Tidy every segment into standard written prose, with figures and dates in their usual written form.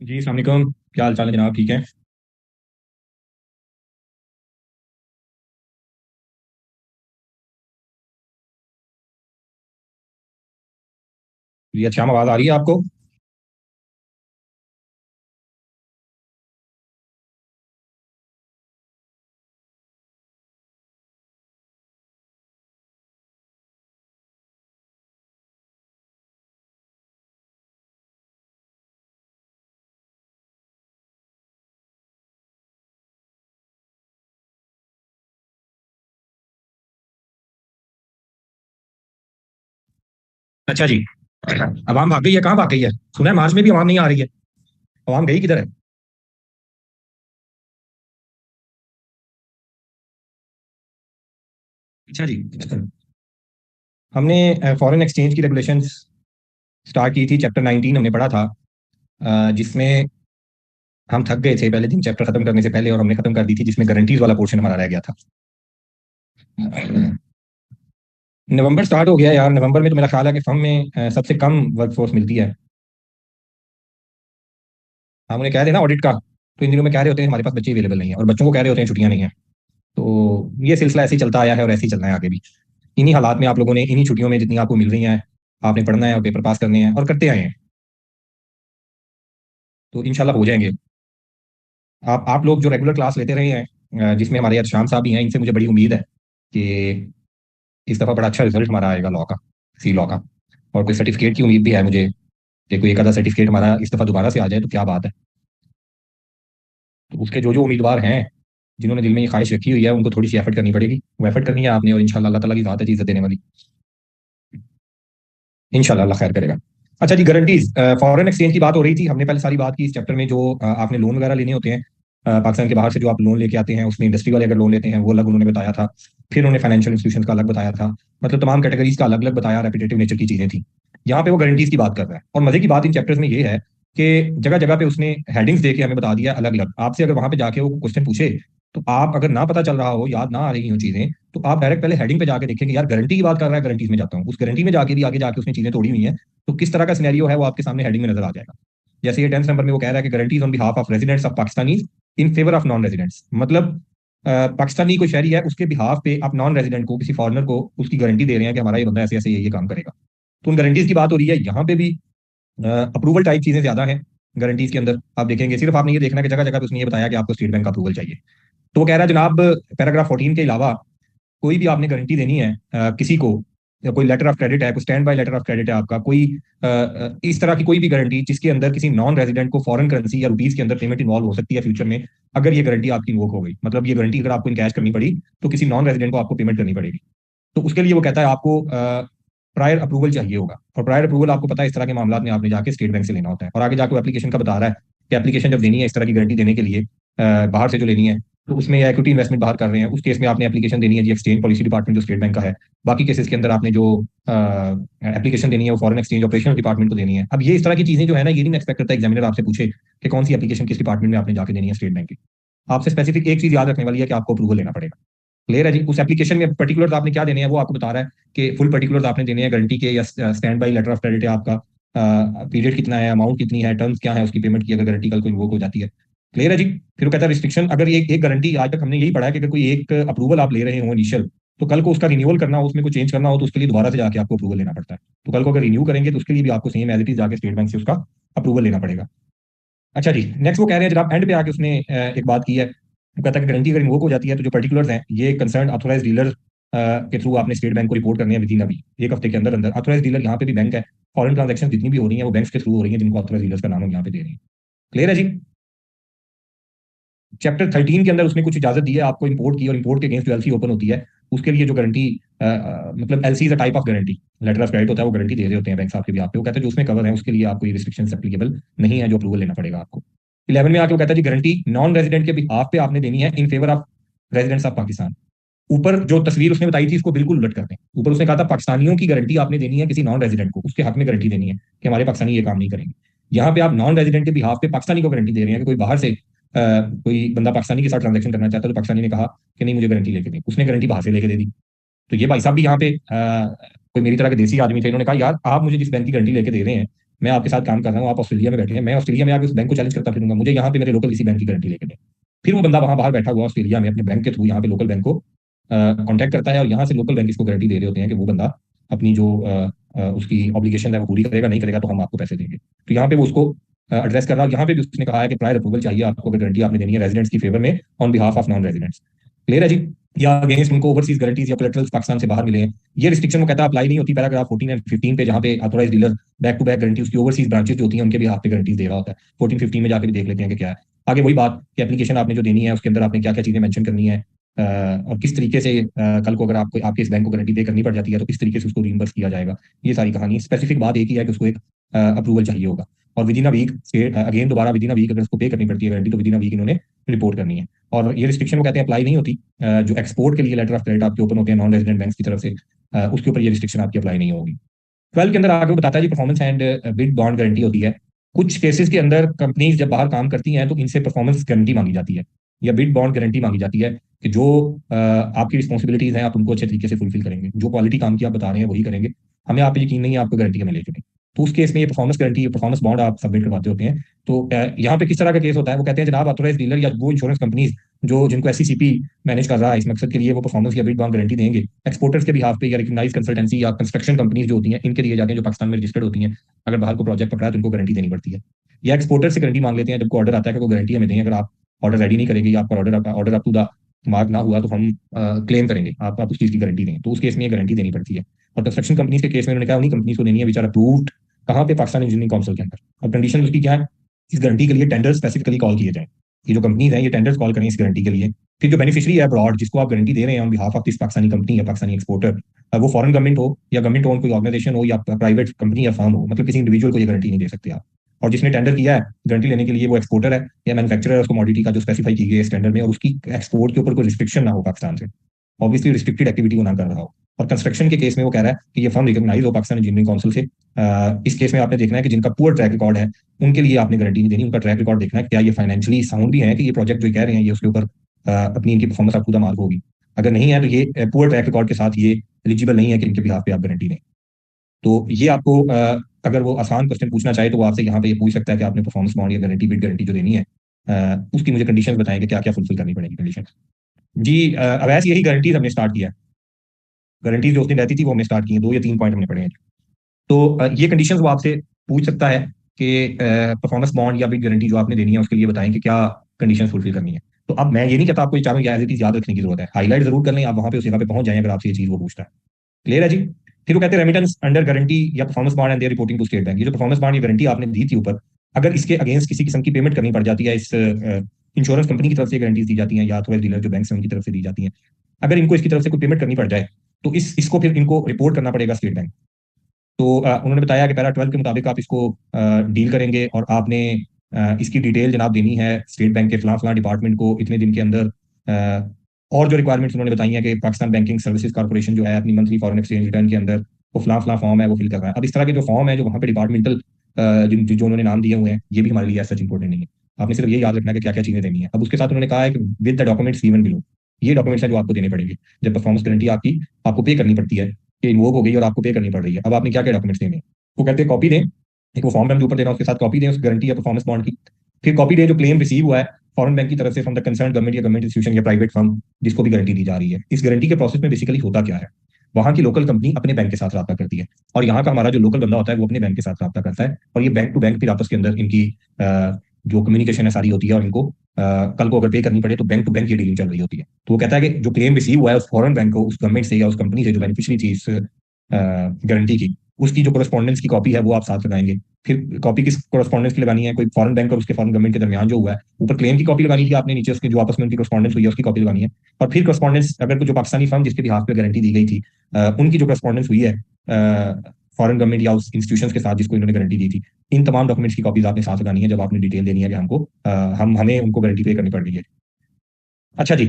जी अस्सलाम वालेकुम। क्या हाल चाल है जनाब, ठीक है? जी अच्छा, आवाज़ आ रही है आपको? अच्छा जी। अवाम भाग गई है, कहाँ भाग गई है? सुना है मार्च में भी अवाम नहीं आ रही है। अवाम गई किधर है? अच्छा जी। हमने फॉरेन एक्सचेंज की रेगुलेशंस स्टार्ट की थी, चैप्टर 19 हमने पढ़ा था। जिसमें हम थक गए थे पहले दिन चैप्टर खत्म करने से पहले, और हमने खत्म कर दी थी, जिसमें गारंटीज वाला पोर्शन हमारा रह गया था। नवंबर स्टार्ट हो गया यार। नवंबर में तो मेरा ख्याल है कि फर्म में सबसे कम वर्कफोर्स मिलती है। हम उन्हें कह देना ऑडिट का, तो इन दिनों में कह रहे होते हैं हमारे पास बच्चे अवेलेबल नहीं है, और बच्चों को कह रहे होते हैं छुट्टियां नहीं है। तो ये सिलसिला ऐसे ही चलता आया है और ऐसे ही चलना है आगे भी। इन्हीं हालात में आप लोगों ने इन्हीं छुट्टियों में जितनी आपको मिल रही हैं, आपने पढ़ना है और पेपर पास करने हैं और करते आए हैं। तो इंशाल्लाह हो जाएंगे। आप लोग जो रेगुलर क्लास लेते रहे हैं, जिसमें हमारे शाम साहब भी हैं, इनसे मुझे बड़ी उम्मीद है कि इस दफ़ा बड़ा अच्छा रिजल्ट हमारा आएगा लॉ का, सी लॉ का। और कोई सर्टिफिकेट की उम्मीद भी है मुझे कि कोई एक आधा सर्टिफिकेट हमारा इस दफ़ा दोबारा से आ जाए तो क्या बात है। तो उसके जो जो उम्मीदवार हैं, जिन्होंने दिल में ये ख्वाहिश रखी हुई है, उनको थोड़ी सी एफर्ट करनी पड़ेगी। वो एफर्ट करनी है आपने, और इंशाल्लाह अल्लाह ताला की ज़ात है इज्जत देने वाली। इंशाल्लाह अल्लाह खैर करेगा। अच्छा जी, गारंटीज फॉरेन एक्सचेंज की बात हो रही थी। हमने पहले सारी बात की इस चैप्टर में, जो आपने लोन वगैरह लेने होते हैं पाकिस्तान के बाहर से, जो आप लोन लेके आते हैं, उसमें इंडस्ट्री वाले अगर लोन लेते हैं वो अलग उन्होंने बताया था। फिर उन्होंने फाइनेंशियल इंस्टीट्यूशन का अलग बताया था। मतलब तमाम कैटेगरीज का अलग अलग बताया, रेपिटेटिव नेचर की चीजें थी। यहाँ पे वो गारंटीज की बात कर रहा है, और मजे की बात इन चैप्टर्स में ये है कि जगह जगह पे उसने हेडिंग्स दे के हमें बता दिया अलग अलग। आपसे अगर वहां पे जाके वो क्वेश्चन पूछे, तो आप अगर ना पता चल रहा हो, याद ना आ रही हो चीजें, तो आप डायरेक्ट पहले हेडिंग पे जाके देखेंगे, यार गारंटी की बात कर रहा है, गारंटीज में जाता हूँ, उस गारंटी में जाके भी आगे जाके उसने चीजें तोड़ी हुई हैं। तो किस तरह का सिनेरियो है वो आपके सामने हेडिंग में नजर आ जाएगा। जैसे ये 10th नंबर में वो कह रहा है कि guarantees on behalf of residents of Pakistani in favour of non residents. मतलब पाकिस्तानी कोई शहरी है, उसके बिहाफ पे आप नॉन रेजिडेंट को, किसी फॉरनर को, उसकी गारंटी दे रहे हैं कि हमारा ये बंदा ऐसे ऐसे ये काम करेगा। तो उन गारंटीज की बात हो रही है यहाँ पे भी। अप्रूवल टाइप चीजें ज्यादा हैं गारंटीज के अंदर। आप देखेंगे, सिर्फ आपने ये देखना है कि जगह जगह पे उसने ये बताया कि आपको स्टेट बैंक का अप्रूवल चाहिए। तो वो कह रहा है जनाब, पैराग्राफ 14 के अलावा कोई भी आपने गारंटी देनी है किसी को, या कोई लेटर ऑफ क्रेडिट है, कोई standby letter of credit है आपका, कोई इस तरह की कोई भी गारंटी जिसके अंदर किसी नॉन रेजिडेंट को फॉरेन करेंसी या रुपीज के अंदर पेमेंट इन्वॉल्व हो सकती है फ्यूचर में, अगर ये गारंटी आपकी इन्वोक हो गई, मतलब ये गारंटी अगर आपको इनकैश करनी पड़ी, तो किसी नॉन रेजिडेंट को आपको पेमेंट करनी पड़ेगी। तो उसके लिए वो कहता है आपको प्रायर अप्रूवल चाहिए होगा। और प्रायर अप्रूवल आपको पता है इस तरह के मामला में आपने जाके स्टेट बैंक से लेना होता है, और आगे जाकर एप्लीकेशन का बता रहा है कि एप्लीकेशन जब देनी है इस तरह की गारंटी देने के लिए, बाहर से जो लेनी है, तो उसमें या इक्विटी इन्वेस्टमेंट बाहर कर रहे हैं, उस केस में आपने एप्लीकेशन देनी है जी एक्सचेंज पॉलिसी डिपार्टमेंट जो स्टेट बैंक का है। बाकी केसेस के अंदर आपने जो एप्लीकेशन देनी है वो फॉरेन एक्सचेंज ऑपरेशन डिपार्टमेंट को देनी है। अब ये इस तरह की चीजें जो है ना, ये नहीं एक्सपेक्ट करता एग्जामिनर आपसे पूछे कि कौन सी एप्लीकेशन किस डिपार्टमेंट में आपने जाके देनी है स्टेट बैंक की। आपसे स्पेसिफिक एक चीज याद रखने वाली है कि आपको अप्रूवल लेना पड़ेगा। क्लियर है जी? उस एप्लीकेशन में पर्टिकुलर्स आपने क्या देने हैं वो आपको बता रहा है कि फुल पर्टिकुलर्स आपने देने हैं गारंटी के, या standby letter of credit है आपका, पीरियड कितना है, अमाउंट कितनी है, टर्म्स क्या है उसकी पेमेंट की, अगर गारंटी कल को इन्वोक हो जाती है। क्लियर है जी? फिर वो कहता है रिस्ट्रिक्शन, अगर ये एक गारंटी, आज तक हमने यही पढ़ा है कि अगर कोई एक अप्रूवल आप ले रहे हो इनिशियल, तो कल को उसका रिन्यूअल करना हो, उसमें कुछ चेंज करना हो, तो उसके लिए दोबारा से जाके आपको अप्रूवल लेना पड़ता है। तो कल को अगर रिन्यू करेंगे तो उसके लिए भी आपको सेम एज इट इज जाके स्टेट बैंक से उसका अप्रूवल लेना पड़ेगा। अच्छा जी, नेक्स्ट वो कह रहे हैं, जब आप एंड पे आके उसने एक बात की है, वो कहता है कि गारंटी अगर इन्वोक हो जाती है तो जो पर्टिकुलर्स हैं ये कंसर्न ऑथोराइज डीलर के थ्रू आपने स्टेट बैंक को रिपोर्ट करनी है विद इन अभी एक हफ्ते के अंदर अंदर। ऑथोराइज डीलर यहाँ पे भी बैंक है। फॉरेन ट्रांजेक्शन जितनी भी हो रही है वो बैंक्स के थ्रू हो रही है, जिनको ऑथोराइज डीलर्स का नाम हम यहाँ पे दे रहे हैं। क्लियर है जी? चैप्टर 13 के अंदर उसने कुछ इजाजत दी है आपको इंपोर्ट की, और इंपोर्ट के अगेंस्ट जो एलसी ओपन होती है उसके लिए जो गारंटी, मतलब LC is a type of guarantee, letter of credit होता है, वो गारंटी दे रहे होते हैं बैंक आपके भी, आप पे वो कहते हैं जो उसमें कवर है उसके लिए आपको ये रिस्ट्रिक्शन एप्लीकेबल नहीं है, जो अप्रूवल लेना पड़ेगा आपको। 11 में आके वो कहता है जी गारंटी नॉन रेजिडेंट के बिहाफ पे आपने देनी है इन favour of residents of Pakistan. ऊपर जो तस्वीर उसने बताई थी इसको बिल्कुल उलट करते हैं। ऊपर उसने कहा था पाकिस्तानियों की गारंटी आपने देनी है किसी नॉन रेजिडेंट को, उसके हक में गारंटी देनी है कि हमारे पाकिस्तानी ये काम नहीं करेंगे। यहाँ पे आप नॉन रेजिडेंट के बिहाफ पे पाकिस्तानी को गारंटी दे रहे हैं कि कोई बाहर से कोई बंदा पाकिस्तानी के साथ ट्रांजेक्शन करना चाहता है, तो पाकिस्तानी ने कहा कि नहीं मुझे गारंटी लेके दें, उसने गारंटी बाहर से लेके दे दी। तो ये भाई साहब भी यहाँ पे कोई मेरी तरह के देसी आदमी थे, इन्होंने कहा यार आप मुझे जिस बैंक की गारंटी लेके दे रहे हैं मैं आपके साथ काम कर रहा हूँ, आप ऑस्ट्रेलिया में बैठे हैं, मैं ऑस्ट्रेलिया में आके उस बैंक को चैलेंज करता फिरूंगा, मुझे यहाँ पे मेरे लोकल किसी बैंक की गारंटी लेके दें। फिर वो बंदा वहां बाहर बैठा हुआ ऑस्ट्रेलिया में अपने बैंक के थ्रू यहाँ पे लोकल बैंक को कॉन्टैक्ट करता है, और यहाँ से लोकल बैंक इसको गारंटी दे रहे होते हैं कि वो बंदा अपनी जो उसकी ऑब्लिगेशन है वो पूरी करेगा, नहीं करेगा तो हम आपको पैसे देंगे। तो यहाँ पे वो उसको एड्रेस कर रहा है। यहाँ पे भी उसने कहा है कि प्रायर अप्रूवल चाहिए आपको, अगर गारंटी आपने देनी है रेजिडेंट्स की फेवर में on behalf of non residents. Clear है जी? या अगेंस्ट उनको ओवरसीज गारंटीज या कोलेटरल्स पाकिस्तान से बाहर मिले हैं, ये रिस्ट्रिक्शन वो कहता है अप्लाई नहीं होती पैराग्राफ 14 एंड 15 पे, जहां पे authorise dealer back to back guarantee उसकी ओवरसीज ब्रांचेस जो होती हैं उनके भी हाथ पे गारंटीज दे रहा होता है। 14-15 में जाके भी देख लेते हैं कि क्या है। आगे वही बात कि एप्लीकेशन आपने जो देनी है उसके अंदर आपने क्या क्या चीजें मेंशन करनी है, और किस तरीके से कल को अगर आपको आपके इस बैंक को गारंटी पे करनी पड़ जाती है तो किस तरीके से उसको रिइंबर्स किया जाएगा। ये सारी कहानी, स्पेसिफिक बात एक ही है कि उसको एक अप्रूवल चाहिए होगा, और within a week again दोबारा विद इन अ वीक अगर उसको पे करनी पड़ती है गारंटी तो विद इन अ वीक इन्होंने रिपोर्ट करनी है। और ये रिस्ट्रिक्शन वो कहते हैं अप्लाई नहीं होती जो एक्सपोर्ट के लिए लेटर ऑफ क्रेडिट आपके ओपन होते हैं नॉन रेजिडेंट बैंक की तरफ से, उसके ऊपर ये रिस्ट्रिक्शन आपकी अप्लाई नहीं होगी। 12 के अंदर आगे वो बताता है जी performance and bid bond guarantee होती है। कुछ केसेस के अंदर कंपनीज जब बाहर काम करती हैं तो इनसे परफॉर्मेंस गारंटी मांगी जाती है या बिड बॉन्ड गारंटी मांगी जाती है कि जो आपकी रिस्पॉन्सिबिलिटीज हैं आप उनको अच्छे तरीके से फुलफिल करेंगे, जो क्वालिटी काम की आप बता रहे हैं वही करेंगे, हमें आप पे यकीन नहीं है आपको गारंटी हमें ले चुके। तो उस केस में ये परफॉर्मेंस गारंटी परफॉर्मेंस बॉन्ड आप सबमिट करवाते होते हैं। तो यहाँ पे किस तरह का केस होता है, वो कहते हैं जनाब ऑथोराइज डीलर या वो इंश्योरेंस कंपनीज जो जिनको एससीसीपी मैनेज कर रहा है इस मकसद के लिए वो परफॉर्मेंस या बिड बॉन्ड गारंटी देंगे एक्सपोर्टर्स के बिहाफ पे या रिकग्नाइज कंसल्टेंसी या कंस्ट्रक्शन कंपनीज जो होती हैं इनके दिए जाते हैं जो पाकिस्तान में रजिस्टर्ड होती हैं। अगर बाहर को प्रोजेक्ट पकड़ा है तो उनको गारंटी देनी पड़ती है, या एक्सपोर्टर से गारंटी मांग लेते हैं जब ऑर्डर आता है कि वो गारंटी हमें दें, अगर आप ऑर्डर रेडी नहीं करेंगे या आपका order up to the mark ना हुआ तो हम क्लेम करेंगे, आप उस चीज़ की गारंटी दें, तो उस केस में ये गारंटी देनी पड़ती है। और कंस्ट्रक्शन कंपनीज के केस में उन्होंने कहा उन्हीं कंपनीज को देनी है विच आर अप्रूव्ड कहाँ पे, पाकिस्तान इंजीनियरिंग काउंसिल के अंदर। अब कंडीशन उसकी क्या है, इस गारंटी के लिए टेंडर स्पेसिफिकली कॉल किए जाए, ये जो कंपनीज हैं ये टेंडर्स कॉल करें इस गारंटी के लिए। फिर जो बेनिफिशियरी है अब्रॉड जिसको आप गारंटी दे रहे हैं on behalf of this Pakistani company या पाकिस्तानी एक्सपोर्टर, वो फॉरेन गवर्नमेंट हो या गवर्नमेंट ओन कोई ऑर्गेनाइजेशन हो या प्राइवेट कंपनी या फर्म हो, मतलब किसी इंडिविजुअल को ये गारंटी नहीं दे सकते आप। और जिसने टेंडर किया है गारंटी लेने के लिए वो एक्सपोर्टर है या मैन्युफैक्चरर है, उसको कमोडिटी का जो स्पेसिफाई की गई है इस टेंडर में, और उसकी एक्सपोर्ट के ऊपर कोई रिस्ट्रिक्शन ना हो पाकिस्तान से, ऑब्वियसली रिस्ट्रिक्टेड एक्टिविटी वो ना कर रहा हो। और कंस्ट्रक्शन के केस में वो कह रहा है कि ये फर्म रिकॉग्नाइज हो पाकिस्तान इंजीनियरिंग काउंसिल से। इस केस में आपने देखना है कि जिनका पुअर ट्रैक रिकॉर्ड है उनके लिए आपने गारंटी नहीं देनी, उनका ट्रैक रिकॉर्ड देखना है क्या ये फाइनेंशियली साउंड भी है कि ये प्रोजेक्ट जो कह रहे हैं ये उसके ऊपर अपनी इनकी परफॉर्मेंस आप खुदा मार्क होगी। अगर नहीं है तो ये पुअर ट्रैक रिकॉर्ड के साथ ये एलिजिबल नहीं है कि इनके बिहाफ पे आप गारंटी दें। तो ये आपको अगर वो आसान क्वेश्चन पूछना चाहे तो वो आपसे यहाँ पे ये पूछ सकता है कि आपने परफॉर्मेंस बॉन्ड या गारंटी बिड गारंटी जो देनी है उसकी मुझे कंडीशन बताएं कि क्या क्या फुलफिल करनी पड़ेगी कंडीशन। जी अवैस यही गारंटीज हमने स्टार्ट किया है, गारंटीज जो उस दिन रहती थी वो हमने स्टार्ट की है, 2 या 3 पॉइंट हमने पढ़े हैं। तो ये कंडीशंस वो आपसे पूछ सकता है कि परफॉर्मेंस बॉन्ड या बिड गारंटी जो आपने देनी है उसके लिए बताएं कि क्या कंडीशन फुलफिल करनी है। तो अब मैं ये नहीं कहता आपको ये चारों एज इट इज याद रखने की जरूरत है, हाईलाइट जरूर कर लें, आप वहां पे उस जगह पे पहुंच जाएं अगर आपसे ये चीज वो पूछता है। क्लियर है जी? फिर वो कहते हैं रेमिटेंस अंडर गारंटी या performance bond and their reporting to State Bank. ये जो परफॉर्मेंस बॉन्ड या गारंटी आपने दी थी ऊपर, अगर इसके अगेंस्ट किसी किस्म की पेमेंट करनी पड़ जाती है, इस इंश्योरेंस कंपनी की तरफ से गारंटीज दी जाती हैं या अथवा डीलर जो बैंक से उनकी तरफ से दी जाती हैं, अगर इनको इसकी तरफ से कोई पेमेंट करनी पड़ जाए तो इसको फिर इनको रिपोर्ट करना पड़ेगा स्टेट बैंक। तो उन्होंने बताया कि पैरा 12 के मुताबिक आप इसको डील करेंगे और आपने इसकी डिटेल जनाब देनी है स्टेट बैंक के फलां फलां डिपार्टमेंट को इतने दिन के अंदर। और जो रिक्वायरमेंट्स उन्होंने बताई है कि पाकिस्तान बैंकिंग सर्विसेज कॉर्पोरेशन जो है अपनी मंथली फॉरेन एक्सचेंज रिटर्न के अंदर वो फलां फलां फॉर्म है वो फिल कर रहा है। अब इस तरह के जो फॉर्म है जो वहाँ पे डिपार्टमेंटल जो उन्होंने नाम दिए हुए हैं ये भी हमारे लिए सच इंपॉर्टेंट नहीं है, आपने सिर्फ ये याद रखना है कि क्या क्या चीजें देनी है। अब उसके साथ उन्होंने कहा है कि with the documents given below, ये डॉक्यूमेंट्स हैं जो आपको देने पड़ेंगे जब परफॉर्मेंस गारंटी आपकी आपको पे करनी पड़ती है कि इन्वोक हो गई और आपको पे करनी पड़ रही है। अब आपने क्या क्या डॉक्यूमेंट्स देने हैं, वो कहते हैं कॉपी दें, एक वो फॉर्म मैं ऊपर दे रहा हूँ उसके साथ कॉपी दें उस गारंटी या परफॉर्मेंस बॉन्ड की। फिर कॉपी दें जो क्लेम रिसीव हुआ है फॉरेन बैंक की तरफ से फ्रॉम द कंसर्न गवर्नमेंट या गवर्नमेंट इंस्टीट्यूशन या प्राइवेट फर्म जिसको भी गारंटी दी जा रही है। इस गारंटी के प्रोसेस में बेसिकली होता क्या है, वहां की लोकल कंपनी अपने बैंक के साथ रब्ता करती है और यहाँ का हमारा जो लोकल बंदा होता है वो अपने बैंक के साथ रब्ता करता है, और ये बैंक टू बैंक फिर आपस के अंदर इनकी जो कम्युनिकेशन है सारी होती है, और इनको कल को अगर पे करनी पड़े तो बैंक टू बैंक ये डीलिंग चल रही होती है। तो वो कहता है कि जो क्लेम रिसीव हुआ है उस फॉरेन बैंक को उस गवर्नमेंट से या उस कंपनी से जो बेनिफिशियरी थी इस गारंटी की, उसकी जो कोरस्पॉन्डेंस की कॉपी है वो आप साथ लगाएंगे। फिर कॉपी किस कोरस्पॉन्डेंस की लगानी है, कोई फॉरेन बैंक और उसके फॉरेन गवर्नमेंट के दरमियान जो हुआ है, ऊपर क्लेम की कॉपी लगानी थी आपने, नीचे उसके जो आपस में उनकी कोरस्पॉन्डेंस हुई है उसकी कॉपी लगानी है। और फिर कोरस्पॉन्डेंस अगर जो पाकिस्तानी फर्म जिसके बिहाफ पे गारंटी दी गई थी उनकी जो कोरस्पॉन्डेंस हुई है फॉरेन गवर्नमेंट या उस इंस्टीट्यूशन के साथ जिसको इन्होंने गारंटी दी थी, इन तमाम डॉक्यूमेंट्स की कॉपीज आपने साथ लगानी है जब आपने डिटेल देनी है कि हमको हमें उनको गारंटी पे करनी पड़ रही है। अच्छा जी,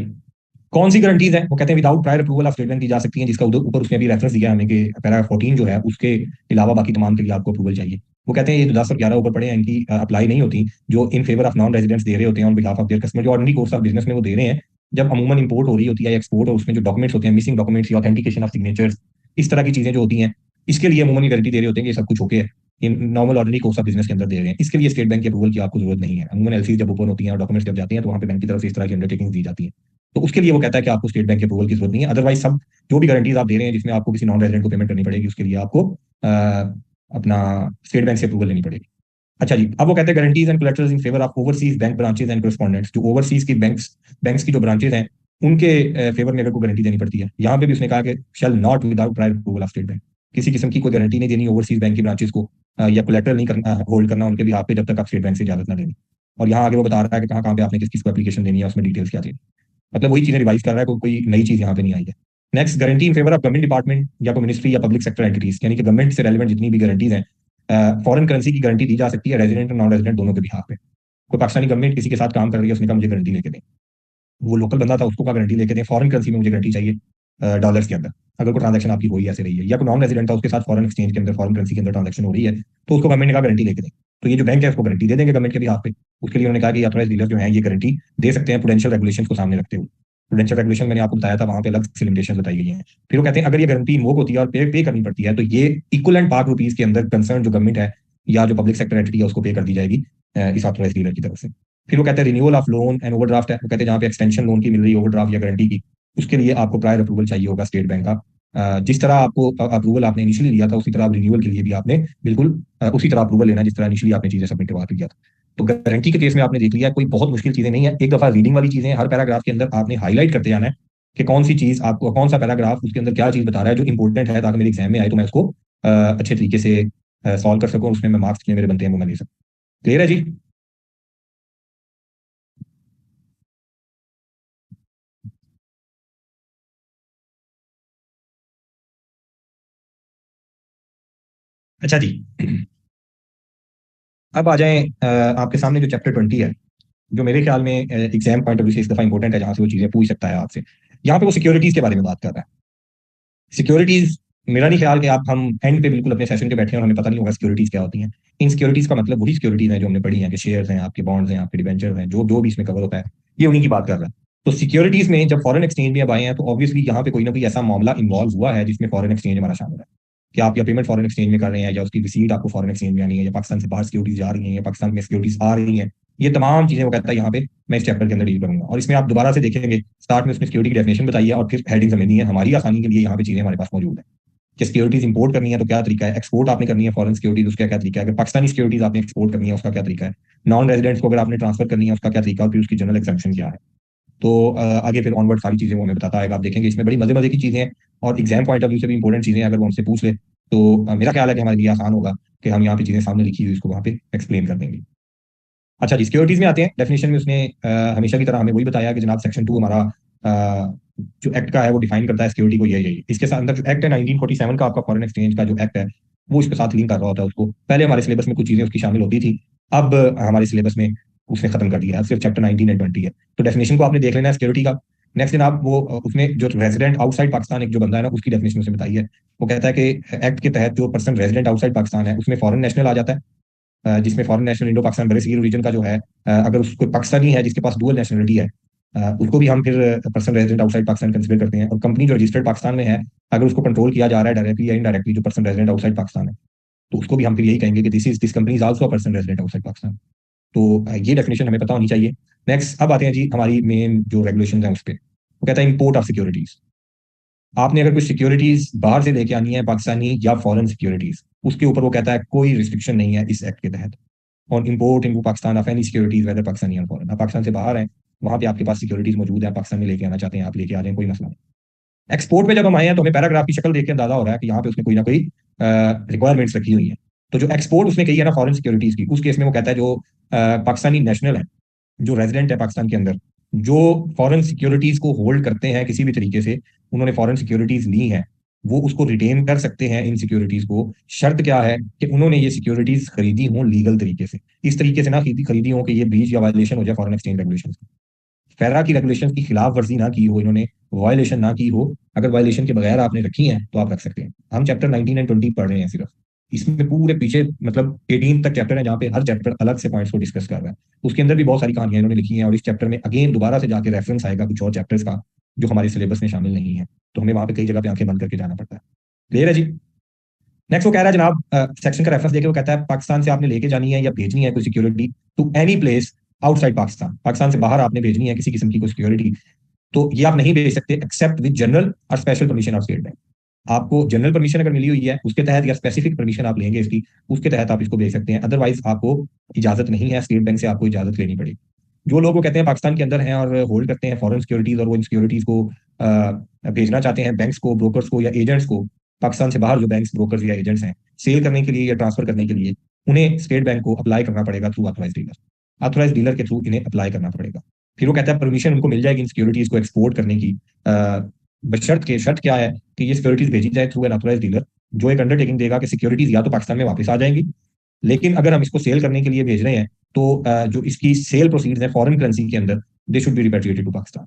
कौन सी गारंटीज है, वो कहते हैं without prior approval of State bank की जा सकती हैं, जिसका ऊपर उसने भी रेफरेंस दिया है हमें कि पैरा 14 जो है उसके अलावा बाकी तमाम के लिए आपको अप्रूवल चाहिए। वो कहते हैं ये जो 10 और 11 ऊपर पड़े हैं इनकी अप्लाई नहीं होती, जो in favour of non residents दे रहे होते हैं on behalf of their customer, जो ऑर्डिनरी कोर्स ऑफ बिजनेस में वो दे रहे हैं जब अमूमन इंपोर्ट हो रही होती है एक्सपोर्ट, और उसमें जो डॉक्यूमेंट्स होते हैं मिसिंग डॉक्यूमेंट्स या ऑथेंटिकेशन ऑफ सिग्नेचर्स इस तरह की चीजें जो होती हैं इसके लिए अमूमन गारंटी दे रहे होते हैं कि ये सब कुछ ओके है, normal ordinary course of business के अंदर दे रहे हैं, इसके लिए स्टेट बैंक की अप्रूवल की आपको जरूरत नहीं है। अमूमन एलसी जब ओपन होती है और डॉक्यूमेंट्स जब जाते हैं तो वहाँ पे बैंक की तरफ से इस तरह की अंडरटेकिंग दी जाती है, तो उसके लिए वो कहता है कि आपको स्टेट बैंक की अप्रूवल की जरूरत नहीं है। अदरवाइज सब जो भी गारंटीज आप दे रहे हैं जिसमें आपको किसी नॉन रेजिडेंट को पेमेंट करनी पड़ेगी, उसके लिए आपको अपना स्टेट बैंक से अप्रूवल लेनी पड़ेगी। अच्छा जी, अब वो कहते हैं guarantees and collaterals in favour of overseas bank branches and correspondents. जो ओवरसीज की बैंक्स की जो ब्रांचेज हैं उनके फेवर में अगर कोई गारंटी देनी पड़ती है, यहाँ पे भी उसने कहा कि shall not without prior approval of State bank. किसी किस्म की कोई गारंटी नहीं देनी ओवरसीज बैंक की ब्रांचेस को, या कोलेटरल नहीं करना, होल्ड करना उनके भी हाथ पे, जब तक आप स्टेट बैंक से इजाजत ना लेनी। और यहाँ आगे वो बता रहा है कि कहाँ कहाँ पे आपने किस किस को एप्लीकेशन देनी है, उसमें डिटेल्स क्या चाहिए। मतलब वही चीजें रिवाइज कर रहा है, कोई नई चीज यहाँ पे नहीं आई है। Next, guarantee in favour of government department या मिनिस्ट्री या पब्लिक सेक्टर एंटिटीज, यानी कि गवर्नमेंट से रेलिवेंट जितनी भी गारंटीज हैं, फॉरेन करेंसी की गारंटी दी जा सकती है रेजिडेंट और नॉन रेजिडेंट दोनों के बिहाफ पे। कोई पाकिस्तानी गवर्नमेंट किसी के साथ काम कर रही है, उसने कहा मुझे गारंटी लेके दें, वो लोकल बंदा था उसको का गारंटी लेके दें, फॉरेन करेंसी में मुझे गारंटी चाहिए डॉलर्स के अंदर, अगर कोई ट्रांजैक्शन आपकी हुई ऐसे रही है, या कोई नॉन रेजिडेंट था उसके साथ फॉरेन एक्सचेंज के अंदर, फॉरेन करेंसी के अंदर ट्रांजैक्शन हो रही है, तो उसको गवर्नमेंट ने कहा गारंटी लेके दें। तो ये जो बैंक है उसको गारंटी दे देंगे गवर्नमेंट के बिहाफ पे। उसके लिए उन्होंने कहा कि ऑथराइज्ड डीलर जो है ये गारंटी दे सकते हैं प्रूडेंशियल रेगुलेशन को सामने रखते हुए। प्रूडेंशियल रेगुलेशन मैंने आपको बताया था, वहां पे अलग से लिमिटेशन बताई गई हैं। फिर वो कहते हैं अगर ये गारंटी इन्वोक होती है और पे करनी पड़ती है, तो ये इक्वलेंट ₹5 के अंदर कंसर्न जो गवर्नमेंट है या जो पब्लिक सेक्टर एंटिटी है उसको पे कर दी जाएगी इस ऑथराइज्ड डीलर की तरफ से। फिर वो कहते हैं renewal of loan and overdraft है, वो कहते हैं जहाँ पे एक्सटेंशन लोन की मिल रही है, ओवरड्राफ्ट या गारंटी की, उसके लिए आपको प्रायर अप्रूवल चाहिए होगा स्टेट बैंक का। जिस तरह आपको अप्रूवल आपने इनिशियली लिया था, उसी तरह आप रिन्यूअल के लिए भी आपने बिल्कुल उसी तरह अप्रूवल लेना जिस तरह इनिशियली आपने चीजें सबमिट करवा किया था। तो गारंटी के केस में आपने देख लिया, कोई बहुत मुश्किल चीजें नहीं है, एक दफा रीडिंग वाली चीजें हर पैराग्राफ के अंदर आपने हाईलाइट करते जाना है कि कौन सी चीज आपको, कौन सा पैराग्राफ उसके अंदर क्या चीज बता रहा है जो इंपॉर्टेंट है, ताकि मेरे एग्जाम में आए तो मैं उसको अच्छे तरीके से सॉल्व कर सकूं, उसमें मैं मार्क्स जितने मेरे बनते हैं वो मैं ले सकूं। क्लियर है जी? अच्छा जी, अब आ जाएं आपके सामने जो चैप्टर 20 है, जो मेरे ख्याल में एग्जाम पॉइंट ऑफ व्यू से इस दफा इंपॉर्टेंट है, जहां से वो चीजें पूछ सकता है आपसे। यहाँ पे वो सिक्योरिटीज के बारे में बात कर रहा है। सिक्योरिटीज, मेरा नहीं ख्याल कि आप हम एंड पे बिल्कुल अपने सेशन पे बैठे हैं और हमें पता नहीं होगा सिक्योरिटीज क्या होती हैं। इन सिक्योरिटीज का मतलब वही सिक्योरिटीज हैं जो हमने पढ़ी हैं, कि शेयर्स हैं, आपके बॉन्ड्स हैं, आपके डिबेंचर हैं, जो जो भी इसमें कवर होता है, ये उन्हीं की बात कर रहा है। तो सिक्योरिटीज में जब फॉरेन एक्सचेंज में अब आए हैं, तो ऑब्वियसली यहाँ पे कोई ना कोई ऐसा मामला इन्वॉल्व हुआ है जिसमें फॉरेन एक्सचेंज हमारा शामिल है, कि आप या पेमेंट फॉरेन एक्सचेंज में कर रहे हैं, या उसकी रिसीट आपको फॉरेन एक्सचेंज में आनी है, या पाकिस्तान से बाहर सिक्योरिटीज जा रही हैं, या पाकिस्तान में सिक्योरिटीज आ रही हैं। ये तमाम चीजें वो कहता है यहाँ पे मैं इस चैप्टर के अंदर डील करूंगा। और इसमें आप दोबारा से देखेंगे, स्टार्ट में उसने सिक्योरिटी की डेफिनेशन बताई है और फिर हेडिंग समझनी है। हमारी आसानी के लिए यहाँ पे चीजें हमारे पास मौजूद है कि सिक्योरिटीज इंपोर्ट करनी है तो क्या तरीका है, एक्सपोर्ट आपने करनी है फॉरेन सिक्योरिटीज उसका क्या तरीका है, अगर पाकिस्तानी सिक्योरिटीज आपने एक्सपोर्ट करनी है उसका क्या तरीका है, नॉन रेजिडेंट्स को अगर आपने ट्रांसफर करनी है उसका क्या तरीका है, और फिर उसकी जनरल एग्जाम्पशन क्या है। तो आगे फिर ऑनवर्ड सारी चीजें वो हमें बताता आएगा, आप देखेंगे इसमें बड़ी मजे मजे की चीजें हैं, और एग्जाम पॉइंट ऑफ व्यू से भी इंपॉर्टेंट चीजें अगर वो हमसे पूछ ले तो मेरा ख्याल है कि हमारे लिए आसान होगा कि हम यहाँ पे चीजें सामने लिखी हुई उसको वहाँ पे एक्सप्लेन कर देंगे। अच्छा जी, सिक्योरिटीज में आते हैं। डेफिनेशन में उसने हमेशा की तरह हमें वही बताया कि जनाब सेक्शन 2 हमारा जो एक्ट का है वो डिफाइन करता है सिक्योरिटी को, यही इसके साथ अंदर जो एक्ट है 1947 का, आपका फॉरेन एक्सचेंज का जो एक्ट है, वो इसके साथ लिंक कर रहा होता है उसको। पहले हमारे सिलेबस में कुछ चीजें उसकी शामिल होती थी, अब हमारे सिलेबस में उसने खत्म कर दिया है, सिर्फ चैप्टर 19 एंड 20 है। तो डेफिनेशन को आपने देख लेना है सिक्योरिटी का। नेक्स्ट जनाब वो उसमें जो रेजिडेंट आउटसाइड पाकिस्तान एक जो बंदा है ना, उसकी डेफिनेशन उसने बताई है। वो कहता है कि एक्ट के तहत जो पर्सन रेजिडेंट आउटसाइड पाकिस्तान है उसमें फॉरेन नेशनल आ जाता है, जिसमें फॉरेन नेशनल इंडो पाकिस्तान बरेसगीर रीजन का जो है, अगर उसको पाकिस्तानी है जिसके पास डुअल नेशनलिटी है, उसको भी हम फिर person resident outside Pakistan consider करते हैं। और कंपनी जो रजिस्टर्ड पाकिस्तान में है, अगर उसको कंट्रोल किया जा रहा है डायरेक्टली या इनडायरेक्टली, जो पर्सन रेजिडेंट आउटसाइड पाकिस्तान है, तो उसको भी हम फिर यही कहेंगे कि this company is also person resident outside Pakistan. तो ये डेफिनेशन हमें पता होनी चाहिए। नेक्स्ट अब आते हैं जी हमारी मेन जो रेगुलेशन है उस पर। वो कहता है इंपोर्ट ऑफ सिक्योरिटीज। आपने अगर कुछ सिक्योरिटीज बाहर से लेके आनी है, पाकिस्तानी या फॉरेन सिक्योरिटीज, उसके ऊपर वो कहता है कोई रिस्ट्रिक्शन नहीं है इस एक्ट के तहत on import in Pakistan of any securities whether Pakistani और फॉरेन। आप पाकिस्तान से बाहर हैं, वहां पे आपके पास सिक्योरिटीज मौजूद है, पाकिस्तान में लेके आना चाहते हैं आप लेके आ जाएं, कोई मसला नहीं। एक्सपोर्ट पे जब हम आए हैं तो हमें पैराग्राफ की शक्ल देख के अंदाजा हो रहा है कि यहाँ पे उसने कोई ना कोई रिक्वायरमेंट्स रखी हुई है। तो जो एक्सपोर्ट उसने कही है ना फॉरेन सिक्योरिटीज की, उस केस में वो कहता है जो पाकिस्तानी नेशनल है, जो रेजिडेंट है पाकिस्तान के अंदर, जो फॉरेन सिक्योरिटीज को होल्ड करते हैं किसी भी तरीके से, उन्होंने फॉरेन सिक्योरिटीज ली हैं, वो उसको रिटेन कर सकते हैं इन सिक्योरिटीज को। शर्त क्या है कि उन्होंने ये सिक्योरिटीज खरीदी हो लीगल तरीके से, इस तरीके से ना खरीदी हो कि ये ब्रीच या वायलेशन हो जाए फॉरेन एक्सचेंज रेगुलेशन। फेरा की रेगुलेशन की खिलाफ वर्जी ना की हो इन्होंने, वायलेशन ना की हो। अगर वायलेशन के बगैर आपने रखी है तो आप रख सकते हैं। हम चैप्टर 19 एंड 20 पढ़ रहे हैं सिर्फ, इसमें पूरे पीछे मतलब 18 तक चैप्टर है, जहाँ पे हर चैप्टर अलग से पॉइंट्स को डिस्कस कर रहा है। उसके अंदर भी बहुत सारी कहानियां इन्होंने लिखी हैं, और इस चैप्टर में अगेन दोबारा से जाके रेफरेंस आएगा कुछ और चैप्टर्स का जो हमारे सिलेबस में शामिल नहीं है, तो हमें वहां पे कई जगह पे आंखें बंद करके जाना पड़ता है। क्लियर है जी? नेक्स्ट वो कह रहा है जनाब, सेक्शन का रेफरेंस देके वो कहता है पाकिस्तान से आपने लेके जानी है या भेजनी है कोई security to any place outside Pakistan, Pakistan से बाहर आपने भेजनी है किसी किस्म की कोई सिक्योरिटी, तो ये आप नहीं भेज सकते एक्सेप्ट विद जनरल और special permission of State bank. आपको जनरल परमिशन अगर मिली हुई है उसके तहत या स्पेसिफिक परमिशन आप लेंगे इसकी, उसके तहत आप इसको भेज सकते हैं, अदरवाइज आपको इजाजत नहीं है, स्टेट बैंक से आपको इजाजत लेनी पड़ेगी। जो लोग वो कहते हैं पाकिस्तान के अंदर हैं और होल्ड करते हैं फॉरेन सिक्योरिटीज और वो इन सिक्योरिटीज को भेजना चाहते हैं बैंक्स को, ब्रोकर्स को या एजेंट्स को, पाकिस्तान से बाहर जो बैंक्स, ब्रोकर्स या एजेंट्स हैं सेल करने के लिए या ट्रांसफर करने के लिए, उन्हें स्टेट बैंक को अप्लाई करना पड़ेगा through authorise dealer, authorise dealer के थ्रू इन्हें अप्लाई करना पड़ेगा। फिर वो कहता है परमिशन उनको मिल जाएगी इन सिक्योरिटीज को एक्सपोर्ट करने की, बशर्त के शर्त क्या है कि ये सिक्योरिटीज भेजी जाए थ्रू एन ऑथराइज डीलर, जो एक अंडरटेकिंग देगा कि सिक्योरिटीज या तो पाकिस्तान में वापस आ जाएंगी, लेकिन अगर हम इसको सेल करने के लिए भेज रहे हैं तो जो इसकी सेल प्रोसीड्स है फॉरेन करेंसी के अंदर, they should be repatriated to Pakistan.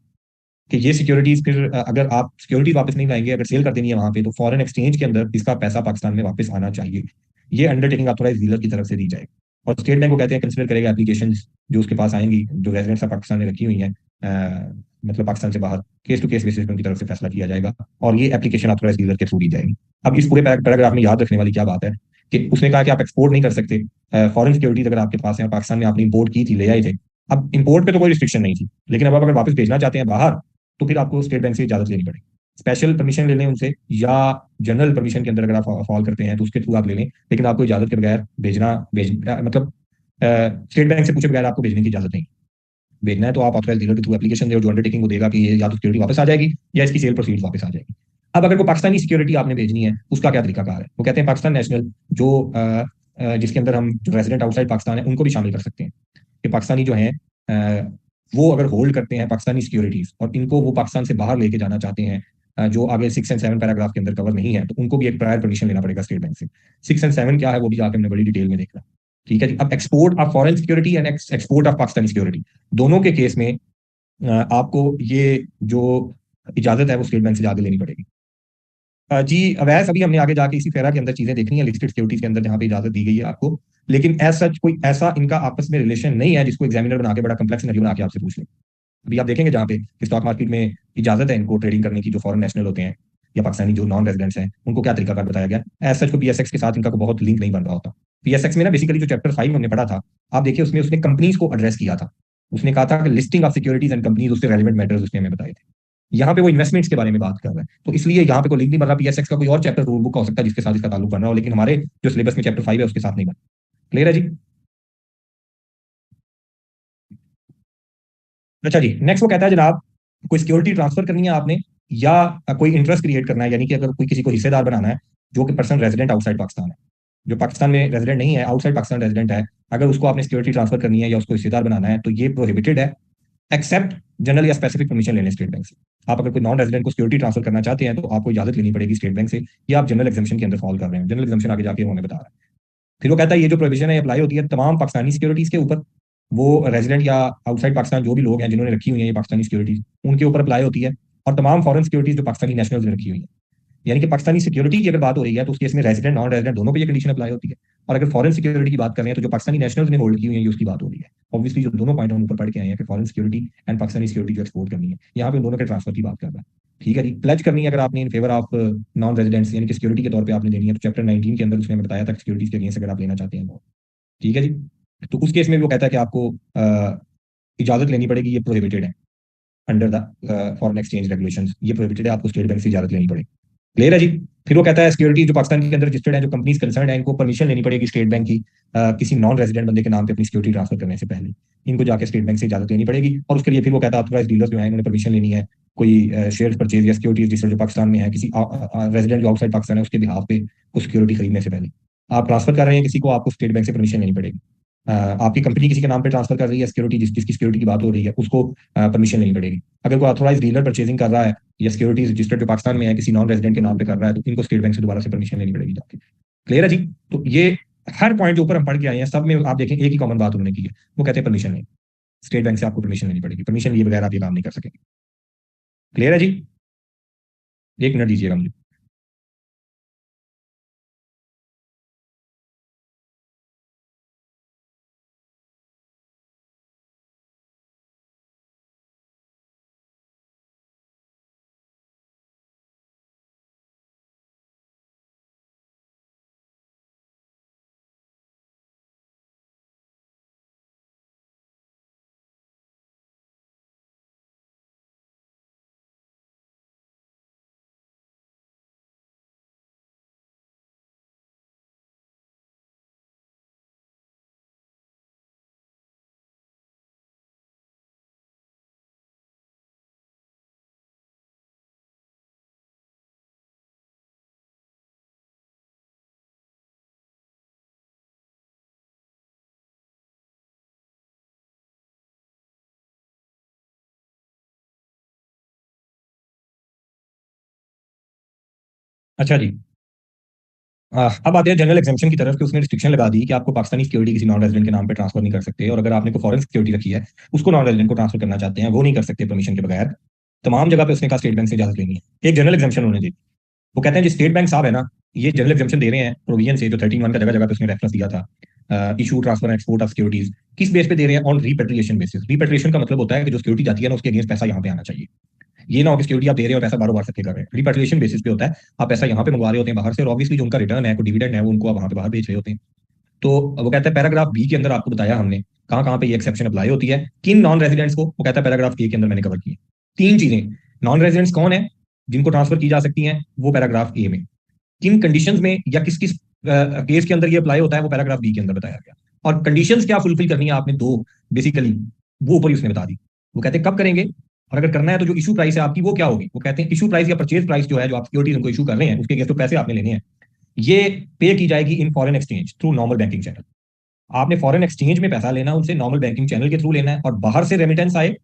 कि ये सिक्योरिटीज फिर अगर आप सिक्योरिटीज वापस नहीं लाएंगे, अगर सेल कर देनी है वहां पे, तो फॉरेन एक्सचेंज के अंदर इसका पैसा पाकिस्तान में वापस आना चाहिए। ये अंडरटेकिंग ऑथोराइज डीलर की तरफ से दी जाएगी और स्टेट बैंक को कहते हैं कंसिडर करेगा एप्लीकेशन जो उसके पास आएंगी, जो रेजिडेंट्स ऑफ पाकिस्तान में रखी हुई हैं, मतलब पाकिस्तान से बाहर, केस टू केस बेसिस पे उनकी तरफ से फैसला किया जाएगा और ये एप्लीकेशन ऑथोराइज डीलर के थ्रू दी जाएगी। अब इस पूरे पैराग्राफ में याद रखने वाली क्या बात है कि उसने कहा कि आप एक्सपोर्ट नहीं कर सकते फॉरेन सिक्योरिटीज अगर आपके पास है, पाकिस्तान में आपने इंपोर्ट की थी, ले आए थे, अब इंपोर्ट पे तो कोई रिस्ट्रिक्शन नहीं थी, लेकिन अब आप अगर वापस भेजना चाहते हैं बाहर, तो फिर आपको स्टेट बैंक से इजाजत लेनी पड़ेगी, स्पेशल परमिशन ले लें उनसे या जनरल परमिशन के अंदर अगर आप फॉल करते हैं तो उसके थ्रू आप ले लें, लेकिन आपको इजाजत के बगैर मतलब स्टेट बैंक से पूछे बगैर आपको भेजने की इजाजत नहीं। भेजना है तो आप ऑथराइज डीलर के थ्रू एप्लीकेशन दे, जो अंडरटेकिंग वो देगा कि ये या तो सिक्योरिटी वापस आ जाएगी या इसकी सेल प्रोसीड्स वापस आ जाएगी। अब अगर कोई पाकिस्तानी सिक्योरिटी आपने भेजनी है, उसका क्या तरीकाकार है? वो कहते हैं पाकिस्तान नेशनल जो जिसके अंदर हम जो रेजिडेंट आउटसाइड पाकिस्तान है उनको भी शामिल कर सकते हैं, कि पाकिस्तानी जो हैं वो अगर होल्ड करते हैं पाकिस्तानी सिक्योरिटीज और इनको वो पाकिस्तान से बाहर लेके जाना चाहते हैं, जो आगे 6 एंड 7 पैराग्राफ के अंदर कवर नहीं है, तो उनको भी एक प्रायर परमिशन लेना पड़ेगा स्टेट बैंक से। 6 एंड 7 क्या है वो भी जाके हमने बड़ी डिटेल में देखना। ठीक है जी। अब export of foreign security and export of Pakistani security, दोनों के केस में आपको ये जो इजाजत है वो स्टेट बैंक से जाके लेनी पड़ेगी। जी अवैस, अभी हमने आगे जाके इसी फेरा के अंदर चीजें देखनी है लिस्टेड सिक्योरिटीज के अंदर जहां पे इजाजत दी गई है आपको, लेकिन एज सच कोई ऐसा इनका आपस में रिलेशन नहीं है जिसको एग्जामिनर बना के बड़ा कम्प्लेक्स सिनेरियो बना के आपसे पूछ ले। अभी आप देखेंगे जहाँ पे स्टॉक मार्केट में इजाजत है इनको ट्रेडिंग करने की, जो फॉरेन नेशनल होते हैं या पाकिस्तानी जो नॉन रेजिडेंट्स हैं, उनको क्या तरीका कार बताया गया, एज सच को पीएसएक्स के साथ इनका को बहुत लिंक नहीं बन रहा होता। पीएसएक्स में ना बेसिकली जो चैप्टर 5 हमने पढ़ा था, आप देखिए उसमें उसने कंपनीज को एड्रेस किया था, उसने कहा था कि listing of securities and companies, उससे रेलिवेंट मैटर्स उसने हमें बताए थे। यहाँ पे वो इन्वेस्टमेंट्स के बारे में बात कर रहा है, तो इसलिए यहाँ पे कोई लिंक नहीं बन रहा। पीएसएक्स का कोई और चैप्टर रूल बुक का हो सकता है जिसके साथ इसका ताल्लुक बन रहा हो, लेकिन हमारे जो सिलेबस में चैप्टर 5 है उसके साथ नहीं बन। क्लियर है जी? अच्छा जी, नेक्स्ट वो कहता है जनाब, कोई सिक्योरिटी ट्रांसफर करनी है आपने या कोई इंटरेस्ट क्रिएट करना है, यानी कि अगर कोई किसी को हिस्सेदार बनाना है जो कि पर्सन रेजिडेंट आउटसाइड पाकिस्तान है, जो पाकिस्तान में रेजिडेंट नहीं है, आउटसाइड पाकिस्तान रेजिडेंट है, अगर उसको आपने सिक्योरिटी ट्रांसफर करनी है या उसको हिस्सेदार बनाना है, तो ये प्रोहिबिटेड है एक्सेप्ट जनरल या स्पेसिफिक परमिशन लेने स्टेट बैंक से। आप अगर कोई नॉन रेजिडेंट को सिक्योरिटी ट्रांसफर करना चाहते हैं तो आपको इजाजत लेनी पड़ेगी स्टेट बैंक से, या आप जनरल एग्जामिशन के अंदर फॉल कर रहे हैं, जनरल एग्जामिशन आगे जाके उन्होंने बता रहा है। फिर वो कहता है ये जो प्रोविजन है अप्लाई होती है तमाम पाकिस्तानी सिक्योरिटीज के ऊपर, वो रेजिडेंट या आउटसाइड पाकिस्तान जो भी लोग हैं जिन्होंने रखी हुई है ये पाकिस्तानी सिक्योरिटीज, उनके ऊपर अप्लाई होती है, और तमाम फॉरेन सिक्योरिटीज जो पाकिस्तानी नेशनल्स ने रखी हुई है, यानी कि पाकिस्तानी सिक्योरिटी की अगर बात हो रही है तो उस केस में रेजिडेंट नॉन रेजिडेंट दोनों पे ये कंडीशन अप्लाई होती है। और अगर फॉरेन सिक्योरिटी की बात कर रहे हैं तो जो पाकिस्तानी नेशनल्स ने होल्ड की हुई है ये उसकी बात हो रही है। ऑब्वियसली जो दोनों पॉइंट हम ऊपर पढ़ के आए हैं कि foreign security and Pakistani security जो एक्सपोर्ट करनी है, यहाँ पे उन दोनों के ट्रांसफर की बात कर रहा है। ठीक है जी। प्लेज करनी है अगर आपने इन फेवर ऑफ नॉन रेजिडेंट्स, यानी कि सिक्योरिटी के तौर पर आपने देनी है, तो चैप्टर 19 के अंदर उसने बताया था सिक्योरिटीज के अगेंस्ट अगर आप लेना चाहते हैं वो। ठीक है जी। तो उस केस में भी वो कहता है कि आपको इजाजत लेनी पड़ेगी, ये प्रोहिबिटेड है under the foreign exchange regulations, ये प्रोहिबिटेड है, आपको स्टेट बैंक से इजाजत लेनी पड़ेगी। क्लियर है जी? फिर वो कहता है सिक्योरिटी जो पाकिस्तान के अंदर रजिस्टर्ड है, जो कंपनीज कंसर्न है, इनको परमिशन लेनी पड़ेगी स्टेट बैंक की, किसी नॉन रेजिडेंट बंदे के नाम पे अपनी सिक्योरिटी ट्रांसफर करने से पहले इनको जाके स्टेट बैंक से इजाजत लेनी पड़ेगी, और उसके लिए फिर वो कहता है ऑथराइज डीलर जो है इन्होंने परमिशन लेनी है, कोई शेयर परचेज या सिक्योरिटी रजिस्टर जो पाकिस्तान में है किसी रेजिडेंट जो आउटसाइड पाकिस्तान है उसके बिहाफ पे उस सिक्योरिटी खरीदने से पहले आप ट्रांसफर कर रहे हैं किसी को, आपको स्टेट बैंक से परमिशन लेनी पड़ेगी। आपकी कंपनी किसी के नाम पे ट्रांसफर कर रही है सिक्योरिटी, जिसकी सिक्योरिटी की बात हो रही है उसको परमिशन लेनी पड़ेगी। अगर कोई ऑथोराइज डीलर परचेजिंग कर रहा है या सिक्योरिटी रजिस्टर्ड जो पाकिस्तान में है किसी नॉन रेजिडेंट के नाम पे कर रहा है, तो इनको स्टेट बैंक से दोबारा से परमिशन लेनी पड़ेगी जाके। क्लियर है जी? तो ये हर पॉइंट जो ऊपर हम पढ़ के आए हैं सब में आप देखें एक ही कॉमन बात उन्होंने की है, वो कहते हैं परमिशन नहीं, स्टेट बैंक से आपको परमिशन लेनी पड़ेगी, परमिशन लिए बगैर आप ये काम नहीं कर सकेंगे। क्लियर है जी? एक मिनट दीजिएगा मुझे। अच्छा जी। अब आते हैं जनरल एग्जाम्पशन की तरफ कि उसने रिस्ट्रिक्शन लगा दी कि आपको पाकिस्तानी सिक्योरिटी किसी नॉन रेजिडेंट के नाम पे ट्रांसफर नहीं कर सकते, और अगर आपने कोई फॉरेन सिक्योरिटी रखी है उसको नॉन रेजिडेंट को ट्रांसफर करना चाहते हैं, वो नहीं कर सकते परमिशन के बगैर। तमाम जगह पे उसने कहा स्टेट बैंक से इजाजत लेनी है। एक जनरल एग्जाम्पशन उन्होंने दी। वो कहते हैं जो स्टेट बैंक साहब है ना, ये जनरल एग्जाम्पशन दे रहे हैं प्रोविजन से, जो 13(1) का जगह जगह पे उसने रेफरेंस दिया था, issue transfer and export of securities, किस बेस पे दे रहे हैं? On repatriation basis. रिपेट्रिएशन का मतलब होता है कि जो सिक्योरिटी जाती है ना, उसके अगेंस्ट पैसा यहाँ पे आना चाहिए। ये ना हो कि सिक्योरिटी आप दे रहे हो, पैसा बारो बार सबके कर रहे हैं। रिपेट्रिएशन बेसिस पे होता है, आप पैसा यहाँ पे मंगवा रहे होते हैं बाहर से, और ऑब्वियसली जो उनका रिटर्न है, कोई डिविडेंड है, वो उनको आप वहाँ पे बाहर बेच रहे होते हैं। तो वो कहता है पैराग्राफ बी के अंदर आपको बताया हमने कहाँ कहाँ पे ये एक्सेप्शन अप्लाई होती है, किन नॉन रेजिडेंट्स को। वो कहता है पैराग्राफ ए के अंदर मैंने कवर किए तीन चीजें। नॉन रेजिडेंट्स कौन है जिनको ट्रांसफर की जा सकती हैं, वो पैराग्राफ ए में। किन कंडीशंस में या किस किस केस के अंदर ये अप्लाई होता है, वो पैराग्राफ बी के अंदर बताया गया। और कंडीशंस क्या फुलफिल करनी है आपने, दो बेसिकली, वो ऊपर ही उसने बता दी। वो कहते हैं कब करेंगे, और अगर करना है तो जो इशू प्राइस है आपकी वो क्या होगी। वो कहते हैं इशू प्राइस या परचेज प्राइस जो है, जो आप सिक्योरिटीज उनको इशू कर रहे हैं उसके अगेंस्ट जो पैसे आपने लेने हैं, ये पे की जाएगी in foreign exchange through normal banking channel. आपने फॉरेन एक्सचेंज में पैसा लेना उनसे, नॉर्मल बैंकिंग चैनल के थ्रू लेना है, और बाहर से रेमिटेंस आए,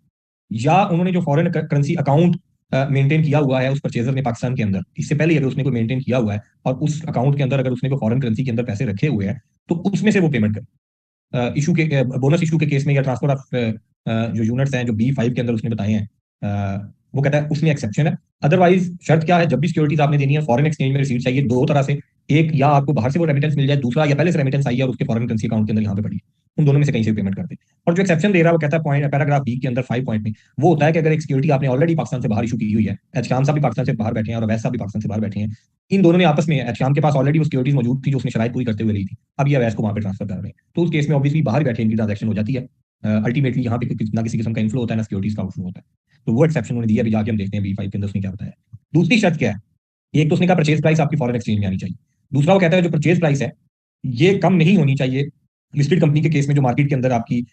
या उन्होंने जो फॉरेन करेंसी अकाउंट मेंटेन किया हुआ है उस परचेजर ने पाकिस्तान के अंदर, इससे पहले अगर उसने कोई मेंटेन किया हुआ है और उस अकाउंट के अंदर अगर उसने कोई फॉरेन करेंसी के अंदर पैसे रखे हुए हैं, तो उसमें से वो पेमेंट करे। इशू के बोनस इशू के केस में या ट्रांसफर ऑफ जो यूनिट्स हैं जो B5 के अंदर उसने बताए हैं, वो कहता है उसमें एक्सेप्शन है। अदरवाइज शर्त क्या है, जब भी सिक्योरिटीज आपने देनी है फॉरेन एक्सचेंज में रिसीट चाहिए दो तरह से। एक, या आपको बाहर से वो रेमिटेंस मिल जाए, दूसरा या पहले से रेमिटेंस आई है और उसके फॉरेन करेंसी अकाउंट के अंदर यहाँ पे पड़ी है, उन दोनों में से कहीं से पेमेंट करते हैं। और जो एक्सेप्शन दे रहा है वो कहता है पॉइंट पैराग्राफ बी के अंदर 5 पॉइंट में, वो होता है कि अगर एक सिक्योरिटी आपने ऑलरेडी पाकिस्तान से बाहर इशू की हुई है, एहतशाम साहब भी पाकिस्तान से बाहर बैठे हैं और अवैध साहब भी पाकिस्तान से बाहर बैठे हैं, इन दोनों ने आपस में, एहतशाम के पास ऑलरेडी वो सिक्योरिटीज मौजूद थी जो उसने शराइत पूरी करते हुए ली थी, अब ये अवैध को वहां पे ट्रांसफर कर रहे हैं, तो उस केस में ऑब्वियसली बाहर बैठे इनकी ट्रांजेक्शन हो जाती है। अल्टीमेटली यहाँ पे ना किसी किस्म का इन्फ्लो होता है ना सिक्योरिटीज का आउटफ्लो होता है। तो वो एक्सेप्शन उन्होंने दिया, अभी जाके हम देखते हैं B5 के अंदर उसने क्या बताया। दूसरी शर्त क्या है, एक तो उसने कहा परचेज प्राइस आपकी फॉरेन एक्सचेंज में आनी चाहिए। दूसरा वो कहता है जो परचेज प्राइस है ये कम नहीं होनी चाहिए। लिस्टेड कंपनी के केस में जो मार्केट के अंदर आपकी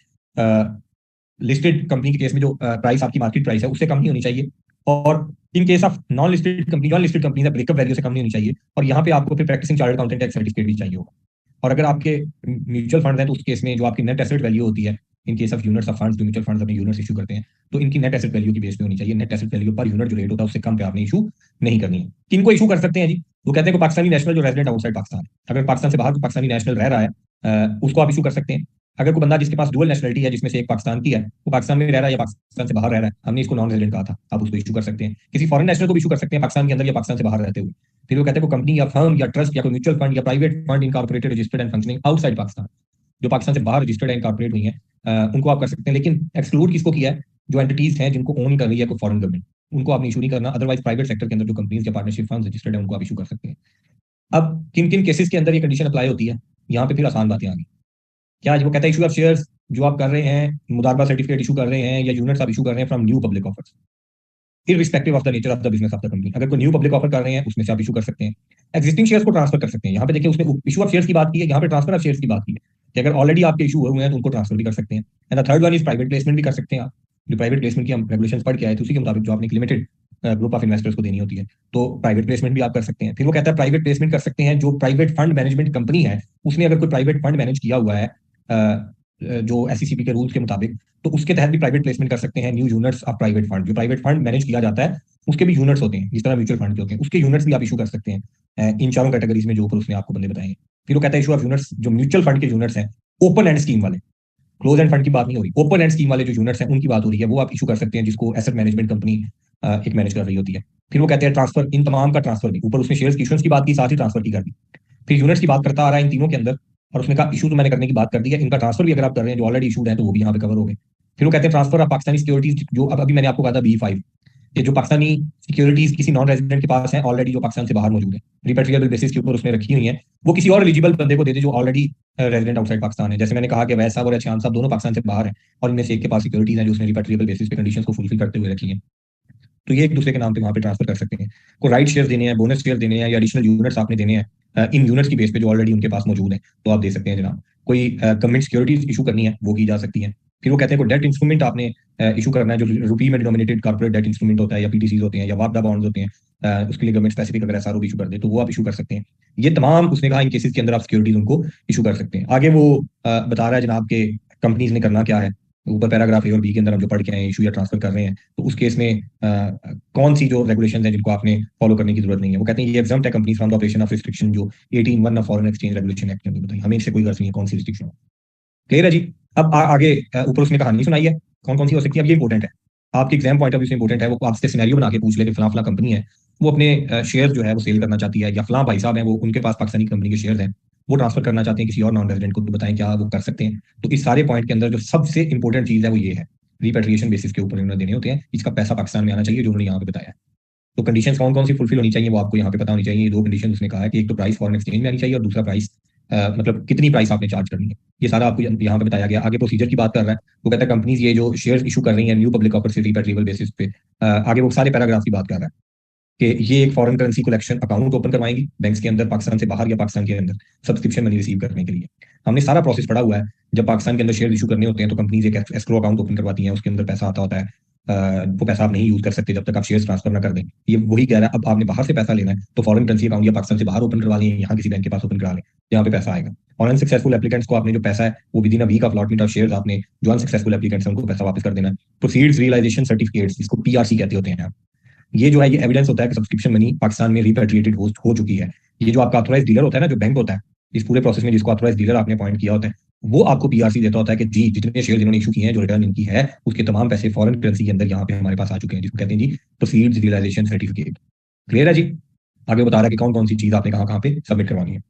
लिस्टेड कंपनी के केस में जो प्राइस आपकी मार्केट प्राइस है उससे कम नहीं होनी चाहिए, और in case of non listed company, non listed company breakup value से कम नहीं होनी चाहिए, और यहाँ पे आपको फिर practising chartered accountant tax certificate भी चाहिए होगा। और अगर आपके म्यूचुअल फंड है तो उस केस में जो आपकी नेट एसेट वैल्यू होती है, इन case of units of funds, जो म्यूचुअल फंड्स अपने यूनिट्स इशू करते हैं, तो इनकी नेट एसेट वैल्यू की बेस पे होनी चाहिए। Net asset value per unit जो रेट होता है उससे कम पे आपने इशू नहीं करनी है। किनको इशू कर सकते हैं जी, वो कहते हैं कि पाकिस्तानी नेशनल जो रेजिडेंट आउटसाइड पाकिस्तान, अगर पाकिस्तान से बाहर कोई पाकिस्तानी नेशनल रह रहा है, उसको आप इशू कर सकते हैं। अगर कोई बंदा जिसके पास डुअल नेशनलिटी है, जिसमें से एक पाकिस्तान की है, वो पाकिस्तान में रह रहा है या पाकिस्तान से बाहर रह रहा है, हमने इसको नॉन रेजिडेंट कहा था, आप उसको इशू कर सकते हैं। किसी फॉरेन नेशनल को भी इशू कर सकते हैं पाकिस्तान के अंदर या पाकिस्तान से बाहर रहते हुए। फिर वो कहते हैं कंपनी या फर्म या ट्रस्ट या कोई म्यूचुअल फंड या private fund incorporated registered and functioning outside Pakistan, जो पाकिस्तान से बाहर रजिस्टर्ड एंड इनकॉर्पोरेट हुई हैं, उनको आप कर सकते हैं। लेकिन एक्सक्लूड किसको किया है, जो एंटिटीज हैं जिनको ओन कर रही है कोई फॉरेन गवर्नमेंट, उनको आपने इशू नहीं करना। अदरवाइज प्राइवेट सेक्टर के अंदर जो कंपनीज या पार्टनरशिप फर्म्स रजिस्टर्ड है उनको आप इशू कर सकते हैं। अब किन किन केसेस के अंदर ये कंडीशन अप्लाई होती है, यहाँ पे फिर आसान बातें आ गई। क्या वो कहता है इशू ऑफ शेयर्स जो आप कर रहे हैं, मुदारबा सर्टिफिकेट इशू कर रहे हैं या यूनिट्स आप इशू कर रहे हैं from new public offers, irrespective of the nature of the business of the company. अगर कोई न्यू पब्लिक ऑफर कर रहे हैं उसमें से आप इशू कर सकते हैं। एक्जिस्टिंग शेयर्स को ट्रांसफर कर सकते हैं, यहाँ पे देखिए उसने इशू ऑफ शेयर्स की बात की है, यहाँ पे ट्रांसफर ऑफ शेयर्स की बात की है कि अगर ऑलरेडी आपके इशू हुए हैं तो उनको ट्रांसफर भी कर सकते हैं। And the third one is private placement भी कर सकते हैं आप, जो प्राइवेट प्लेसमेंट की हम रेगुलेशन पढ़ के आए थे उसी के मुताबिक जो आपने लिमिटेड ग्रुप ऑफ इन्वेस्टर्स को देनी होती है, तो प्राइवेट प्लेसमेंट भी आप कर सकते हैं। फिर वो कहता है प्राइवेट प्लेसमेंट कर सकते हैं जो प्राइवेट फंड मैनेजमेंट कंपनी है, उसने अगर कोई प्राइवेट फंड मैनेज किया हुआ है जो SECP के रूल्स के मुताबिक, तो उसके तहत भी प्राइवेट प्लेसमेंट कर सकते हैं new units of private fund. जो प्राइवेट फंड मैनेज किया जाता है उसके भी यूनिट्स होते हैं, जिस तरह म्यूचुअल फंड के होते हैं, उसके यूनिट्स भी आप इशू कर सकते हैं इन चारों कैटेगरीज में जो ऊपर उसने आपको बंदे बताएंगे। फिर वो कहता है इशू ऑफ यूनिट्स जो म्यूचुअल फंड के यूनिट्स हैं, ओपन एंड स्कीम वाले, क्लोज एंड फंड की बात नहीं हो रही, ओपन एंड स्कीम वाले जो यूनिट्स हैं उनकी बात हो रही है, वो आप इशू कर सकते हैं जिसको एसेट मैनेजमेंट कंपनी एक मैनेज कर रही होती है। फिर वो कहते हैं ट्रांसफर, इन तमाम का ट्रांसफर भी, ऊपर उसने शेयर्स की इशुएंस की बात की, साथ ही ट्रांसफर की कर दी। फिर यूनिट्स की बात करता आ रहा है इन तीनों के अंदर, और उसने कहा इशू तो मैंने करने की बात कर दी है, इनका ट्रांसफर भी अगर आप कर रहे हैं जो ऑलरेडी इशूड है तो वो भी यहाँ पे कवर हो गए। फिर वो कहते हैं ट्रांसफर ऑफ पाकिस्तानी सिक्योरिटीज, जो अब अभी मैंने आपको कहा था B5, कि जो पाकिस्तानी सिक्योरिटीज किसी नॉन रेजिडेंट के पास है ऑलरेडी, जो पाकिस्तान से बाहर मौजूद है, रिपेट्रिएबल बेसिस के ऊपर उसने रखी हुई है, वो किसी और एलिजिबल बंदे को दे दे जो ऑलरेडी रेजिडेंट आउटसाइड पाकिस्तान है। जैसे मैंने कहा कि वैस साहब और अचान साहब दोनों पाकिस्तान से बाहर हैं, और इनमें से एक के पास सिक्योरिटीज है जो उसने रिपेट्रिएबल बेसिस पे कंडीशंस को फुलफिल करते हुए रखी है, तो ये एक दूसरे के नाम पे वहां पे ट्रांसफर कर सकते हैं। को राइट शेयर देने हैं, बोनस शेयर देने हैं, या एडिशनल यूनिट्स आपने देने हैं इन यूनिट्स की बेस पे जो ऑलरेडी उनके पास मौजूद है, तो आप दे सकते हैं जनाब। कोई गवर्नमेंट सिक्योरिटीज इशू करनी है वो की जा सकती है। फिर वो कहते हैं कोई डेट इंस्ट्रूमेंट आपने इशू करना है, जो रुपी में डिनोमिनेटेड कॉर्पोरेट डेट इंस्ट्रूमेंट होता है, या PTCs होते हैं, या वापडा बॉन्ड्स होते हैं, उसके लिए गवर्नमेंट स्पेसिफिक अगर SRO इशू कर दे तो वो आप इशू कर सकते हैं। ये तमाम उसने कहा इन केसेस के अंदर आप सिक्योरिटीज उनको इशू कर सकते हैं। आगे वो बता रहा है जनाब के कंपनीज ने करना क्या है, ऊपर पैराग्राफ A और B के अंदर हम जो पढ़ के आए इशू या ट्रांसफर कर रहे हैं, तो उस केस में कौन सी जो रेगुलेशन है जिनको आपने फॉलो करने की जरूरत नहीं है। वो कहते हैं ये एग्जाम्प्ट है company from the operation of restriction जो 18(1) of foreign exchange regulation act में बताइए, हमें इससे कोई गर्ज नहीं है कौन सी रिस्ट्रिक्शन है। क्लियर है जी। अब आगे ऊपर उसने कहानी सुनाई है कौन कौन सी हो सकती है। अब ये इंपॉर्टेंट है, आपके एग्जाम पॉइंट ऑफ व्यू से इंपॉर्टेंट है। वो आपसे सिनेरियो बना के पूछ ले कि फलां फलां कंपनी है, वो अपने शेयर जो है वो सेल करना चाहती है, या फलां भाई साहब हैं वो उनके पास पाकिस्तानी कंपनी के शेयर हैं, वो ट्रांसफर करना चाहते हैं किसी और नॉन रेजिडेंट को, तो बताएं क्या वो कर सकते हैं। तो इस सारे पॉइंट के अंदर जो सबसे इंपॉर्टेंट चीज है वो ये है, रिपेट्रिएशन बेसिस के ऊपर उन्होंने देने होते हैं, इसका पैसा पाकिस्तान में आना चाहिए जो उन्होंने यहाँ पे बताया। तो कंडीशंस कौन कौन सी फुलफिल होनी चाहिए वो आपको यहाँ पे पता होनी चाहिए। ये दो कंडीशन उसने कहा है कि एक तो प्राइस फॉरेन एक्सचेंज में आनी चाहिए और दूसरा प्राइस मतलब कितनी प्राइस आपने चार्ज करनी है, ये सारा आपको यहाँ पे बताया गया। आगे प्रोसीजर की बात कर रहा है, वो कहता है कंपनीज ये जो शेयर इशू कर रही है न्यू पब्लिक ऑफर से रिपेट्रिएबल बेसिस पे, आगे वो सारे पैराग्राफ की बात कर रहा है कि ये एक foreign currency collection account open करवाएंगी बैंक्स के अंदर पाकिस्तान से बाहर या पाकिस्तान के अंदर सब्सक्रिप्शन मनी रिसीव करने के लिए। हमने सारा प्रोसेस पढ़ा हुआ है। जब पाकिस्तान के अंदर शेयर इशू करने होते हैं तो कंपनीज एक एस्क्रो अकाउंट ओपन करवाती हैं, उसके अंदर पैसा आता होता है। वो पैसा आप नहीं यूज कर सकते जब तक आप शेयर ट्रांसफर ना कर दें। ये वही कह रहा है, अब आपने बाहर से पैसा लेना है तो फॉरेन करेंसी अकाउंट या पाकिस्तान से बाहर ओपन करवा लें, यहाँ किसी बैंक के पास ओपन करा लें, यहाँ पे पैसा आएगा। और अनसक्सेसफुल एप्लीकेंट्स को आपने जो पैसा है वो within a week of allotment of shares आपने जो अनसक्सेसफुल एप्लीकेंट्स हैं उनको पैसा वापस कर देना है। प्रोसीड्स रियलाइजेशन सर्टिफिकेट्स, इसको पीआरसी कहते होते हैं। ये जो है ये एविडेंस होता है कि सब्सक्रिप्शन मनी पाकिस्तान में रिपेट्रिएटेड हो चुकी है। ये जो आपका ऑथोराइज डीलर होता है ना, जो बैंक होता है इस पूरे प्रोसेस में जिसको ऑथोराइज डीलर आपने अपॉइंट किया होता है, वो आपको पीआरसी देता होता है कि जी जितने शेयर जिन्होंने इशू किए हैं जो रिटर्न इनकी है उसके तमाम पैसे फॉरेन करेंसी के अंदर यहाँ पे हमारे पास आ चुके हैं, जिसको कहते हैं जी प्रोसीड्स रियलाइजेशन सर्टिफिकेट। क्लियर है जी। आगे बता रहा है कि कौन कौन सी चीज आपने कहाँ कहाँ पे सबमिट करवानी है।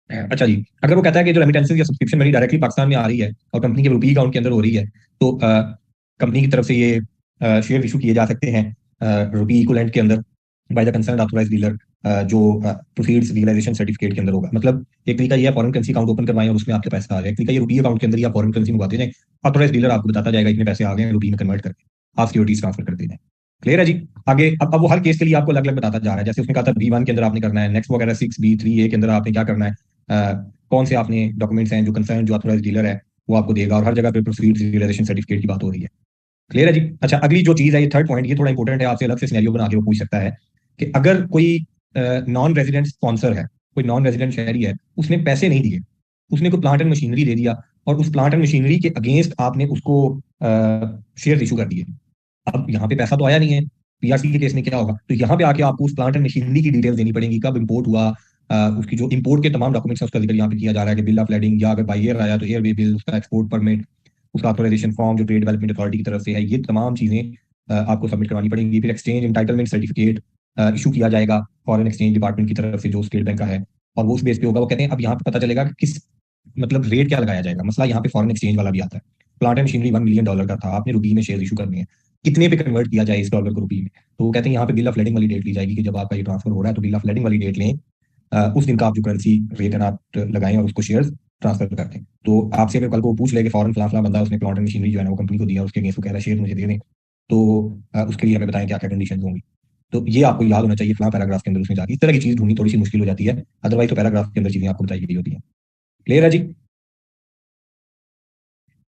अच्छा जी, अगर वो कहता है कि जो रेमिटेंसेज या सब्सक्रिप्शन मनी डायरेक्टली पाकिस्तान में आ रही है और कंपनी के रुपी अकाउंट के अंदर हो रही है, तो कंपनी की तरफ से ये शेयर इशू किए जा सकते हैं रुपी इक्विवेलेंट के अंदर by the concern authorised dealer, जो प्रोसीड्स रियलाइजेशन सर्टिफिकेट के अंदर होगा। मतलब एक तरीका ये है फॉरेन करेंसी अकाउंट ओपन करवाएं और उसमें आपके पैसा आ जाए। एक तरीका ये रुपी अकाउंट के अंदर या फॉरेन करेंसी मंगवाते जाए, ऑथराइज्ड डीलर आपको बताता जाएगा इतने पैसे आ गए हैं, रुपी में कन्वर्ट करके आप सिक्योरिटीज ट्रांसफर कर देना। क्लियर है जी। आगे अब वो हर केस के लिए आपको अलग अलग बताता जा रहा है। जैसे उसने कहा था B1 के अंदर आपने करना है, नेक्स्ट वगैरह 6B3A के अंदर आपने क्या करना है, कौन से आपने डॉक्यूमेंट्स हैं जो कंसर्न जो ऑथराइज्ड डीलर है वो आपको देगा, और हर जगह पे प्रोसीड रियलाइजेशन सर्टिफिकेट की बात हो रही है। क्लियर है जी। अच्छा, अगली जो चीज है ये थर्ड पॉइंट, ये थोड़ा इंपॉर्टेंट है, आपसे अलग से सिनेरियो बना के वो पूछ सकता है कि अगर कोई नॉन रेजिडेंट स्पॉन्सर है, कोई नॉन रेजिडेंट शहरी है, उसने पैसे नहीं दिए, उसने कोई प्लांट एंड मशीनरी दे दिया और उस प्लांट एंड मशीनरी के अगेंस्ट आपने उसको शेयर इशू कर दिए। अब यहाँ पे पैसा तो आया नहीं है, पीआरसी के केस में क्या होगा, तो यहाँ पे आके आपको उस प्लांट एंड मशीनरी की डिटेल्स देनी पड़ेंगी, कब इंपोर्ट हुआ, उसकी जो इंपोर्ट के तमाम डॉक्यूमेंट्स हैं उसका जिक्र यहाँ पे किया जा रहा है कि बिल ऑफ लैंडिंग, या अगर बाई एयर आया तो एयर वे बिल, उसका एक्सपोर्ट परमिट, उसका ऑथराइजेशन फॉर्म जो ट्रेड डेवलपमेंट अथॉरिटी की तरफ से है, ये तमाम चीजें आपको सबमिट करवानी पड़ेंगी। फिर एक्सचेंज इंटाइटलमेंट सर्टिफिकेट इशू किया जाएगा फॉरेन एक्सचेंज डिपार्टमेंट की तरफ से जो स्टेट बैंक का है, और वो उस बेस पे होगा। वो कहते हैं अब यहाँ पे पता चलेगा कि किस मतलब रेट क्या लगाया जाएगा। मसला यहाँ पे फॉरेन एक्सचेंज वाला भी आता है। प्लांट एंड मशीनरी $1 मिलियन का था, आपने रुपी में शेयर इशू करने हैं, कितने पे कन्वर्ट किया जाए इस डॉलर को रुपी में। तो वो कहते हैं यहाँ पे बिल ऑफ लेडिंग वाली डेट ली जाएगी कि जब आपका ये ट्रांसफर हो रहा है तो बिल ऑफ लेडिंग वाली डेट लें, उस दिन का आप जो करेंसी रेट है ना आप लगाएं और उसको शेयर ट्रांसफर कर दें। तो आपसे अगर कल को पूछ ले कि फॉरन फला फला बंदा उसने प्लांट एंड मशीनरी जो है ना वो कंपनी को दिया, उसके अगेंस्ट वो कह रहा है शेयर मुझे दे दें, तो उसके लिए हमें बताएं क्या क्या कंडीशन होंगी। तो ये आपको याद होना चाहिए फला पैराग्राफ के अंदर उसमें जाके। इस तरह की चीज ढूंढनी थोड़ी सी मुश्किल हो जाती है, अदरवाइज तो पैराग्राफ के अंदर चीजें आपको बताई गई होती है। क्लियर है जी।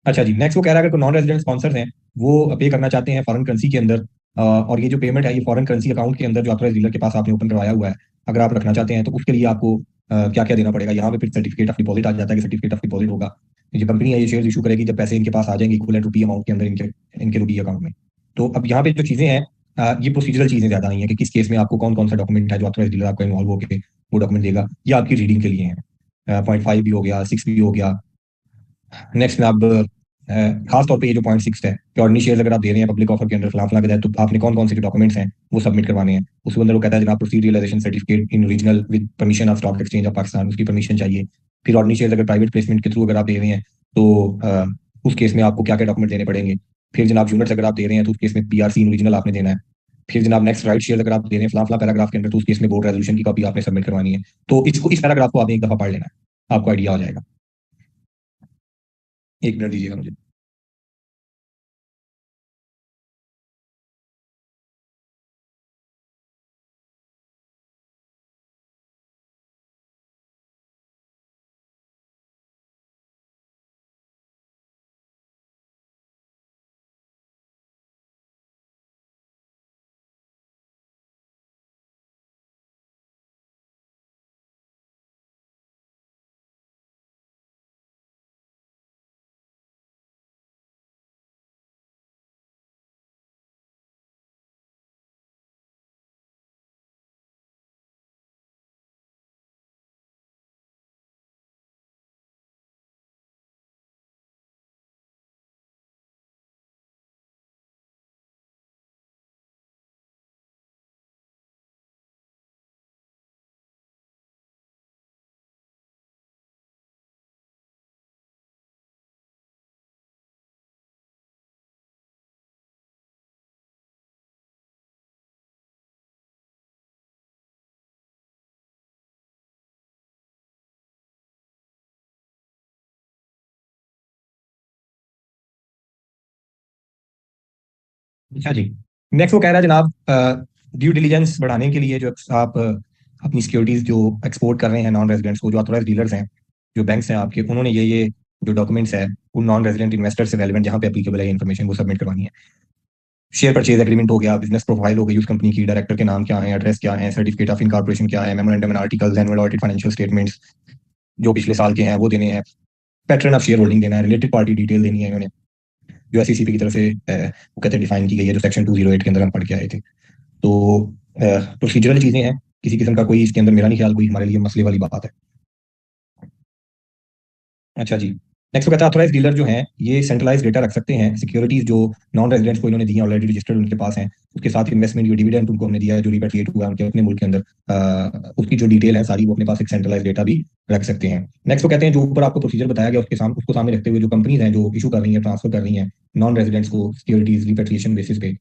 अच्छा जी, नेक्स्ट वो कह रहा है अगर नॉन रेजिडेंट स्पॉन्सर्स हैं वो पे करना चाहते हैं फॉरेन करेंसी के अंदर, और ये जो पेमेंट है ये फॉरेन करेंसी अकाउंट के अंदर जो ऑथराइज्ड डीलर के पास आपने ओपन करवाया हुआ है, अगर आप रखना चाहते हैं तो उसके लिए आपको क्या क्या देना पड़ेगा। यहाँ पे फिर सर्टिफिकेट ऑफ डिपॉजिट आ जाता है कि सर्टिफिकेट ऑफ डिपॉजिट होगा, ये कंपनी है ये शेयर इशू करेगी जब पैसे इनके पास आ जाएंगे इक्वलेंट रुपी अमाउंट के अंदर इनके इनके रुपी अकाउंट में। तो अब यहाँ पे जो चीजें हैं ये प्रोसीजरल चीजें ज्यादा नहीं है कि किस केस में आपको कौन कौन सा डॉक्यूमेंट है जो ऑथराइज्ड डीलर आपको इन्वॉल्व होकर वो डॉक्यूमेंट देगा, ये आपकी रीडिंग के लिए है। 0.5 भी हो गया, 6 भी हो गया। नेक्स्ट में अब खास तौर पे ये जो 0.6 है कि ऑर्डिनरी शेयर अगर आप दे रहे हैं पब्लिक ऑफर के अंदर फलां फलां के तहत, तो आपने कौन कौन से डॉक्यूमेंट्स हैं वो सबमिट करवाने हैं। उसके अंदर वो कहता है जनाब proceed realisation certificate in regional with permission of stock exchange of Pakistan, उसकी परमिशन चाहिए। फिर ऑर्डिनरी शेयर अगर प्राइवेट प्लेसमेंट के थ्रू अगर आप दे रहे हैं तो उस केस में आपको क्या क्या डॉक्यूमेंट देने पड़ेंगे। फिर जनाब यूनिट्स अगर आप दे रहे हैं तो उस केस में पीआरसी इन रीजनल आपने देना है। फिर जनाब नेक्स्ट राइट शेयर अगर आप दे रहे हैं फलां फलां पैराग्राफ के अंदर, तो उस केस में बोर्ड रेजोल्यूशन की कॉपी आपने सबमिट करवानी है। तो इसको इस पैराग्राफ को आपने एक दफा पढ़ लेना है, आपको आइडिया हो जाएगा। एक मिनट दीजिएगा मुझे। अच्छा जी। नेक्स्ट वो कह रहा है जनाब, ड्यू डिलीजेंस बढ़ाने के लिए जो आप अपनी सिक्योरिटीज जो एक्सपोर्ट कर रहे हैं नॉन रेजिडेंट्स को, जो ऑथोराइज डीलर्स हैं, जो बैंक्स हैं आपके, उन्होंने ये जो डॉक्यूमेंट्स है उन नॉन रेजिडेंट इन्वेस्टर से रेलिवेंट जहां पे एप्लीकेबल है इन्फॉर्मेशन वो सबमिट करवानी है। शेयर परचेज एग्रीमेंट हो गया, बिजनेस प्रोफाइल हो गई उस कंपनी की, डायरेक्टर के नाम क्या है, एड्रेस क्या है, सर्टिफिकेट ऑफ इनकॉर्पोरेशन क्या है, memorandum and articles, annual audit, financial statements जो पिछले साल के हैं वो देने हैं, पैटर्न ऑफ शेयर होल्डिंग देना है, रिलेटेड पार्टी डिटेल देनी है इन्होंने, जो एसईसीपी की तरफ से वो कहते हैं डिफाइन की गई है, जो सेक्शन 208 के अंदर हम पढ़ के आए थे। तो प्रोसीजरल चीजें हैं, किसी किस्म का कोई इसके अंदर मेरा नहीं ख्याल कोई हमारे लिए मसले वाली बात है। अच्छा जी। नेक्स्ट कहता है ऑथराइज डीलर जो हैं ये सेंट्रलाइज डेटा रख सकते हैं, सिक्योरिटीज जो नॉन रेजिडेंट्स को इन्होंने दी हैं ऑलरेडी रजिस्टर्ड उनके पास हैं, उसके साथ इन्वेस्टमेंट जो डिविडेंड उनको हमने दिया है जो रिपेट्रिएट हुआ है उनके अपने मुल्क के अंदर, उसकी जो डिटेल है सारी वो अपने पास एक सेंट्रलाइज डेटा भी रख सकते हैं। नेक्स्ट वो कहते हैं जो ऊपर आपको प्रोसीजर बताया गया उसको सामने रखते हुए जो कंपनीज हैं जो इशू कर रही हैं, ट्रांसफर कर रही हैं नॉन रेजिडेंट्स को सिक्योरिटीज रिपेट्रिएशन बेसिस पे,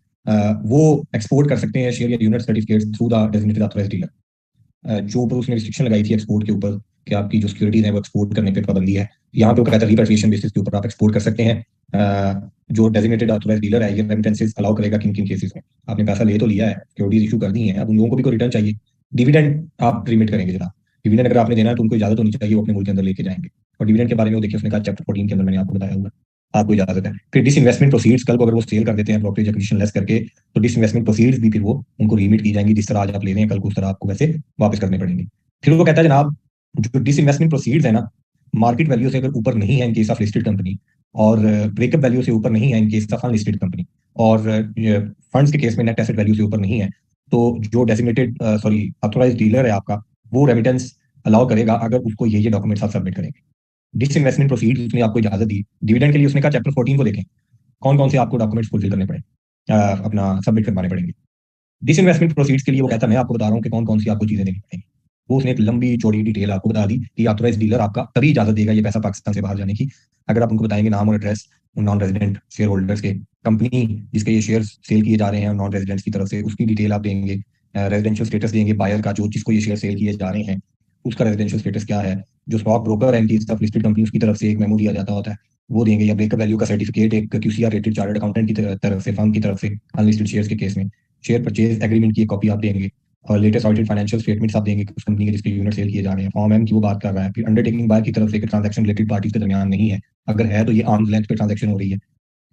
वो एक्सपोर्ट कर सकते हैं शेयर या unit certificate through the designated authorised dealer. जो ऊपर उसने रिस्ट्रिक्शन लगाई थी एक्सपोर्ट के ऊपर कि आपकी जो सिक्योरिटीज है वो एक्सपोर्ट करने पे पाबंदी है, यहाँ पे वो कहता है रिपेट्रिएशन बेसिस के ऊपर आप एक्सपोर्ट कर सकते हैं। जो डेजिग्नेटेड ऑथराइज्ड डीलर है ये रेमिटेंसेस अलाउ करेगा किन किन केसेस में। आपने पैसा ले तो लिया है, सिक्योरिटीज इशू कर दी है, अब उन लोगों को भी कोई रिटर्न चाहिए, डिविडेंड आप रिमिट करेंगे जनाब। डिविडेंड अगर आपने देना है तो उनको इजाजत होनी चाहिए, वो अपने मुल्क के अंदर लेके जाएंगे। और डिविडेंड के बारे में वो देखिए उसने कहा चैप्टर 14 के अंदर मैंने आपको बताया हुआ है, आपको इजाजत है। फिर डिसइन्वेस्टमेंट प्रोसीड्स कल को अगर वो सेल कर देते हैं ब्रोकरेज एक्विजिशन लेस करके, तो डिसइन्वेस्टमेंट प्रोसीड्स भी फिर वो उनको रिमिट की जाएंगी, जिस तरह आज आप ले रहे हैं कल को उस तरह आपको वैसे वापस करने पड़ेंगे। फिर वो कहता है जनाब जो डिसइन्वेस्टमेंट प्रोसीड्स है ना, मार्केट वैल्यू से अगर ऊपर नहीं है इन केस ऑफ लिस्टेड कंपनी, और ब्रेकअप वैल्यू से ऊपर नहीं है इन केस ऑफ अनलिस्टेड कंपनी, और फंड्स के केस में नेट एसेट वैल्यू से ऊपर नहीं है, तो जो डेजिग्नेटेड सॉरी ऑथोराइज्ड डीलर है आपका वो रेमिटेंस अलाउ करेगा अगर उसको ये डॉक्यूमेंट्स आप सबमिट करेंगे। डिसइन्वेस्टमेंट प्रोसीड उसने आपको इजाजत दी, डिविडेंड के लिए उसने कहा चैप्टर 14 को देखें कौन कौन से आपको डॉक्यूमेंट्स फुलफिल करने पड़े, अपना सबमिट करवाने पड़ेंगे। डिसइन्वेस्टमेंट प्रोसीड्स के लिए वो कहता है मैं आपको बता रहा हूँ कि कौन कौन सी आपको चीजें देनी पड़ेंगी। वो उसने एक लंबी चौड़ी डिटेल आपको बता दी कि ऑथोराइज डीलर आपका तभी इजाजत देगा ये पैसा पाकिस्तान से बाहर जाने की अगर आप उनको बताएंगे नाम और address non resident share holders के, कंपनी जिसके ये शेयर सेल किए जा रहे हैं नॉन रेजिडेंट्स की तरफ से उसकी डिटेल आप देंगे, रेजिडेंशियल स्टेटस देंगे बायर का जो जिसको ये शेयर सेल किए जा रहे हैं उसका रेजिडेंशियल स्टेटस क्या है, जो स्टॉक ब्रोकर है इनकी सब लिस्टेड कंपनी उसकी तरफ से एक मेमो दिया जाता होता है वो देंगे, या ब्रेकअप वैल्यू का सर्टिफिकेट एक क्यूसीआर रेटेड चार्टर्ड अकाउंटेंट की तरफ से फर्म की तरफ से अनलिस्टेड शेयर्स के केस में शेयर परचेज एग्रीमेंट की एक कॉपी आप देंगे, और लेटेस्ट ऑडिटेड फाइनेंशियल स्टेटमेंट्स आप देंगे उस कंपनी के जिसके यूनिट सेल किए जा रहे हैं, फॉर्म एम की वो बात कर रहा है। फिर अंडरटेकिंग बाय की तरफ से ट्रांजैक्शन रिलेटेड पार्टीज के दरमियान नहीं है, अगर है तो ये आर्म्स लेंथ पे ट्रांजैक्शन हो रही है।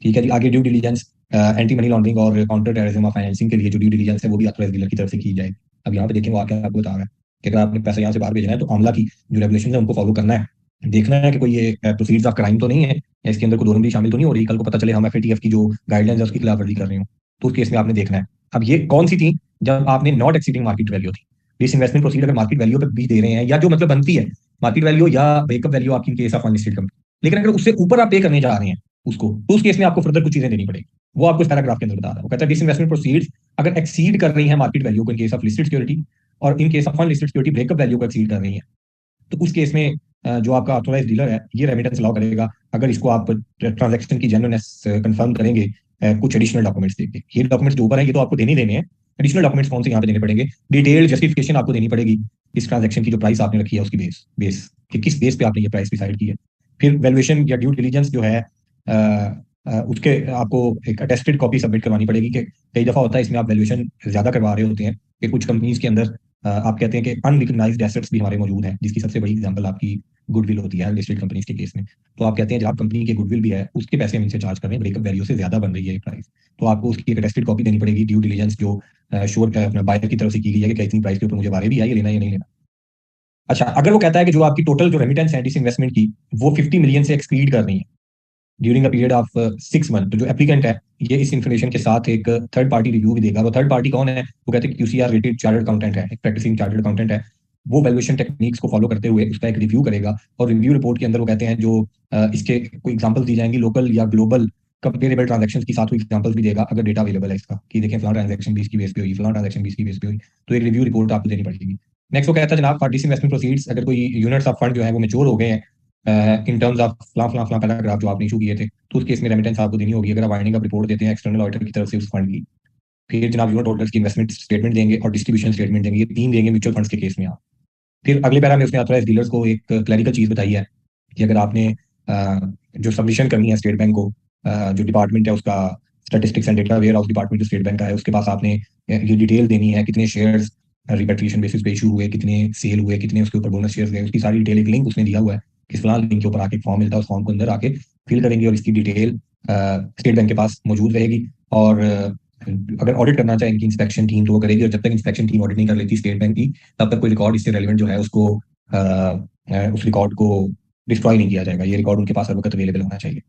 ठीक है जी। आगे due diligence anti money laundering और काउंटर टेररिज्म और फाइनेंसिंग के लिए जो ड्यू डिलीजेंस है वो भी ऑथराइज्ड डीलर की तरफ से की जाए। अब यहाँ पे देखें वो आके आपको बता रहा है कि अगर आपने पैसा यहाँ से बाहर भेजना है तो आमला की जो रेगुलेशन है उनको फॉलो करना है, देखना है कि कोई ये प्रोसीड्स ऑफ क्राइम तो नहीं है या इसके अंदर कोई दो नंबरी शामिल तो नहीं हो रही, कल को पता चले हम एफएटीएफ की जो गाइडलाइंस है उसकी खिलाफवर्जी कर रहे हो तो उस केस में आपने देखना है। अब ये कौन सी थी, जब आपने नॉट एक्सीडिंग मार्केट वैल्यू थी, दिस इन्वेस्टमेंट प्रोसीड अगर मार्केट वैल्यू पे भी दे रहे हैं या जो मतलब बनती है मार्केट वैल्यू या ब्रेकअप वैल्यू आपकी केस ऑफ अनलिस्टेड कंपनी, लेकिन अगर उससे ऊपर आप पे करने जा रहे हैं उसको तो उस केस में आपको फर्दर कुछ चीजें देनी पड़ेगी, वो आपको इस पैराग्राफ के अंदर बता रहा है। वो कहता है दिस इन्वेस्टमेंट प्रोसीड्स अगर एक्सीड कर रही है मार्केट वैल्यू को in case of listed security और in case of unlisted security breakup value को एक्सीड कर रही है, तो उस केस में जो आपका ऑथोराइज डीलर है ये रेमिटेंस अलाउ करेगा अगर इसको आप ट्रांजैक्शन की जेन्युइननेस कंफर्म करेंगे कुछ एडिशनल डॉक्यूमेंट्स देके। ये डॉक्यूमेंट्स जो ऊपर है ये तो आपको देने ही देने हैं, एडिशनल डॉक्यूमेंट्स कौन से यहाँ पे देने पड़ेंगे, डिटेल जस्टिफिकेशन आपको देनी पड़ेगी इस ट्रांजैक्शन की जो प्राइस आपने रखी है उसकी बेस बेस कि किस बेस पे आपने ये प्राइस डिसाइड की है। फिर वैल्यूएशन या ड्यू डिलीजेंस जो है उसके आपको एक अटेस्टेड कॉपी सबमिट करवानी पड़ेगी कि कई दफा होता है इसमें आप वैल्यूएशन ज्यादा करवा रहे होते हैं कि कुछ कंपनीज के अंदर आप कहते हैं कि अनरिकग्नाइज्ड एसेट्स भी हमारे मौजूद हैं, जिसकी सबसे बड़ी एग्जांपल आपकी गुडविल होती है लिस्टेड कंपनीज के केस में। तो आप कहते हैं जब कंपनी के गुडविल भी है उसके पैसे हम इनसे चार्ज कर रहे हैं, ब्रेकअप वैल्यू से ज्यादा बन रही है प्राइस, तो आपको उसकी एक अटेस्टेड कॉपी देनी पड़ेगी, ड्यू डिलीजेंस जो श्योर अपने बायर की तरफ से की गई है कि इतनी प्राइस के ऊपर मुझे बारे भी है ये लेना या नहीं लेना। अच्छा, अगर वो कहता है कि जो आपकी टोटल जो रेमिटेंस है डिस इन्वेस्टमेंट की वो 50 मिलियन से एक्ससीड कर रही है during a period of 6 month, तो जो एप्लीकेंट है ये इस इन्फॉर्मेशन के साथ एक थर्ड पार्टी रिव्यू भी देगा। वो थर्ड पार्टी कौन है, वो कहते हैं क्यूसीआर रेटेड चार्टर्ड अकाउंटेंट है, एक प्रैक्टिसिंग चार्टर्ड अकाउंटेंट है, वो वैल्यूएशन टेक्निक्स को फॉलो करते हुए उसका एक रिव्यू करेगा और रिव्यू रिपोर्ट के अंदर वो कहते हैं जो इसके कोई एग्जांपल्स दी जाएंगी लोकल या ग्लोबल कंपेरेबल ट्रांजैक्शंस की साथ कोई एग्जांपल्स भी देगा अगर डेटा अवेलेबल है इसका कि देखें फलां ट्रांजैक्शन 20 की बेस पे हुई, फलां ट्रांजैक्शन 20 की बेस पे हुई, तो एक रिव्यू रिपोर्ट आपको देनी पड़ेगी। नेक्स्ट वो कहता है जनाब पार्टी इन्वेस्टमेंट प्रोसीड्स अगर कोई यूनिट्स ऑफ फंड जो है वो मैच्योर हो गए हैं इन टर्म्स ऑफ फलां फलां फलां पैराग्राफ जो आपने इशू किए थे, तो उस केस में रेमिटेंस आपको देनी होगी अगर आप वाइंडिंग अप रिपोर्ट देते हैं एक्सटर्नल ऑडिटर की तरफ से उस फंड की। फिर जनाब यूनिट होल्डर्स की इन्वेस्टमेंट स्टेटमेंट देंगे और डिस्ट्रीब्यूशन स्टेटमेंट देंगे, ये तीन देंगे म्यूचुअल फंड्स के केस में आप। फिर अगले पैरा में उसने ऑथराइज डीलर्स को एक क्लैरिकल चीज बताई है कि अगर आपने जो सबमिशन करनी है स्टेट बैंक को जो डिपार्टमेंट है उसका statistics and data warehouse department जो स्टेट बैंक का है उसके पास आपने ये डिटेल देनी है, कितने शेयर्स रिपेट्रिएशन बेसिस पे इशू हुए, कितने सेल हुए, कितने उसके ऊपर बोनस शेयर्स गए, उसकी सारी डिटेल एक लिंक उसने दिया हुआ है कि फलां लिंक के ऊपर आके फॉर्म मिलता है, उस फॉर्म को अंदर आके फिल करेंगे और इसकी डिटेल स्टेट बैंक के पास मौजूद रहेगी। और अगर ऑडिट करना चाहे इनकी इंस्पेक्शन टीम तो वो करेगी, और जब तक इंस्पेक्शन टीम ऑडिट नहीं कर लेती स्टेट बैंक की, तब तक कोई रिकॉर्ड इससे रेलिवेंट जो है उसको उस रिकॉर्ड को डिस्ट्रॉय नहीं किया जाएगा। ये रिकॉर्ड उनके पास हर वक्त अवेलेबल होना चाहिए।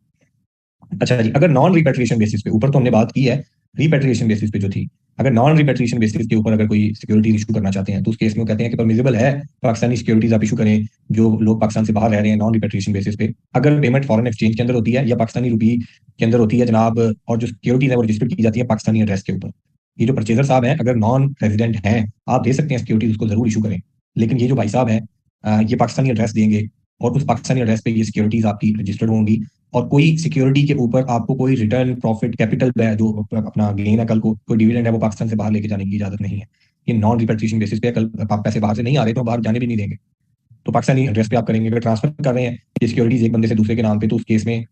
अच्छा जी, अगर नॉन रिपेट्रिएशन बेसिस पे, ऊपर तो हमने बात की है रिपेट्रिएशन बेसिस पे जो थी, अगर नॉन रिपेट्रिएशन बेसिस के ऊपर अगर कोई सिक्योरिटीज इशू करना चाहते हैं तो उस केस में वो कहते हैं कि परमिजिबल है पाकिस्तानी सिक्योरिटीज आप इशू करें जो लोग पाकिस्तान से बाहर रह रहे हैं नॉन रिपेट्रिएशन बेसिस पे, अगर पेमेंट फॉरेन एक्सचेंज के अंदर होती है या पाकिस्तानी रुपी के अंदर होती है जनाब, और जो सिक्योरिटीज है वो रजिस्टर्ड की जाती है पाकिस्तानी एड्रेस के ऊपर। ये जो परचेजर साहब हैं अगर नॉन रेजिडेंट हैं आप दे सकते हैं सिक्योरिटीज, उसको जरूर इशू करें, लेकिन ये जो भाई साहब हैं ये पाकिस्तानी एड्रेस देंगे और उस पाकिस्तानी एड्रेस पे ये सिक्योरिटीज आपकी रजिस्टर्ड होंगी, और कोई सिक्योरिटी के ऊपर आपको कोई रिटर्न प्रॉफिट कैपिटल जो अपना गेन है, कल को कोई डिविडेंड है वो पाकिस्तान से बाहर लेके जाने की इजाजत नहीं है। ये नॉन रिपेट्रिएशन बेसिस पे, कल आप पैसे बाहर से नहीं आ रहे तो बाहर जाने भी नहीं देंगे, तो पाकिस्तानी एड्रेस पे आप करेंगे। अगर ट्रांसफर कर रहे हैं ये सिक्योरिटीज एक बंदे से दूसरे के नाम पे तो उस केस में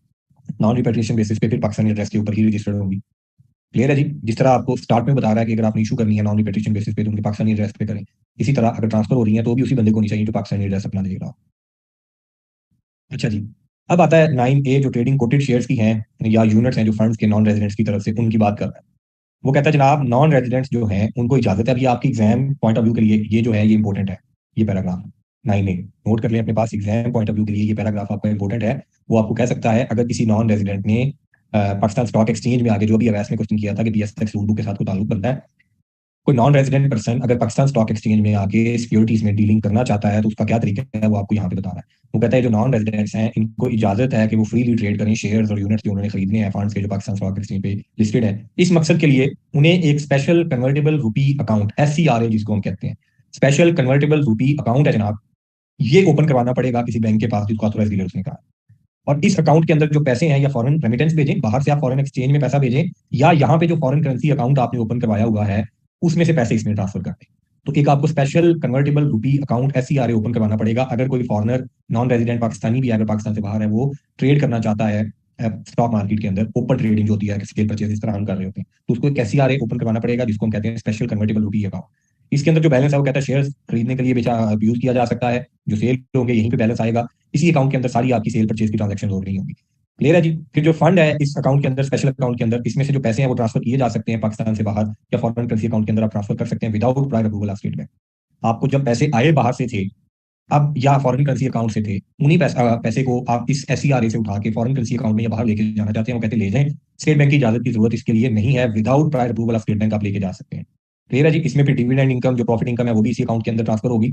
नॉन रिपेट्रिएशन बेसिस पे फिर पाकिस्तानी एड्रेस के ऊपर ही रजिस्टर्ड होगी। क्लियर है जी? जिस तरह आपको स्टार्ट में बता रहा है कि अगर आपने इशू करनी है नॉन रिपेट्रिएशन बेसिस पे तो उनके पाकिस्तानी एड्रेस पे करें, इसी तरह अगर ट्रांसफर हो रही है तो भी उसी बंदे को नहीं चाहिए जो पाकिस्तानी एड्रेस अपना देख रहा हो। अच्छा जी, अब आता है 9A जो ट्रेडिंग कोटेड शेयर्स की हैं या यूनिट्स हैं जो फंड्स के नॉन रेजिडेंट्स की तरफ से, उनकी बात कर रहा है। वो कहता है जनाब नॉन रेजिडेंट्स जो हैं उनको इजाजत है, अभी आपकी एग्जाम पॉइंट ऑफ व्यू के लिए ये जो है ये इंपॉर्टेंट है, ये पैराग्राफ 9A नोट कर लें अपने पास, एग्जाम पॉइंट ऑफ व्यू के लिए ये पैराग्राफ आपका इंपॉर्टेंट है। वो आपको कह सकता है अगर किसी नॉन रेजिडेंट ने पाकिस्तान स्टॉक एक्सचेंज में आगे जो भी अवैस ने क्वेश्चन किया था कि PSX रूल बुक के साथ कोई ताल्लुक बनता है, कोई नॉन रेजिडेंट पर्सन अगर पाकिस्तान स्टॉक एक्सचेंज में आके सिक्योरिटीज में डीलिंग करना चाहता है तो उसका क्या तरीका है वो आपको यहाँ पे बता रहा है। वो कहता है जो नॉन रेजिडेंट्स हैं इनको इजाजत है कि वो फ्रीली ट्रेड करें शेयर्स और यूनिट्स जो उन्होंने खरीदने हैं फंड्स के जो पाकिस्तान स्टॉक एक्सचेंज पे लिस्टेड है। इस मकसद के लिए उन्हें एक स्पेशल कन्वर्टेबल रूपी अकाउंट SCRA जिसको हम कहते हैं, स्पेशल कन्वर्टेबल रूपी अकाउंट है जनाब, ये ओपन करवाना पड़ेगा किसी बैंक के पास जिसको ऑथराइज डीलर उसने कहा। और इस अकाउंट के अंदर जो पैसे हैं या फॉरेन रेमिटेंस भेजें, बाहर से आप फॉरेन एक्सचेंज में पैसा भेजें, या यहाँ पे जो फॉरेन करेंसी अकाउंट आपने ओपन करवाया हुआ है उसमें से पैसे इसमें ट्रांसफर कर दें, तो एक आपको स्पेशल कन्वर्टेबल रूपी अकाउंट SCRA ओपन करवाना पड़ेगा। अगर कोई फॉरनर नॉन रेजिडेंट पाकिस्तानी भी अगर पाकिस्तान से बाहर है वो ट्रेड करना चाहता है स्टॉक मार्केट के अंदर, ओपन ट्रेडिंग जो होती है सेल परचेज इस तरह हम कर रहे होते हैं, तो उसको एक SCRA ओपन करवाना पड़ेगा जिसको हम कहते हैं स्पेशल कन्वर्टेबल रूपी अकाउंट। इसके अंदर जो बैलेंस है वो कहता है शेयर्स खरीदने के लिए बेचा यूज किया जा सकता है, जो सेल होंगे यहीं पे बैलेंस आएगा, इसी अकाउंट के अंदर सारी आपकी सेल परचेज की ट्रांजेक्शन हो रही होंगी। क्लियर है जी? फिर जो फंड है इस अकाउंट के अंदर, स्पेशल अकाउंट के अंदर, इसमें से जो पैसे हैं वो ट्रांसफर किए जा सकते हैं पाकिस्तान से बाहर या फॉरेन करेंसी अकाउंट के अंदर आप ट्रांसफर कर सकते हैं without prior approval of State bank. आपको जब पैसे आए बाहर से थे अब या फॉरेन करेंसी अकाउंट से थे, उन्हीं पैसे को आप इस SCRA से उठा के फॉरेन करेंसी अकाउंट में या बाहर लेके जाना चाहते हैं, वो कहते ले जाएं, स्टेट बैंक की इजाजत की जरूरत इसके लिए नहीं है, without prior approval of State bank आप लेके जा सकते हैं। क्लियर है जी? इसमें फिर डिविडेंड इनकम जो प्रॉफिट इनकम है वो भी इसी अकाउंट के अंदर ट्रांसफर होगी।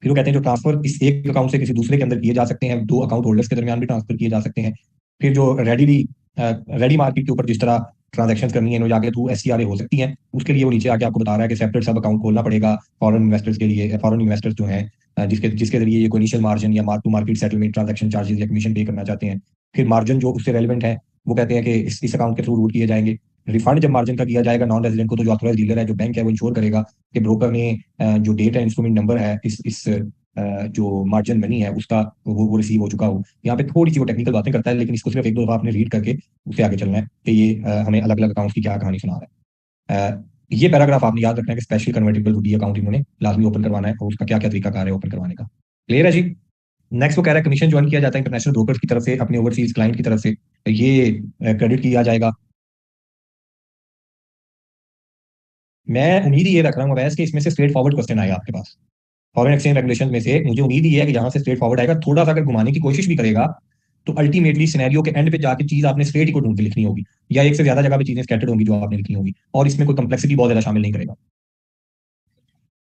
फिर वो कहते हैं जो ट्रांसफर इस एक अकाउंट से किसी दूसरे के अंदर किए जा सकते हैं, दो अकाउंट होल्डर्स के दरमियान भी ट्रांसफर किए जा सकते हैं। फिर जो रेडी मार्केट के ऊपर जिस तरह ट्रांजेक्शन करनी है जाके थ्रू SCRA हो सकती हैं, उसके लिए वो नीचे आके आपको बता रहा है कि सेपरेट सब अकाउंट खोलना पड़ेगा फॉरेन इन्वेस्टर्स के लिए, फॉरेन इन्वेस्टर्स जो हैं जिसके जरिए ये इनिशियल मार्जिन या mark to market settlement transaction charges या कमीशन पे करना चाहते हैं। फिर मार्जिन जो उससे रेलिवेंट है वो कहते हैं कि इस अकाउंट के थ्रू रूट किए जाएंगे। रिफंड जब मार्जिन का किया जाएगा नॉन रेजिडेंट को तो जो ऑथराइज डीलर है जो बैंक है वो इंश्योर करेगा कि ब्रोकर ने जो डेट है इंस्ट्रूमेंट नंबर है इस जो मार्जिन मनी है उसका वो रिसीव हो चुका हो। यहाँ पे थोड़ी सी वो टेक्निकल बातें करता है लेकिन इसको सिर्फ एक दो दफा आपने रीड करके उससे आगे चलना है कि ये हमें अलग अलग अकाउंट्स की क्या कहानी सुना रहा है। ये पैराग्राफ आपने याद रखना है कि स्पेशल कन्वर्टेबल रूपी अकाउंट इन्होंने लाजमी ओपन करवाना है और उसका क्या क्या तरीका कार है ओपन करवाने का। क्लियर है जी? नेक्स्ट वो कह रहा है कमीशन ज्वाइन किया जाता है इंटरनेशनल ब्रोकर्स की तरफ से अपने ओवरसीज क्लाइंट की तरफ से, ये क्रेडिट किया जाएगा। मैं उम्मीद ये रख रहा हूँ वैसे कि इसमें से स्ट्रेट फॉरवर्ड क्वेश्चन आएगा आपके पास फॉरेन एक्सचेंज रेगुलेशन में से, मुझे उम्मीद ये है कि यहाँ से स्ट्रेट फॉरवर्ड आएगा। थोड़ा सा अगर घुमाने की कोशिश भी करेगा तो अल्टीमेटली सिनेरियो के एंड पे जाके चीज आपने स्ट्रेट ही को ढूंढ के लिखनी होगी, या एक से ज्यादा जगह पे चीजें स्कैटर्ड होंगी जो आपने लिखनी होगी, और इसमें कोई कम्प्लेक्सिटी बहुत ज्यादा शामिल नहीं करेगा।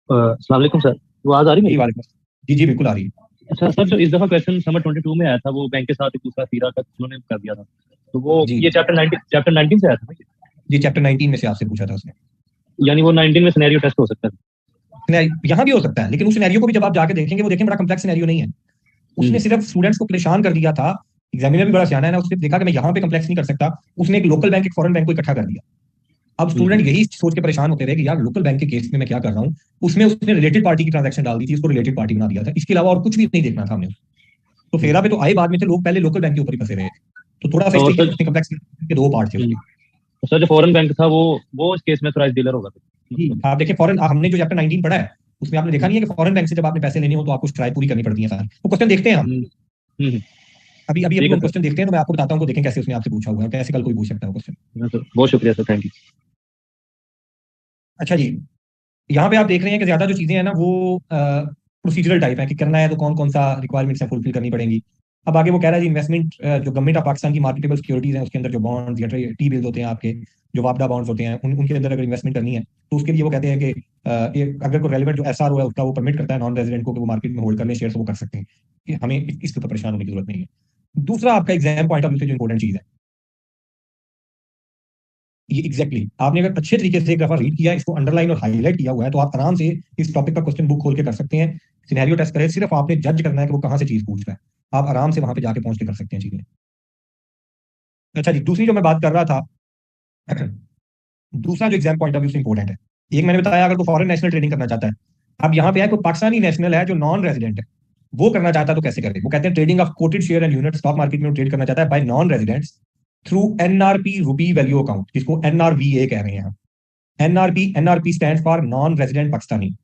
अस्सलाम वालेकुम सर, वो आज आ रही है? जी जी बिल्कुल आ रही है। अच्छा सर, जो इस दफा क्वेश्चन समर 22 में आया था वो बैंक के साथ एक दूसरा सीरा का उन्होंने कर दिया था, तो वो ये चैप्टर 19 से आया था ना? जी चैप्टर 19 में से आपसे पूछा था उसने, यानी वो 19 में सिनेरियो टेस्ट हो सकता है? यहाँ भी हो सकता है, लेकिन उस सिनेरियो को भी जब आप जाके देखेंगे वो देखें बड़ा कम्प्लेक्स सिनेरियो नहीं है, उसने सिर्फ स्टूडेंट्स को परेशान कर दिया था। एग्जामिनर भी बड़ा सियाना है ना, उसने देखा कि मैं यहाँ पे कम्प्लेक्स नहीं कर सकता, उसने एक लोकल बैंक एक फॉरेन बैंक को इकट्ठा कर दिया। अब स्टूडेंट यही सोच के परेशान होते रहे कि यार लोकल बैंक के केस में मैं क्या कर रहा हूँ, उसमें उसने रिलेटेड पार्टी की ट्रांजैक्शन डाल दी थी, उसको रिलेटेड पार्टी बना दिया था, इसके अलावा और कुछ भी नहीं देखना था हमने। तो फेरा पे तो आए बाद में थे लोग, पहले लोकल बैंक के ऊपर ही फंसे रहे, तो थोड़ा सा कम्प्लेक्स के दो पार्ट थे। तो सर जो फॉरेन बैंक था वो इस केस में ऑथराइज्ड डीलर होगा जी आप देखिए फॉरेन, हमने जो चैप्टर 19 पढ़ा है उसमें आपने देखा हम्म, नहीं है कि फॉरेन बैंक से जब आपने पैसे लेने हो तो आपको ट्राई पूरी करनी पड़ती है सारी। वो क्वेश्चन देखते हैं हम, हम्म, हम्म, अभी अभी अभी ठीक है हम सर। क्वेश्चन देखते हैं तो मैं आपको बताता हूँ, देखें कैसे उसमें आपसे पूछा हुआ है, कैसे कल कोई पूछ सकता है क्वेश्चन। हाँ सर, बहुत शुक्रिया सर, थैंक यू। अच्छा जी, यहाँ पे आप देख रहे हैं कि ज्यादा जो चीजें हैं ना वो प्रोसीजरल टाइप है, कि करना है तो कौन कौन सा रिक्वायरमेंट्स है फुलफिल करनी पड़ेंगी। अब आगे वो कह रहा है जी इन्वेस्टमेंट, जो गवर्नमेंट ऑफ पाकिस्तान की मार्केटेबल सिक्योरिटीज हैं उसके अंदर जो बॉन्ड्स या टी बिल्स होते हैं आपके, जो वापडा बॉन्ड्स होते हैं, उनके अंदर अगर इन्वेस्टमेंट करनी है तो उसके लिए वो कहते हैं कि अगर कोई रेलिवेंट जो एसआर है उसका वो परमिट करता है नॉन रेजिडेंट को कि वो मार्केट में होल्ड कर ले शेयर, वो कर सकते हैं, कि हमें इसके ऊपर परेशान होने की जरूरत नहीं है। दूसरा आपका एग्जाम पॉइंट ऑफ व्यू से जो इंपॉर्टेंट चीज है, ये आपने अगर अच्छे तरीके से एक दफा रीड किया, इसको अंडरलाइन और हाईलाइट किया हुआ है, तो आप आराम से इस टॉपिक का क्वेश्चन बुक खोल के कर सकते हैं। सिनेरियो टेस्ट करें, सिर्फ आपने जज करना है कि वो कहाँ से चीज पूछ रहा है, आप आराम से वहां पे जाके पहुंच के कर सकते हैं चीजें। अच्छा जी, दूसरी जो मैं बात कर रहा था दूसरा जो एग्जाम पॉइंट ऑफ व्यू से इंपॉर्टेंट है, एक मैंने बताया अगर कोई फॉरेन नेशनल ट्रेडिंग करना चाहता है, अब यहाँ पे है कोई पाकिस्तानी नेशनल है जो नॉन रेजिडेंट है, वो करना चाहता है तो कैसे करे। वो कहते हैं trading of quoted share and unit stock market में ट्रेड करना चाहता है by non residents through NRP rupee value account, जिसको एनआरवीए कह रहे हैं। NRP stand for non resident Pakistani,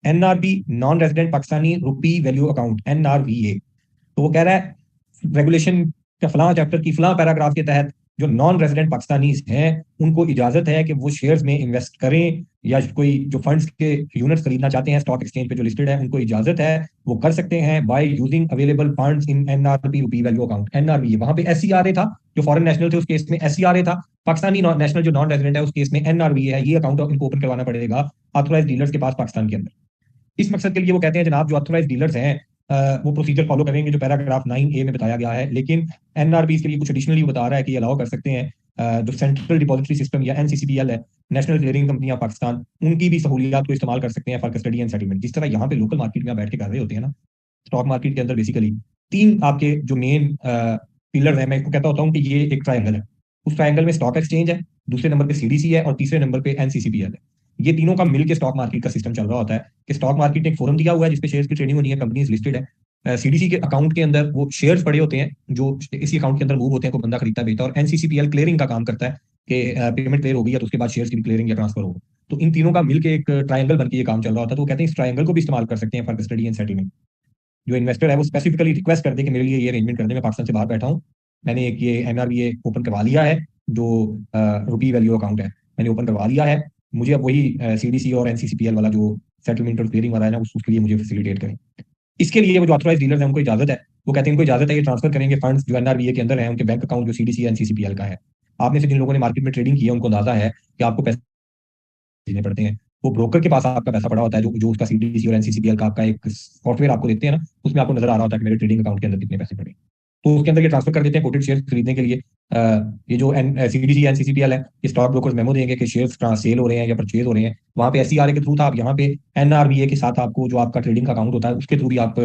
NRP non resident Pakistani rupee value account, NRVA. तो वो कह रहा है रेगुलेशन का फलां चैप्टर की फलां पैराग्राफ के तहत जो नॉन रेजिडेंट पाकिस्तानीज हैं उनको इजाजत है कि वो शेयर्स में इन्वेस्ट करें, या कोई जो फंड्स के यूनिट्स खरीदना चाहते हैं स्टॉक एक्सचेंज पे जो लिस्टेड है उनको इजाजत है, वो कर सकते हैं by using available funds in NRP rupee value account, NRVA. वहां पे एससीआरए था, जो फॉरेन नेशनल थे उस केस में एससीआरए था, पाकिस्तानी नेशनल जो नॉन रेजिडेंट है उस केस में एनआरवीए है। ये अकाउंट इनको ओपन करवाना पड़ेगा ऑथोराइज डीलर्स के पास पाकिस्तान के अंदर। इस मकसद के लिए वो कहते हैं जनाब जो ऑथोराइज डीलर्स हैं वो प्रोसीजर फॉलो करेंगे जो पैराग्राफ 9A में बताया गया है, लेकिन एनआरबी इसके लिए कुछ एडिशनली बता रहा है कि ये अलाउ कर सकते हैं जो सेंट्रल डिपॉजिटरी सिस्टम या एनसीसीपीएल है, नेशनल क्लियरिंग कंपनियां पाकिस्तान, उनकी भी सहूलियात को इस्तेमाल कर सकते हैं फॉर कस्टडी एंड सेटलमेंट। जिस तरह यहाँ पे लोकल मार्केट में आप बैठ के कर रहे होते हैं ना, स्टॉक मार्केट के अंदर बेसिकली तीन आपके जो मेन पिलर है, मैं इसको कहता होता हूँ कि ये एक ट्रायंगल है। उस ट्रायंगल में स्टॉक एक्सचेंज है, दूसरे नंबर पे सीडीसी है और तीसरे नंबर पे एनसीसीपीएल है। ये तीनों का मिलकर स्टॉक मार्केट का सिस्टम चल रहा होता है, कि स्टॉक मार्केट ने एक फोरम दिया हुआ है जिसपे शेयर्स की ट्रेडिंग होनी है, कंपनीज लिस्टेड है, सीडीसी के अकाउंट के अंदर वो शेयर्स पड़े होते हैं जो इसी अकाउंट के अंदर मूव होते हैं, कोई बंदा खरीदता बेचता, और एनसीसीपीएल क्लियरिंग का काम करता है कि पेमेंट क्लियर हो गई है तो उसके बाद शेयर्स की भी क्लियरिंग या ट्रांसफर हो। तो इन तीनों का मिलकर एक ट्रायंगल बनकर ये काम चल रहा होता है। तो वो कहते हैं इस ट्रायंगल को भी इस्तेमाल कर सकते हैं फॉर कस्टडी एंड सेटलमेंट। जो इन्वेस्टर है वो स्पेसिफिकली रिक्वेस्ट कर दे कि मेरे लिए ये अरेंजमेंट कर दे, मैं पाकिस्तान से बाहर बैठा हूँ, मैंने एक ये एनआरबीए ओपन करवा लिया है, जो रुपी वैल्यू अकाउंट है मैंने ओपन करवा लिया है, मुझे अब वही सीडीसी और एनसीसीपीएल वाला जो सेटलमेंट और क्लियरिंग वाला है ना उसके लिए मुझे फैसिलिटेट करें। इसके लिए वो जो ऑथराइज डीलर्स हैं उनको इजाजत है, वो कहते हैं इनको इजाजत है ये ट्रांसफर करेंगे फंड्स जो एनआरबीए के अंदर है उनके बैंक अकाउंट जो सीडीसी एनसीसीपीएल का है। आपने से जिन लोगों ने मार्केट में ट्रेडिंग की है उनको अंदाजा है कि आपको पैसे देने पड़ते हैं। वो ब्रोकर के पास आपका पैसा पड़ा होता है, जो जो उसका सीडीसी और एनसीसीपीएल का आपका एक सॉफ्टवेयर आपको देते हैं ना, उसमें आपको नजर आ रहा होता है कि मेरे ट्रेडिंग अकाउंट के अंदर कितने पैसे पड़े। तो उसके अंदर ये ट्रांसफर कर देते हैं कोटेड शेयर खरीदने के लिए। ये जो सीडीसी एनसीसीपीएल है ये स्टॉक ब्रोकर्स मेमो देंगे कि शेयर्स सेल हो रहे हैं या परचेज हो रहे हैं, वहां पे एससीआरए के थ्रू था, आप यहाँ पे एनआरबीए के साथ आपको जो आपका ट्रेडिंग का अकाउंट होता है उसके थ्रू भी आप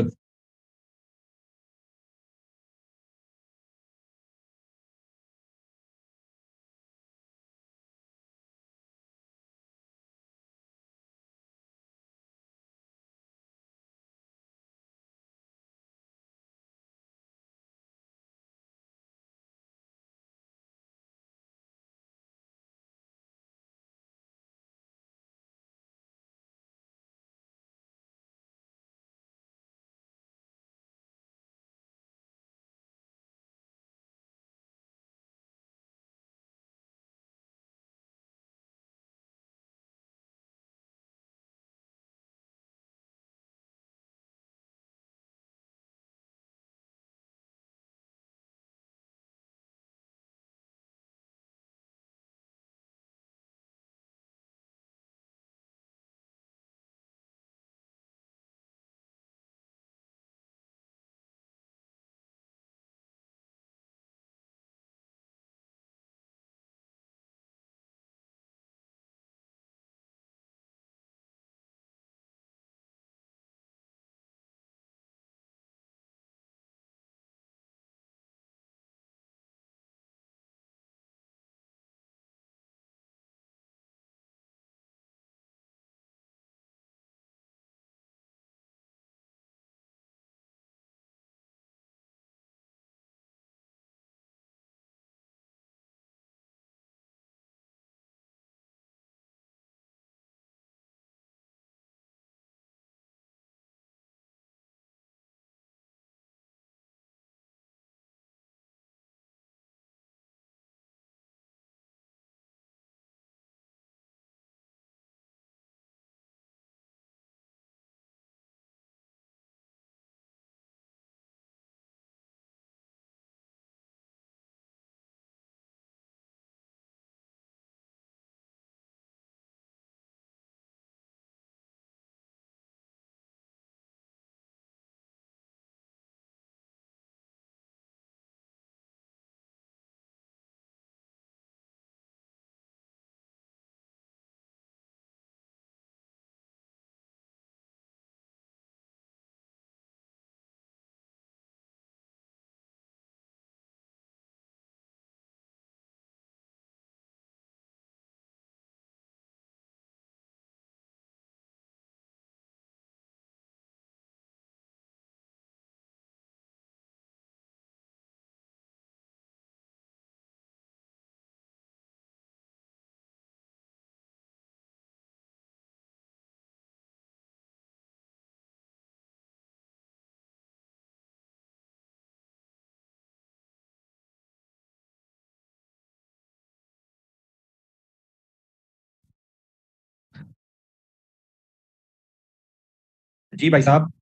जी भाई साहब।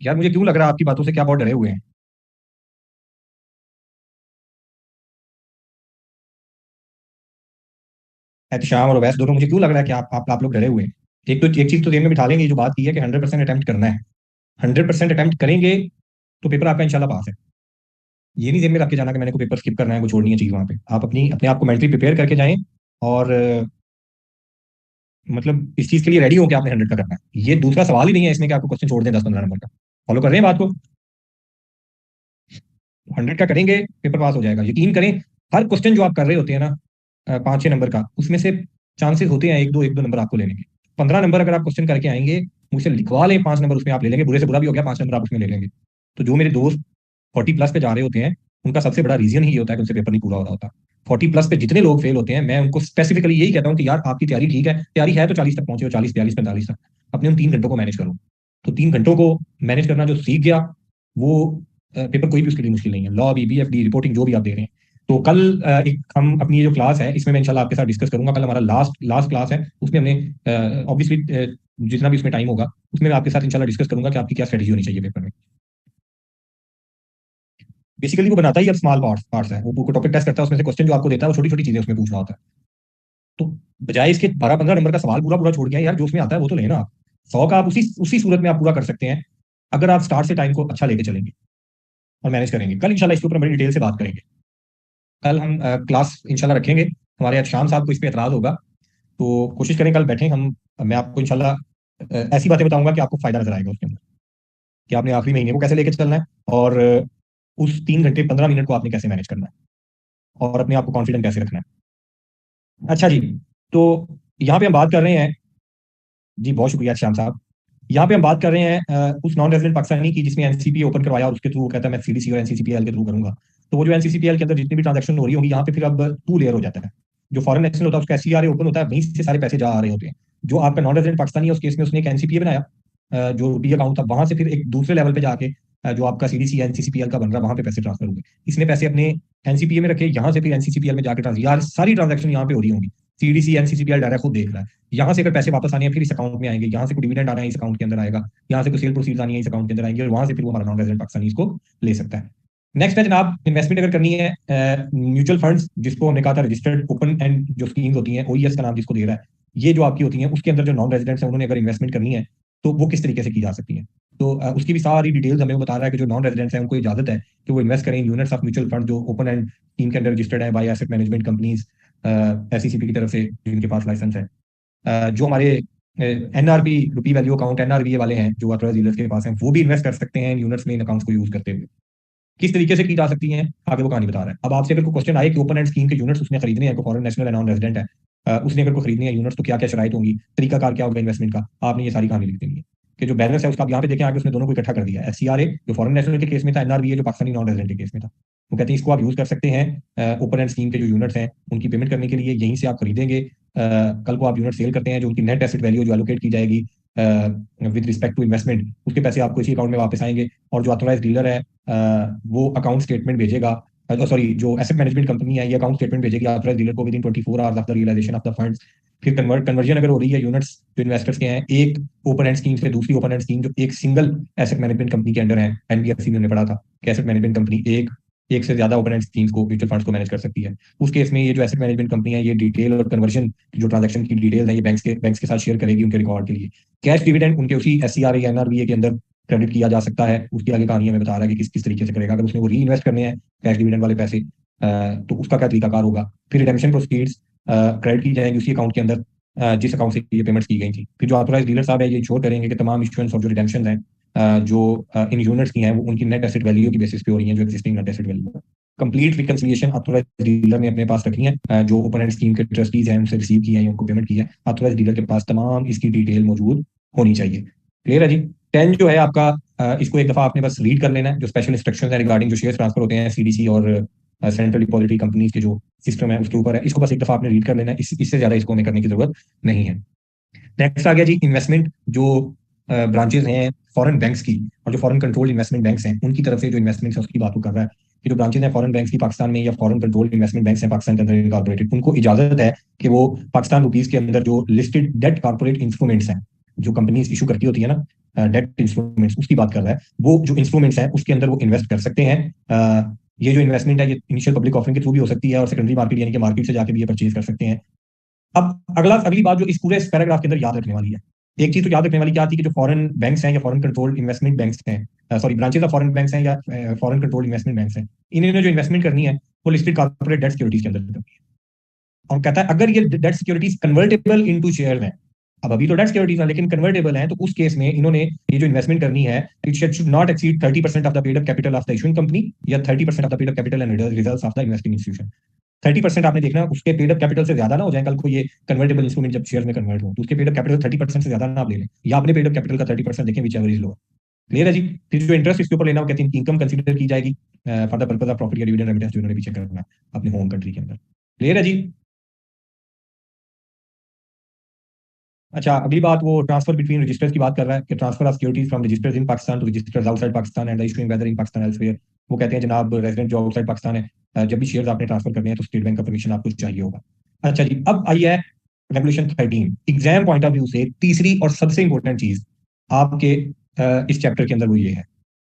यार मुझे क्यों लग रहा है आपकी बातों से क्या बहुत डरे हुए हैं। एहतशाम और अवैस दोनों, मुझे क्यों लग रहा है कि आप लोग डरे हुए हैं। एक चीज तो जेब में बिठा लेंगे, जो बात की है कि 100% अटेम्प्ट करना है। 100% अटेम्प्ट करेंगे तो पेपर आपका इंशाल्लाह पास है। ये नहीं जेब में रख के जाना कि मैंने कोई पेपर स्किप करना है, कोई छोड़नी है चीज वहां पे। आप अपने आप को मेंटली प्रिपेयर करके जाएं। और मतलब इस चीज के लिए रेडी हो कि आपने 100 का करना है। ये दूसरा सवाल ही नहीं है इसमें कि आपको क्वेश्चन छोड़ दें 10-15 नंबर का। फॉलो कर रहे हैं बात को। 100 का करेंगे, पेपर पास हो जाएगा, यकीन करें। हर क्वेश्चन जो आप कर रहे होते हैं ना, 5-6 नंबर का, उसमें से चांसेस होते हैं एक दो नंबर आपको लेने के। 15 नंबर अगर आप क्वेश्चन करके आएंगे, मुझसे लिखवा लें 5 नंबर उसमें आप ले लेंगे, बुरे से बुरा भी हो गया, 5 नंबर आप उसमें ले लेंगे। तो जो मेरे दोस्त 40+ पे जा रहे होते हैं, उनका सबसे बड़ा रीजन ही ये होता है कि उनसे पेपर नहीं पूरा हो रहा होता। 40+ पे जितने लोग फेल होते हैं, मैं उनको स्पेसिफिकली यही कहता हूँ कि यार आपकी तैयारी ठीक है, तैयारी है तो 40 तक पहुंचे हो, 40, 42, 45 तक। अपने उन 3 घंटों को मैनेज करो। तो 3 घंटों को मैनेज करना जो सीख गया, वो पेपर कोई भी उसके लिए मुश्किल नहीं है। लॉ, बीएफडी, रिपोर्टिंग जो भी आप दे रहे हैं। तो कल एक हम अपनी ये जो क्लास है, इसमें मैं इंशाल्लाह आपके साथ डिस्कस करूंगा। कल हमारा लास्ट लास्ट क्लास है, उसमें हमने ऑब्वियसली जितना भी उसमें टाइम होगा, उसमें मैं आपके साथ इंशाल्लाह डिस्कस करूंगा कि आपकी क्या स्ट्रेटेजी होनी चाहिए पेपर में। बेसिकली वो बनाता ही अब स्मॉल पार्ट्स पार्ट्स है, वो पूरा टॉपिक टेस्ट करता है, उसमें से क्वेश्चन जो आपको देता है वो छोटी छोटी चीजें उसमें पूछ रहा होता है। तो बजाय इसके 12-15 नंबर का सवाल पूरा पूरा छोड़ गया यार, जो उसमें आता है वो तो लेना आप। 100 का आप उसी उसी सूरत में आप पूरा कर सकते हैं, अगर आप स्टार्ट से टाइम को अच्छा लेके चलेंगे और मैनेज करेंगे। कल इंशाल्लाह इसके ऊपर बड़ी डिटेल से बात करेंगे। कल हम क्लास इंशाल्लाह रखेंगे। हमारे आज शाम साहब को इस पे एतराज होगा, तो कोशिश करें कल बैठें हम। मैं आपको इंशाल्लाह ऐसी बातें बताऊंगा कि आपको फायदा नजर आएगा उसके अंदर, कि आपने आखिरी महीने को कैसे लेके चलना है, और उस 3 घंटे 15 मिनट को आपने कैसे मैनेज करना है, और अपने आप को कॉन्फिडेंट कैसे रखना है। अच्छा जी। तो यहाँ पे हम बात कर रहे हैं। जी बहुत शुक्रिया श्याम साहब। यहाँ पे हम बात कर रहे हैं उस नॉन रेजिडेंट पाकिस्तानी की जिसने एनसीपी ओपन करवाया और उसके थ्रू वो कहता है मैं सीडीसी और एनसीसीपीएल के थ्रू करूंगा। तो वो जो एनसीसीपीएल के अंदर जितनी भी ट्रांजेक्शन हो रही होगी, यहाँ पे फिर अब 2 लेयर हो जाता है। जो फॉरेन नेशनल होता है उसका एससीआरए ओपन होता है, वहीं से सारे पैसे जा आ रहे होते हैं। जो आपका नॉन रेजिडेंट पाकिस्तानी है, उस केस में उसने एक एनसीपीए बनाया, जो रुपी अकाउंट था, वहां से फिर एक दूसरे लेवल पे जाके जो आपका सीडीसी एनसीसीपीएल का बन रहा है, वहां पे पैसे ट्रांसफर हुए। इसने पैसे अपने एनसीपीए में रखे, यहाँ से फिर एनसीसीपीएल में जाकर ट्रांसफर, यार सारी ट्रांजेक्शन यहाँ पे हो रही होंगी। सीडीसी एनसीसीपीएल डायरेक्ट खुद देख रहा है। यहाँ से अगर पैसे वापस आने हैं फिर इस अकाउंट में आएंगे, यहाँ से कोई डिविडेंड आ रहा है इस अकाउंट के अंदर आएगा, यहाँ से कोई सेल प्रोसीड्स आनी है इस अकाउंट के अंदर आएंगे, और वहां से फिर वो हमारा नॉन रेजिडेंट पाकिस्तानी इसको ले सकता है। नेक्स्ट है जनाब, इन्वेस्टमेंट अगर करनी है, म्यूचुअल फंड्स जिसको हमने कहा था रजिस्टर्ड ओपन एंड जो स्कीम्स होती हैं, ओईएस का नाम जिसको दे रहा है, ये जो आपकी होती हैं, उसके अंदर जो नॉन रेजिडेंट्स हैं उन्होंने अगर इन्वेस्टमेंट करनी है तो वो किस तरीके से की जा सकती है। तो उसकी भी सारी डिटेल्स हमें वो बता रहा है कि जो नॉन रेजिडेंट्स हैं उनको इजाजत है कि वो इन्वेस्ट करें यूनिट्स ऑफ म्यूचुअल फंड जो ओपन एंड स्कीम के अंदर रजिस्टर्ड है bye asset management companies, SECP की तरफ से, जिनके पास लाइसेंस है। जो हमारे एनआरबी रुपी वैल्यू अकाउंट एनआरबीए वाले हैं जो ऑथराइज्ड डीलर्स के पास हैं, वो भी इन्वेस्ट कर सकते हैं इन यूनिट्स में, इन अकाउंट्स को यूज करते हुए। किस तरीके से की जा सकती हैं आगे वो कहानी बता रहा है। अब आपसे अगर कोई क्वेश्चन आए कि ओपन एंड स्कीम के यूनिट्स उसने खरीदने हैं, कोई फॉरेन नेशनल है, नॉन रेजिडेंट है, उसने अगर कोई खरीदने हैं यूनिट्स, तो क्या क्या शराइत होंगी, तरीकाकार क्या होगा इन्वेस्टमेंट का, आपने ये सारी कहानी लिख देनी है। कि जो बैलेंस है उसका आप यहाँ पे देखें, आगे उसने दोनों को इकट्ठा कर दिया। एससीआरए जो फॉरेन नेशनल के केस में था, एनआरबीए जो पाकिस्तानी नॉन रेजिडेंट के केस में था। वो कहते हैं इसको आप यूज कर सकते हैं ओपन एंड स्कीम के जो यूनिट्स हैं उनकी पेमेंट करने के लिए, यहीं से आप खरीदेंगे। कल को आप यूनिट सेल करते हैं, जो उनकी नेट एसेट वैल्यू जो एलोकेट की जाएगी विद रिस्पेक्ट टू इन्वेस्टमेंट, उसके पैसे आपको इसी अकाउंट में वापस आएंगे। और जो ऑथोराइज डीलर है वो अकाउंट स्टेटमेंट भेजेगा, सॉरी जो एसेट मैनेजमेंट कंपनी है ये अकाउंट स्टेटमेंट भेजेगी ऑथराइज डीलर को within 24 hours of the realisation of the funds. फिर कन्वर्जन अगर हो रही है यूनिट्स जो इन्वेस्टर्स के हैं एक ओपन एंड स्कीम से दूसरी ओपन एंड स्कीम जो एक सिंगल एसेट मैनेजमेंट कंपनी के अंडर है, एनबीएफसी में हमने पढ़ा था कि एसेट मैनेजमेंट कंपनी एक एक से ज्यादा ओपन एंड स्कीम्स को, म्यूचुअल फंड्स को मैनेज कर सकती है। उस केस में ये जो एसेट मैनेजमेंट कंपनी है, ये डिटेल और कन्वर्जन जो ट्रांजेक्शन की डिटेल है, ये बैंक्स के साथ शेयर करेगी उनके रिकॉर्ड के लिए। कैश डिविडेंड उनके उसी एससीआरए एनआरबीए के अंदर क्रेडिट किया जा सकता है। उसकी आगे कहानी हमें बता रहा है कि किस किस तरीके से करेगा। अगर उसने वो री इन्वेस्ट करने हैं कैश डिविडेंड वाले पैसे, तो उसका क्या तरीकाकार होगा। फिर रिडेम्पशन प्रोसीड्स क्रेडिट की जाएंगी उसी अकाउंट के अंदर जिस अकाउंट से ये पेमेंट्स की गई थी। फिर जो ऑथराइज डीलर साहब है ये इंश्योर करेंगे कि तमाम इशुएंस और जो रिडेम्पशन हैं जो इन यूनिट्स की हैं वो उनकी नेट एसेट वैल्यू की बेसिस पे हो रही हैं, जो एक्जिस्टिंग नेट एसेट वैल्यू है। कंप्लीट रिकंसिलिएशन ऑथराइज डीलर ने अपने पास रखी है, जो ओपन एंड स्कीम के ट्रस्टीज हैं उनसे रिसीव की है, उनको पेमेंट की है, ऑथराइज डीलर के पास तमाम इसकी डिटेल मौजूद होनी चाहिए। क्लियर है जी। 10 जो है आपका, इसको एक दफा आपने बस रीड कर लेना है, जो स्पेशल इंस्ट्रक्शंस है रिगार्डिंग जो शेयर ट्रांसफर होते हैं सीडीसी और सेंट्रल डिपॉजिटरी कंपनीज के जो सिस्टम है उसके ऊपर है। इसको बस एक दफा आपने रीड कर लेना है, इससे ज्यादा इसको हमें करने की जरूरत नहीं है। नेक्स्ट आ गया जी इन्वेस्टमेंट, जो ब्रांचेस हैं फॉरेन बैंक्स की और जो फॉरेन कंट्रोल्ड इन्वेस्टमेंट बैंक्स हैं उनकी तरफ से जो इन्वेस्टमेंट है उसकी बात कर रहा है। कि जो ब्रांचेज हैं फॉरेन बैंक्स की पाकिस्तान में या फॉरेन कंट्रोल इन्वेस्टमेंट बैंक्स हैं पाकिस्तान के अंदर इनकॉर्पोरेटेड, उनको इजाजत है कि वो पाकिस्तान रुपीज के अंदर जो लिस्टेड डेट कॉर्पोरेट इंस्ट्रूमेंट्स हैं, जो कंपनीज इशू करती होती है ना डेट इंस्ट्रूमेंट्स, उसकी बात कर रहा है, वो जो इंस्ट्रूमेंट्स हैं उसके अंदर वो इन्वेस्ट कर सकते हैं। ये जो इन्वेस्टमेंट है ये इनिशियल पब्लिक ऑफरिंग के थ्रू भी हो सकती है और सेकेंडरी मार्केट यानी कि मार्केट से जाके भी ये परचेज कर सकते हैं। अब अगली बात जो इस पूरे पैराग्राफ के अंदर याद रखने वाली है, एक चीज तो याद रखने वाली क्या थी कि जो फॉरेन बैंक्स हैं या फॉरेन कंट्रोल्ड इन्वेस्टमेंट बैंक्स हैं, sorry branches of foreign banks हैं या फॉरेन कंट्रोल्ड इन्वेस्टमेंट बैंक्स हैं, इन्होंने जो इन्वेस्टमेंट करनी है वो लिस्टेड कॉर्पोरेट डेट सिक्योरिटीज के अंदर करनी है। और कहता है अगर ये debt securities convertible into shares हैं, अब अभी तो डेट सिक्योरिटीज है लेकिन कन्वर्टेबल हैं, तो उस केस में इन्होंने ये जो इन्वेस्टमेंट करनी है it should not exceed 30% of the paid up capital of the issuing company या 30% of the paid up capital and results of the investing institution. 30% आपने देखना उसके पेड अप कैपिटल से ज्यादा ना हो जाए, कल को ये कन्वर्टेबल इंस्ट्रूमेंट जब शेयर में कन्वर्ट हो तो उसके पेड अप कैपिटल 30% से ज्यादा ना आप ले लें, या अपने पेड अप कैपिटल का 30% देखें which ever is lower. Clear है जी। फिर जो इंटरेस्ट इसके ऊपर लेना वो कहते हैं इनकम कंसीडर की जाएगी for the purpose of profit या डिविडेंड रेमिटेंस जो इन्होंने पीछे करना है अपने होम कंट्री के अंदर। क्लियर है जी। अच्छा, अगली बात वो ट्रांसफर बिटवीन रजिस्टर्स की बात कर रहा है कि transfer of securities from registers in Pakistan to registers outside Pakistan and the issuing whether in Pakistan elsewhere. वो कहते हैं जनाब रेजिडेंट जो आउटसाइड पाकिस्तान है जब भी शेयर्स आपने ट्रांसफर करने हैं तो स्टेट बैंक का परमिशन आपको चाहिए होगा। अच्छा जी, अब आई है regulation 13। Exam point of view से तीसरी और सबसे इंपॉर्टेंट चीज आपके इस चैप्टर के अंदर वो ये है,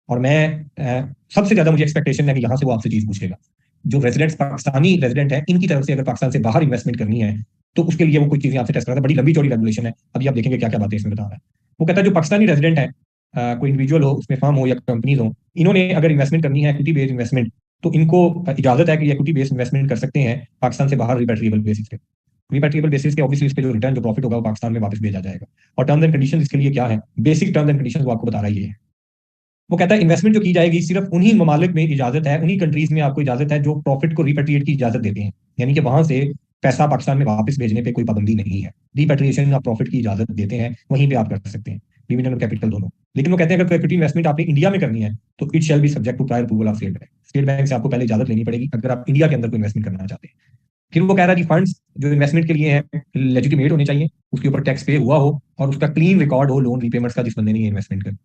और मैं सबसे ज्यादा मुझे एक्सपेक्टेशन है कि यहाँ से वो आपसे चीज पूछेगा। जो रेजिडेंट्स पाकिस्तानी रेजिडेंट है इनकी तरफ से अगर पाकिस्तान से बाहर इन्वेस्टमेंट करनी है तो उसके लिए वो कोई चीजें आपसे टेस्ट करता है। बड़ी लंबी चौड़ी रेगुलेशन है, अभी आप देखेंगे क्या क्या बातें इसमें बता रहा है। वो कहता है जो पाकिस्तानी रेजिडेंट है कोई इंडिविजुअल हो उसमें फर्म हो या कंपनीज हो, इन्होंने अगर इन्वेस्टमेंट करनी है इक्विटी बेस्ड इन्वेस्टमेंट तो इनको इजाजत है कि इक्विटी बेस्ड इन्वेस्टमेंट कर सकते हैं पाकिस्तान से बाहर रिपेट्रिएबल बेसिस पे। रिपेट्रिएबल बेसिस के ऑब्वियसली इस पे जो रिटर्न जो प्रॉफिट होगा वो पाकिस्तान में वापस भेजा जाएगा। और टर्म्स एंड कंडीशन इसके लिए क्या है, बेसिक टर्म्स एंड कंडीशन वो आपको बता रहा है ये है। वो कहता है इन्वेस्टमेंट जो की जाएगी सिर्फ उन्हीं ममालिक में इजाजत है, उन्हीं कंट्रीज में आपको इजाजत है जो प्रॉफिट को रिपेट्रिएट की इजाजत देते हैं, यानी कि वहां से पैसा पाकिस्तान में वापस भेजने पे कोई पाबंदी नहीं है। रिपेट्रिएशन ऑफ प्रॉफिट की इजाजत देते हैं, वहीं पे आप कर सकते हैं डिविडेंड और कैपिटल दोनों। लेकिन वो कहते हैं अगर इक्विटी इन्वेस्टमेंट आपने इंडिया में करनी है तो it shall be subject to prior approval of State Bank. State Bank से आपको पहले इजाजत लेनी पड़ेगी अगर आप इंडिया के अंदर कोई इन्वेस्टमेंट करना चाहते हैं। फिर वो कह रहा है कि फंड्स जो इन्वेस्टमेंट के लिए हैं लेजिटिमेट होने चाहिए, उसके ऊपर टैक्स पे हुआ हो और उसका क्लीन रिकॉर्ड हो लोन रीपेमेंट्स का जिस बंदे ने इन्वेस्टमेंट कर।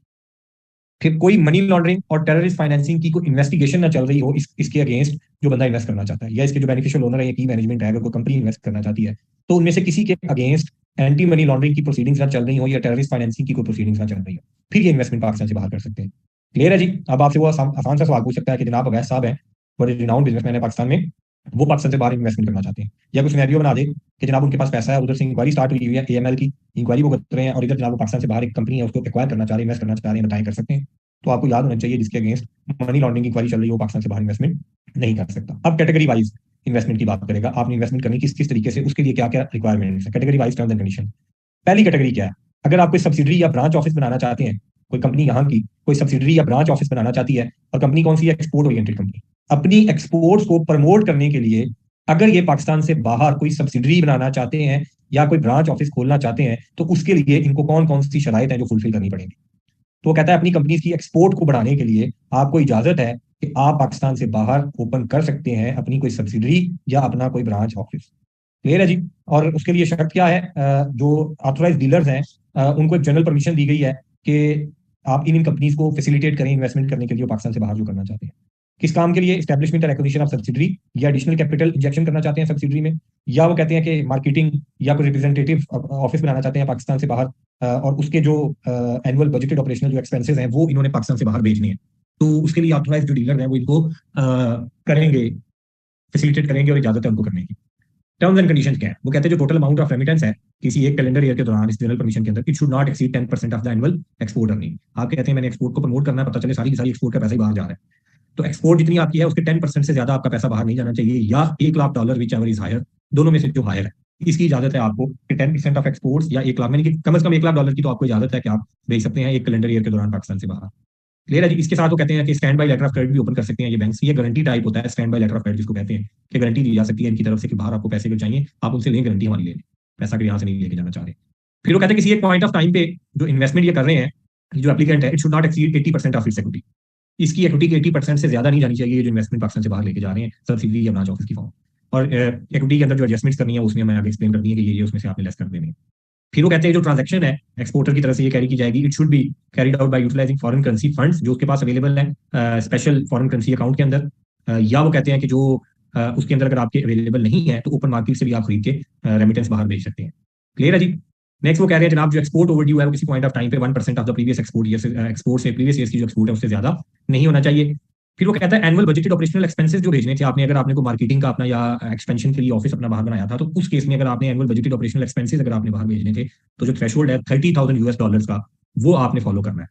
फिर कोई मनी लॉन्ड्रिंग और टेररिस्ट फाइनेंसिंग की कोई इन्वेस्टिगेशन ना चल रही हो इसके अगेंस्ट जो बंदा इन्वेस्ट करना चाहता है, या इसके जो बेनिफिशियल ओनर है या की मैनेजमेंट है अगर कोई कंपनी इन्वेस्ट करना चाहती है तो उनमें से किसी के अगेंस्ट एंटी मनी लॉन्ड्रिंग की प्रोसीडिंग्स ना चल रही हो या टेररिस्ट फाइनेंसिंग की कोई प्रोसीडिंग्स ना चल रही हो, फिर ये इन्वेस्टमेंट पाकिस्तान से बाहर कर सकते हैं। क्लियर है जी। अब आपसे वो आसान सा सवाल पूछ सकता है कि जनाब अवैध साहब है बड़े रिनाउंड बिजनेसमैन है पाकिस्तान में, वो पाकिस्तान से बाहर इन्वेस्टमेंट करना चाहते हैं, या कुछ सिनेरियो बना दे कि जनाब उनके पास पैसा है, उधर से इंक्वायरी स्टार्ट हुई है एएमएल की इंक्वायरी वो कर रहे हैं और इधर जनाब पाकिस्तान से बाहर एक कंपनी है उसको एक्वायर करना चाह रहे हैं, इन्वेस्ट करना चाह रहे हैं, बताएं कर सकते हैं। तो आपको याद होना चाहिए जिसके अगेंस्ट मनी लॉन्ड्रिंग की इंक्वायरी चल रही है वो पाकिस्तान से बाहर इन्वेस्टमेंट नहीं कर सकता। अब कैटेगरी वाइज इन्वेस्टमेंट की बात करेगा, आपने इन्वेस्टमेंट करनी किस किस तरीके से, उसके लिए क्या क्या रिक्वायरमेंट्स है, category wise terms and condition. पहली कैटेगरी क्या है, अगर आप कोई सब्सिडरी या ब्रांच ऑफिस बनाना चाहते हैं, कोई कंपनी यहाँ की कोई सब्सिडरी या ब्रांच ऑफिस बनाना चाहती है, और कंपनी कौन सी है, एक्सपोर्ट ओरिएंटेड कंपनी, अपनी एक्सपोर्ट्स को प्रमोट करने के लिए अगर ये पाकिस्तान से बाहर कोई सब्सिडरी बनाना चाहते हैं या कोई ब्रांच ऑफिस खोलना चाहते हैं तो उसके लिए इनको कौन कौन सी शराइत है जो फुलफिल करनी पड़ेगी। तो कहता है अपनी कंपनी की एक्सपोर्ट को बढ़ाने के लिए आपको इजाजत है कि आप पाकिस्तान से बाहर ओपन कर सकते हैं अपनी कोई सब्सिडरी या अपना कोई ब्रांच ऑफिस। क्लियर है जी। और उसके लिए शर्त क्या है, जो ऑथोराइज डीलर्स हैं उनको एक जनरल परमिशन दी गई है कि आप इन कंपनीज को फैसिलिटेट करें इन्वेस्टमेंट करने के लिए पाकिस्तान से बाहर जो करना चाहते हैं। किस काम के लिए, एस्टैब्लिशमेंट और एक्विजिशन ऑफ सब्सिडरी, या एडिशनल कैपिटल इंजेक्शन करना चाहते हैं सब्सिडरी में, या वो कहते हैं कि मार्केटिंग या कोई रिप्रेजेंटेटिव ऑफिस बनाना चाहते हैं पाकिस्तान से बाहर और उसके जो एनुअल बजटेड ऑपरेशनल जो एक्सपेंसेस हैं वो इन्होंने पाकिस्तान से बाहर भेजने हैं, तो उसके लिए ऑथोराइज जो डीलर हैं वो इनको करेंगे, फैसिलिटेट करेंगे और इजाजत है उनको करने की। टर्म्स एंड कंडीशंस क्या है, वो कहते हैं जो टोटल अमाउंट ऑफ रेमिटेंस है किसी एक कैलेंडर ईयर के दौरान इस जनरल परमिशन के अंदर, it should not exceed 10% of the annual export earning. आप कहते हैं मैंने एक्सपोर्ट को प्रमोट करना है, पता चले सारी की सारी एक्सपोर्ट का पैसा ही बाहर जा रहा है, तो एक्सपोर्ट जितनी आपकी है उसके 10% से ज्यादा आपका पैसा बाहर नहीं जाना चाहिए, या $1 lakh whichever is higher, दोनों में से जो हायर है इसकी इजाजत है आपको कि 10% ऑफ एक्सपोर्ट्स या 1 लाख, यानी कि कम से कम $1 लाख की तो आपको इजाजत है कि आप भेज सकते हैं एक कैलेंडर ईयर के दौरान पाकिस्तान से बाहर। क्लियर है जी। इसके साथ वो कहते हैं कि standby letter of credit भी ओपन कर सकते हैं ये बैंक्स, ये गारंटी टाइप होता है standby letter of credit जिसको कहते हैं, कि गारंटी दी जा सकती है इनकी तरफ से कि बाहर आपको पैसे चाहिए आप उनसे लें, गारंटी हमारी ले लें, पैसा यहाँ से नहीं लेके जाना चाह रहे। फिर वो कहते हैं किसी एक पॉइंट ऑफ टाइम पे जो इन्वेस्टमेंट ये कर रहे हैं जो एप्लीकेंट है, it should not exceed 80% of its equity, इसकी इक्विटी की 80% से ज्यादा नहीं जानी चाहिए जो इन्वेस्टमेंट पाकिस्तान से बाहर लेके जा रहे हैं सब्सिडी या ब्रांच ऑफिस की फॉर्म। और इक्विटी के अंदर जो एडजस्टमेंट्स करनी है उसमें मैं आगे एक्सप्लेन करनी है कि ये उसमें से आपने लेस कर देनी है। फिर वो कहते हैं जो ट्रांजैक्शन है एक्सपोर्टर की तरफ से ये कैरी की जाएगी, it should be carried out by utilising foreign currency funds जो उसके पास अवेलेबल है स्पेशल फॉरेन करेंसी अकाउंट के अंदर, या वो कहते हैं कि जो उसके अंदर अगर आपके अवेलेबल नहीं है तो ओपन मार्केट से भी आप खरीद के रेमिटेंस बाहर भेज सकते हैं। क्लियर है जी। नेक्स्ट वो कह रहे हैं जनाब जो एक्सपोर्ट ओवरड्यू है वो किसी पॉइंट ऑफ टाइम पे 1% of the previous export year से एक्सपोर्ट से प्रीवियस ईयर की जो एक्सपोर्ट है उससे ज्यादा नहीं होना चाहिए। फिर वो कहता है एनुअल बजटेड ऑपरेशनल एक्सपेंसेस जो भेजने थे आपने, अगर आपने को मार्केटिंग का अपना या एक्सपेंशन के लिए ऑफिस अपना बाहर बनाया था, तो उस केस में अगर आपने एनुअल बजटेड ऑपरेशनल एक्सपेंसेस अगर आपने बाहर भेजने थे तो जो थ्रेशोल्ड है $30,000 का वो आपने फॉलो करना है।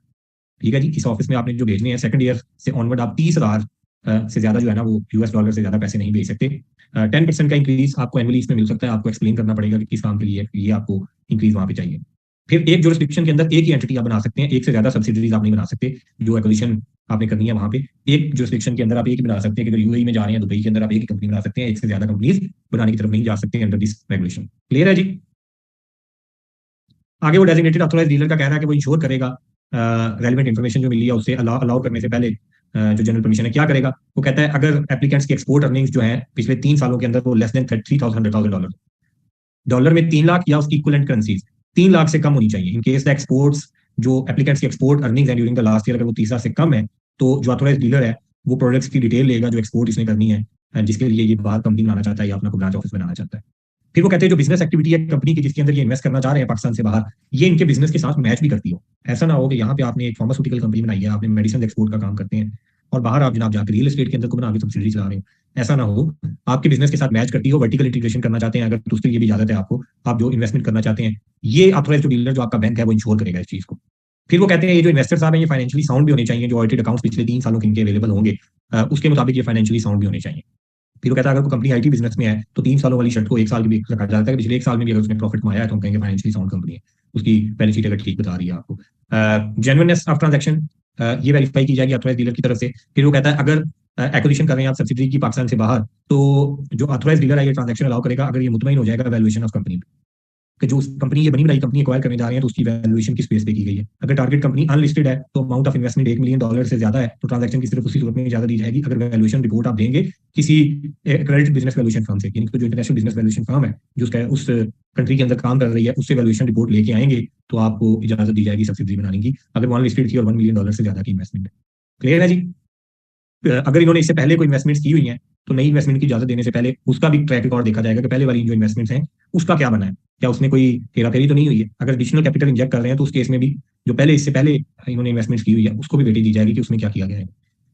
ठीक है जी। इस ऑफिस में आपने जो भेजने हैं सेकंड ईयर से ऑनवर्ड आप 30,000 से ज्यादा जो है ना वो $US से ज्यादा पैसे नहीं भेज सकते। 10% का इंक्रीज आपको एनुअली इसमें मिल सकता है। आपको एक्सप्लेन करना पड़ेगा कि किस काम के लिए ये आपको इंक्रीज वहां पे चाहिए। फिर एक जुरिस्डिक्शन के अंदर एक ही एंटिटी आप बना सकते हैं, एक से ज्यादा सब्सिडरीज आप नहीं बना सकते। जो एक्विजिशन आपने करनी है वहां पे एक जुरिस्डिक्शन के अंदर आप एक ही बना सकते हैं। अगर यूएई में जा रहे हैं दुबई के अंदर आप एक ही कंपनी बना सकते हैं, एक से ज्यादा कंपनीज बनाने की तरफ नहीं जा सकते अंडर दिस रेगुलेशन। क्लियर है जी। आगे वो डेजिग्नेटेड ऑथोराइज्ड डीलर का कह रहा है कि वो इंश्योर करेगा रेलिवेंट इन्फॉर्मेशन जो मिली है उससे अलाउ करने से पहले जो जनरल परमिशन है क्या करेगा। वो कहता है अगर एप्लीकेंट्स की एक्सपोर्ट अर्निंग्स जो है पिछले 3 सालों के अंदर वो लेस देन $300,000 डॉलर में 3 लाख या उसकी इक्विवेलेंट करेंसीज 3 लाख से कम होनी चाहिए। इन केस द एक्सपोर्ट्स जो एप्लीकेंट्स की एक्सपोर्ट अर्निंग्स है ड्यूरिंग द लास्ट ईयर अगर वो 30 लाख से कम है तो जो ऑथोराइज्ड डीलर है वो प्रोडक्ट्स की डिटेल लेगा जो एक्सपोर्ट इसने करनी है जिसके लिए ये बाहर कंपनी बनाना चाहता है या अपना ब्रांच ऑफिस बनाना चाहता है। फिर वो कहते हैं जो बिजनेस एक्टिविटी है कंपनी की जिसके अंदर ये इन्वेस्ट करना चाह रहे हैं पाकिस्तान से बाहर, ये इनके बिजनेस के साथ मैच भी करती हो। ऐसा ना हो कि यहाँ पे आपने एक फार्मास्यूटिकल कंपनी बनाई है, आपने मेडिसिन एक्सपोर्ट का काम करते हैं और बाहर आप जनाब जाकर रियल एस्टेट के अंदर को बना के सब्सिडी चला रहे हो। ऐसा ना हो, आपके बिजनेस के साथ मैच करती हो, वर्टिकल इंटीग्रेशन करना चाहते हैं अगर तो उसके लिए भी इजाजत है आपको। आप जो इन्वेस्टमेंट करना चाहते हैं ये ऑथोराइज्ड डीलर जो आपका बैंक है वो इंश्योर करेगा इस चीज को। फिर वो कहते हैं ये जो इन्वेस्टर साहब हैं ये फाइनेंशियली साउंड भी होने चाहिए। जो ऑडिटेड अकाउंट्स पिछले 3 सालों के इनके अवेलेबल होंगे उसके मुताबिक ये फाइनेंशियली साउंड भी होने चाहिए। फिर वो कहता है अगर कोई कंपनी आईटी बिजनेस में है तो 3 सालों वाली शर्त को 1 साल की भी रखा जाता है कि पिछले 1 साल में भी अगर उसने प्रॉफिट कमाया है तो हम कहेंगे फाइनेंशियली साउंड कंपनी है, उसकी बैलेंस शीट अगर ठीक बता रही है आपको। जेन्युइननेस ऑफ ट्रांजैक्शन ये वेरीफाई की जाएगी ऑथोराइज्ड डीलर की तरफ से। फिर वो कहता है अगर एक्विजिशन कर रहे हैं आप सब्सिडरी की पाकिस्तान से बाहर तो जो ऑथोराइज्ड डीलर है ये ट्रांजैक्शन अलाउ करेगा अगर ये मुतमईन हो जाएगा वैल्यूएशन ऑफ कंपनी कि जो कंपनी ये बनी बनाई कंपनी एक्वायर करने जा रहे हैं तो उसकी वैल्यूएशन किस बेस पे की गई है। अगर टारगेट कंपनी अनलिस्टेड है तो अमाउंट ऑफ इन्वेस्टमेंट $1 मिलियन से ज्यादा है तो ट्रांजैक्शन की सिर्फ उसी सूरत में इजाजत दी जाएगी अगर वैल्यूएशन रिपोर्ट आप देंगे किसी क्रेडिट बिजनेस वैल्यूएशन फर्म से, यानी कि जो इंटरनेशनल बिजनेस वैल्यूएशन फर्म है जो उसका उस कंट्री के अंदर काम कर रही है उससे वैल्यूएशन रिपोर्ट लेके आएंगे तो आपको इजाजत दी जाएगी सब्सिडी बनाने की अगर वो अनलिस्टेड थी और $1 मिलियन से ज्यादा की इन्वेस्टमेंट है। क्लियर है जी। अगर इन्होंने इससे पहले कोई इन्वेस्टमेंट्स की हुई हैं तो नई इन्वेस्टमेंट की इजाजत देने से पहले उसका भी ट्रैक रिकॉर्ड देखा जाएगा कि पहले वाली जो इन्वेस्टमेंट्स हैं उसका क्या बना है, क्या उसने कोई हेराफेरी तो नहीं हुई है। अगर एडिशनल कैपिटल इंजेक्ट कर रहे हैं तो उस केस में भी जो पहले इससे पहले इन्होंने इन्वेस्टमेंट्स की हुई है उसको भी वेटेज दी जाएगी कि उसमें क्या किया गया है।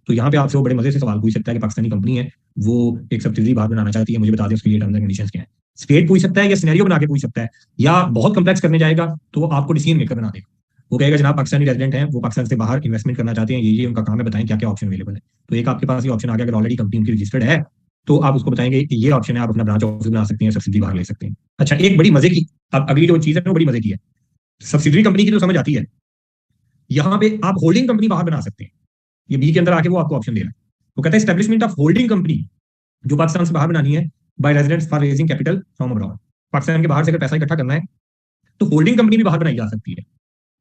तो यहाँ पे आपसे वो बड़े मजे से सवाल पूछ सकता है कि पाकिस्तानी कंपनी है वो एक सब्सिडी बाहर बनाना चाहती है, मुझे बता दें उसके लिए टर्म्स एंड कंडीशंस क्या है। स्टेट पूछ सकता है या सिनेरियो बना के पूछ सकता है या बहुत कम्प्लेक्स करने जाएगा तो आपको डिसीजन मेकर बना देगा। वो कहेगा जनाब पाकिस्तानी रेजिडेंट हैं वो पाकिस्तान से बाहर इन्वेस्टमेंट करना चाहते हैं, ये उनका काम है, बताएं क्या क्या ऑप्शन अवेलेबल है। तो एक आपके पास ये ऑप्शन आ गया अगर ऑलरेडी कंपनी उनकी रजिस्टर्ड है तो आप उसको बताएंगे कि ये ऑप्शन है, आप अपना ब्रांच ऑफिस बना सकते हैं, सब्सिडी बाहर ले सकते हैं। अच्छा एक बड़ी मजे की अब अगली जो चीज है वो बड़ी मजे की है। सब्सिडरी कंपनी की तो समझ आती है, यहाँ पे आप होल्डिंग कंपनी बाहर बना सकते हैं। ये बी के अंदर आके वो आपको ऑप्शन दे रहा है। वो कहता है एस्टेब्लिशमेंट ऑफ होल्डिंग कंपनी जो पाकिस्तान से बाहर बनानी है by residents for raising capital from abroad. Pakistan के बाहर से अगर पैसा इकट्ठा करना है तो होल्डिंग कंपनी भी बाहर बनाई जा सकती है।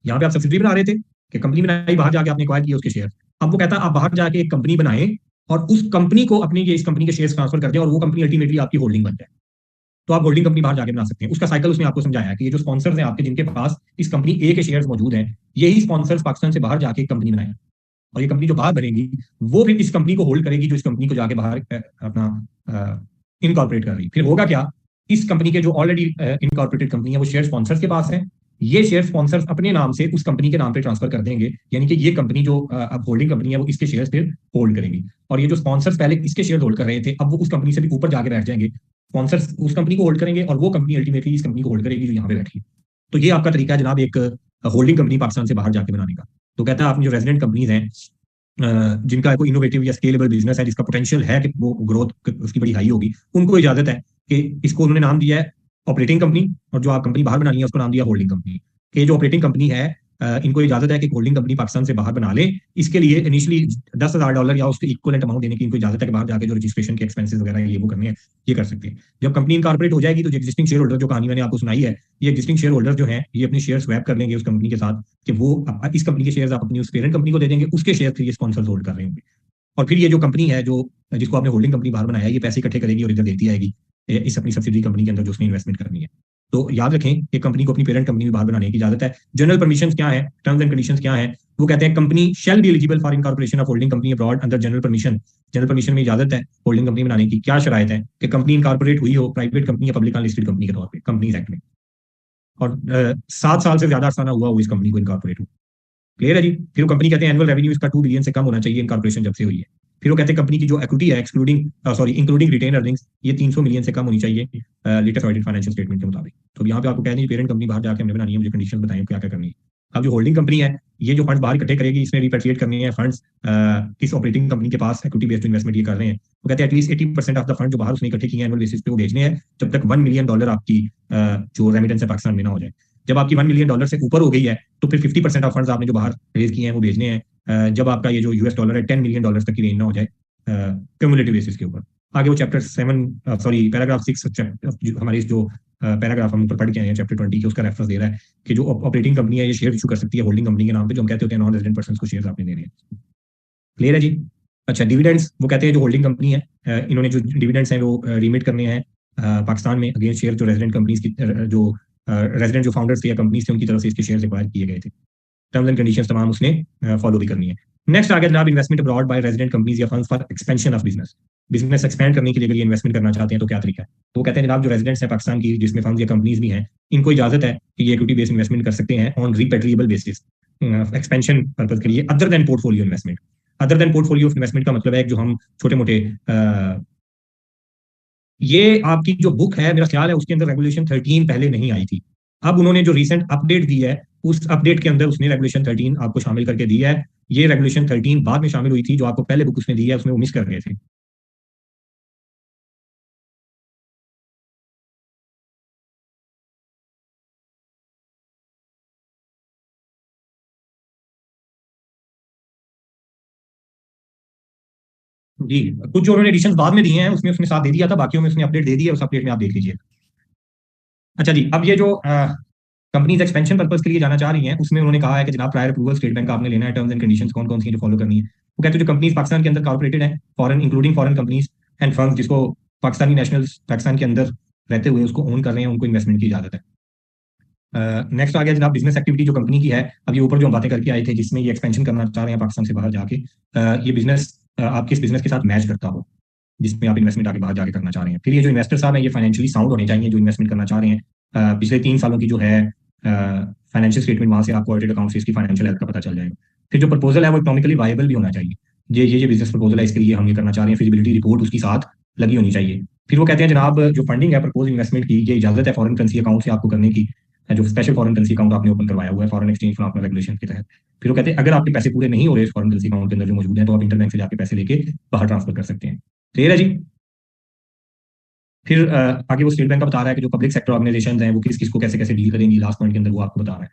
यहाँ पे आप सब्सिडी बना रहे थे कि कंपनी बनाई, बाहर जाके आपने एक्वायर किए उसके शेयर। अब वो कहता है आप बाहर जाके एक कंपनी बनाएं और उस कंपनी को अपनी इस कंपनी के शेयर ट्रांसफर कर दें और वो कंपनी अल्टीमेटली आपकी होल्डिंग बन जाए। तो आप होल्डिंग कंपनी बाहर जाके बना सकते हैं। उसका साइकिल उसने आपको समझाया कि ये जो स्पॉन्सर्स हैं आपके जिनके पास इस कंपनी ए के शेयर्स मौजूद हैं यही स्पॉन्सर्स पाकिस्तान से बाहर जाके एक कंपनी बनाए और ये कंपनी जो बाहर बनेगी वो फिर इस कंपनी को होल्ड करेगी जो इस कंपनी को जाके बाहर अपना इनकॉर्पोरेट कर रही। फिर होगा क्या, इस कंपनी के जो ऑलरेडी इनकॉर्पोरेटेड कंपनी है वो शेयर स्पॉन्सर्स के पास है, ये शेयर स्पॉन्सर्स अपने नाम से उस कंपनी के नाम पे ट्रांसफर कर देंगे, यानी कि ये कंपनी जो अब होल्डिंग कंपनी है वो इसके शेयर्स फिर होल्ड करेगी और ये जो स्पॉन्सर्स पहले इसके शेयर होल्ड कर रहे थे अब वो उस कंपनी से भी ऊपर जाके बैठ जाएंगे। स्पॉन्सर्स उस कंपनी को होल्ड करेंगे और वो कंपनी अल्टीमेटली इस कंपनी को होल्ड करेगी जो यहाँ पे बैठी है। तो ये आपका तरीका है जनाब एक होल्डिंग कंपनी पाकिस्तान से बाहर जाके बनाने का। तो कहता है आपने जो रेजिडेंट कंपनीज हैं जिनका कोई इनोवेटिव या स्केलेबल बिजनेस है जिसका पोटेंशियल है कि वो ग्रोथ उसकी बड़ी हाई होगी, उनको इजाजत है कि इसको उन्होंने नाम दिया है ऑपरेटिंग कंपनी और जो आप कंपनी बाहर बनानी है उसको नाम दिया होल्डिंग कंपनी। कि जो ऑपरेटिंग कंपनी है इनको इजाजत है कि होल्डिंग कंपनी पाकिस्तान से बाहर बना ले। इसके लिए इनिशियली $10,000 या उसके इक्वलेंट अमाउंट देने की इनको इजाजत है कि बाहर जाके जो रजिस्ट्रेशन के एक्सपेंसेस वगैरह ये वो करने हैं ये कर सकते हैं। जब कंपनी इनकॉर्पोरेट हो जाएगी तो जो एग्जिस्टिंग शेयर होल्डर जो कहानी मैंने आपको सुनाई है ये एग्जिस्टिंग शेयर होल्डर जो है ये अपने शेयर स्वैप कर लेंगे उस कंपनी के साथ कि वो इस कंपनी के शेयर आप अपनी उस पेरेंट कंपनी को दे देंगे, उसके शेयर फिर ये स्पॉन्सर्स होल्ड कर रहे होंगे और फिर ये जो कंपनी है जो जिसको आपने होल्डिंग कंपनी बाहर बनाया है ये पैसे इकट्ठे करेगी और इधर देती आएगी इस अपनी सब्सिडी कंपनी के अंदर जो उसने इन्वेस्टमेंट करनी है। तो याद रखें एक कंपनी को अपनी पेरेंट कंपनी में बाहर बनाने की इजाजत है। जनरल परमिशंस क्या है, टर्म्स एंड कंडीशंस क्या है, वो कहते हैं company shall be eligible for incorporation of holding company abroad under general permission. General permission में इजाजत है होल्डिंग कंपनी बनाने की। क्या शरायत है कि कंपनी इनकॉर्पोरेट हुई हो प्राइवेट कंपनी या पब्लिक अनलिस्टेड कंपनी के तौर पे कंपनीज एक्ट में, और 7 साल से ज्यादा अरसा हुआ हो इस कंपनी को इनकॉर्पोरेट हो। क्लियर है जी। फिर वो कंपनी कहते हैं एनुअल रेवेन्यू इसका 2 बिलियन से कम होना चाहिए इनकॉर्पोरेशन जब से हुई है। फिर वो कहते हैं कंपनी की जो इक्विटी है इंक्लूडिंग रिटेन अर्निंग्स ये 300 मिलियन से कम होनी चाहिए लेटेस्ट ऑडिट फाइनेंशियल स्टेटमेंट के मुताबिक। तो यहाँ पे आपको कह दें पेरेंट कंपनी बाहर जाकर हमने बनानी है, मुझे कंडीशन बताएं क्या क्या करनी है। अब जो होल्डिंग कंपनी है ये जो फंड्स बाहर इकट्ठे करेगी इसमें रिपेट्रिएट करने हैं फंड्स किस ऑपरेटिंग कंपनी के पास इक्विटी बेस्ड इन्वेस्टमेंट ये कर रहे हैं। वो कहते हैं एटलीस्ट 80% ऑफ द फंड जो बाहर उसने इकट्ठे किए हैं एनुअल बेसिस पे वो भेजने हैं जब तक $1 मिलियन आपकी जो रेमिटेंस है पाकिस्तान में ना हो जाए। जब आपकी $1 मिलियन से ऊपर हो गई है तो फिर 50% ऑफ फंड्स आपने जो बाहर रेज किए हैं वो भेजने हैं जब आपका ये जो $US है $10 मिलियन तक की रेंज ना हो जाए क्यूमुलेटिव बेसिस के ऊपर। आगे वो चैप्टर 7 पैराग्राफ 6 हमारी जो पैराग्राफ हम ऊपर पढ़ के आए हैं चैप्टर 20 के उसका रेफरेंस दे रहा है कि जो ऑपरेटिंग कंपनी है ये शेयर इशू कर सकती है होल्डिंग कंपनी के नाम पे, जो हम कहते होते हैं नॉन रेजिडेंट पर्सन को शेयर आपने देने हैं। क्लियर है जी। अच्छा डिविडेंड्स वो कहते हैं जो होल्डिंग कंपनी है इन्होंने जो डिविडेंड्स हैं वो रिमिट करने हैं पाकिस्तान में अगेंस्ट शेयर जो रेजिडेंट कंपनीज की जो रेजिडेंट जो फाउंडर्स थे या कंपनीज थे उनकी तरफ से इसके शेयर एक्वायर किए गए थे। टर्म्स एंड कंडीशंस तमाम उसने फॉलो भी करनी है। नेक्स्ट आगे जनाब investment abroad by resident companies या funds for expansion of business. Business expand करने के लिए अगर ये इन्वेस्टमेंट करना चाहते हैं तो क्या तरीका है। तो वो कहते हैं जनाब जो रेजिडेंट्स हैं पाकिस्तान की जिसमें फंड्स या कंपनीज भी हैं इनको इजाजत है कि ये इक्विटी बेस्ड इन्वेस्टमेंट कर सकते हैं ऑन रिपेट्रिएबल बेसिस एक्सपेंशन पर्पज के लिए other than portfolio investment. Other than portfolio investment का मतलब है जो हम छोटे मोटे ये आपकी जो बुक है मेरा ख्याल है उसके अंदर रेगुलेशन 13 पहले नहीं आई थी। अब उन्होंने जो रिसेंट अपडेट दी है उस अपडेट के अंदर उसने रेगुलेशन 13 आपको शामिल करके दी है। ये रेगुलेशन 13 बाद में शामिल हुई थी, जो आपको पहले बुक उसने दी है उसमें वो मिस कर गए थे। जी कुछ जो उन्होंने एडिशन बाद में दिए हैं उसमें उसने साथ दे दिया था, बाकियों में उसने अपडेट दे दिया, उस अपडेट में आप देख लीजिए। अच्छा जी अब ये जो कंपनीज एक्सपेंशन पर्पस के लिए जाना चाह रही हैं उसमें उन्होंने कहा है कि जनाब प्रायर अप्रूवल स्टेट बैंक आपने लेना है, टर्म्स एंड कंडीशंस कौन कौन सी जो फॉलो करनी है। वो कहते हैं जो कंपनीज पाकिस्तान के अंदर कॉर्पोरेटेड है foreign including foreign companies and firms जिसको पाकिस्तानी नेशनल पाकिस्तान के अंदर रहते हुए उसको ओन कर रहे हैं उनको इन्वेस्टमेंट की इजाजत है। नेक्स्ट आ गया जनाब बिजनेस एक्टिविटी जो कंपनी की है। अब ये ऊपर जो हम बातें करके आए थे जिसमें ये एक्सपेंशन करना चाह रहे हैं पाकिस्तान से बाहर जाके ये बिजनेस आपके इस बिजनेस के साथ मैच करता हो जिसमें आप इन्वेस्टमेंट आगे बाहर जाके करना चाह रहे हैं। फिर ये जो इन्वेस्टर साहब हैं ये फाइनेंशियली साउंड होने चाहिए जो इन्वेस्टमेंट करना चाह रहे हैं। पिछले 3 सालों की जो है फाइनेंशियल स्टेटमेंट वहां से आपको ऑडिटेड अकाउंट से इसकी फाइनेंशियल हेल्थ का पता चल जाएगा। फिर जो प्रपोजल है वो इकोनॉमिकली वायबल भी होना चाहिए। ये बिजनेस प्रपोजल है इसके लिए हम ये करना चाह रहे हैं, फिजिबिलिटी रिपोर्ट उसकी साथ लगी होनी चाहिए। फिर वो कहते हैं जनाब जो फंडिंग है प्रपोज इन्वेस्टमेंट की ये इजाजत है फॉरेन करेंसी अकाउंट से आपको करने की, जो स्पेशल फॉरेन करेंसी अकाउंट आपने ओपन करवाया हुआ है फॉरेन एक्सचेंज फ्लॉप रेगुलेशन के तहत। फिर वो कहते हैं अगर आपके पैसे पूरे नहीं हो रहे फॉरेन करेंसी अकाउंट के अंदर जो मौजूद है तो आप इंटरबैंक से जाके पैसे लेके बाहर ट्रांसफर कर सकते हैं। क्लियर है जी। फिर आगे वो स्टेट बैंक का बता रहा है कि जो पब्लिक सेक्टर ऑर्गेनाइजेशन हैं वो किस किस को कैसे कैसे डील करेंगी, लास्ट पॉइंट के अंदर वो आपको बता रहा है।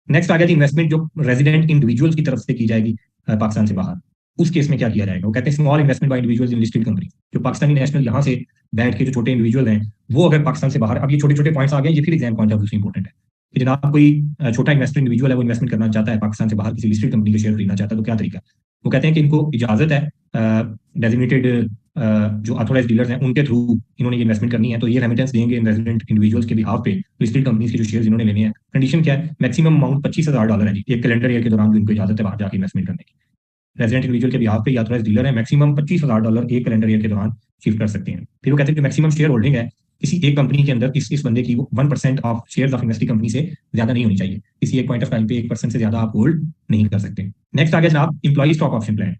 नेक्स्ट आ गया इन्वेस्टमेंट जो रेजिडेंट इंडिविजुअल्स की तरफ से की जाएगी पाकिस्तान से बाहर, उस केस में क्या किया जाएगा। वो कहते हैं small investment by individuals in listed company, जो पाकिस्तानी नेशनल यहाँ से बैठ के जो छोटे इंडिविजुअल हैं वो अगर पाकिस्तान से बाहर, अब ये छोटे छोटे पॉइंट्स आ गए ये फिर एग्जाम पॉइंट ऑफ व्यू से इंपॉर्टेंट है कि जनाब कोई छोटा इन्वेस्टर इंडिविजुअल है वो इन्वेस्टमेंट करना चाहता है पाकिस्तान से बाहर किसी लिस्टेड कंपनी के शेयर खरीदना चाहता है तो क्या तरीका। वो कहते हैं कि इनको इजाजत है डेजिग्नेटेड जो ऑथोराइज डीलर्स हैं उनके थ्रू इन्होंने ये इन्वेस्टमेंट करनी है तो ये रेमिटेंस देंगे इन रेजिडेंट इंडिविजुअल्स के बिहाफ पे लिस्टेड कंपनीज के जो शेयर्स इन्होंने लेने हैं। कंडीशन क्या है, मैक्सिमम अमाउंट $25,000 है जी एक कैलेंडर ईयर के दौरान जो इनको इजाजत है बाहर जाकर इन्वेस्टमेंट करने की। रेजिडेंट इंडिविजुअल के बिहाफ पे ऑथोराइज डीलर है मैक्सिमम $25,000 एक कैलेंडर ईयर के दौरान शिफ्ट कर सकते हैं। फिर वो कहते हैं कि मैक्सिमम शेयर होल्डिंग है किसी एक कंपनी के अंदर इस बंदे की 1% of shares of investing company से ज्यादा नहीं होनी चाहिए, किसी एक पॉइंट ऑफ टाइम पे 1% से ज्यादा आप होल्ड नहीं कर सकते। नेक्स्ट आ गया जनाब इंप्लॉई स्टॉक ऑप्शन प्लान।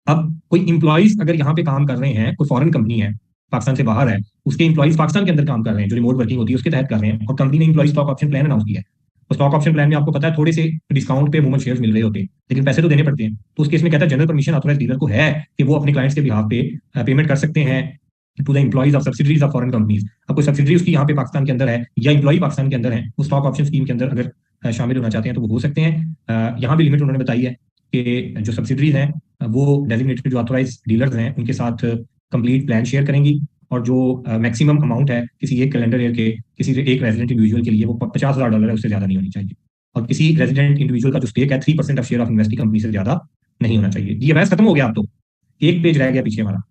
अब कोई इंप्लॉइज अगर यहाँ पे काम कर रहे हैं, कोई फॉरेन कंपनी है पाकिस्तान से बाहर है, उसके इंप्लॉइज पाकिस्तान के अंदर काम कर रहे हैं जो रिमोट वर्किंग होती है उसके तहत कर रहे हैं और कंपनी ने employee stock option plan announce किया है। तो स्टॉक ऑप्शन प्लान में आपको पता है थोड़े से डिस्काउंट पे मूवमेंट शेयर्स मिल रहे होते हैं लेकिन पैसे तो देने पड़ते हैं। तो उस केस में कहता है जनरल परमिशन ऑथोराइज डीलर को है कि वो अपने क्लाइंट्स के बिहाफ पे पेमेंट कर सकते हैं to the employees of subsidiaries of foreign companies. अब कोई सब्सिडरी उसकी यहाँ पे पाकिस्तान के अंदर है या इंप्लॉई पाकिस्तान के अंदर है वो स्टॉक ऑप्शन स्कीम के अंदर अगर शामिल होना चाहते हैं तो वो हो सकते हैं। यहाँ भी लिमिट उन्होंने बताई है कि जो सब्सिडरीज हैं वो डेजिग्नेटेड जो ऑथोराइज डीलर्स हैं उनके साथ कंप्लीट प्लान शेयर करेंगी और जो मैक्सिमम अमाउंट है किसी एक कैलेंडर ईयर के किसी एक रेजिडेंट इंडिविजुअल के लिए वो $50,000 है उससे ज्यादा नहीं होनी चाहिए और किसी रेजिडेंट इंडिविजुअल का जो स्टेक है 3% of share of investing company से ज्यादा नहीं होना चाहिए। ये बहस खत्म हो गया, आप तो एक पेज रह गया पीछे हमारा।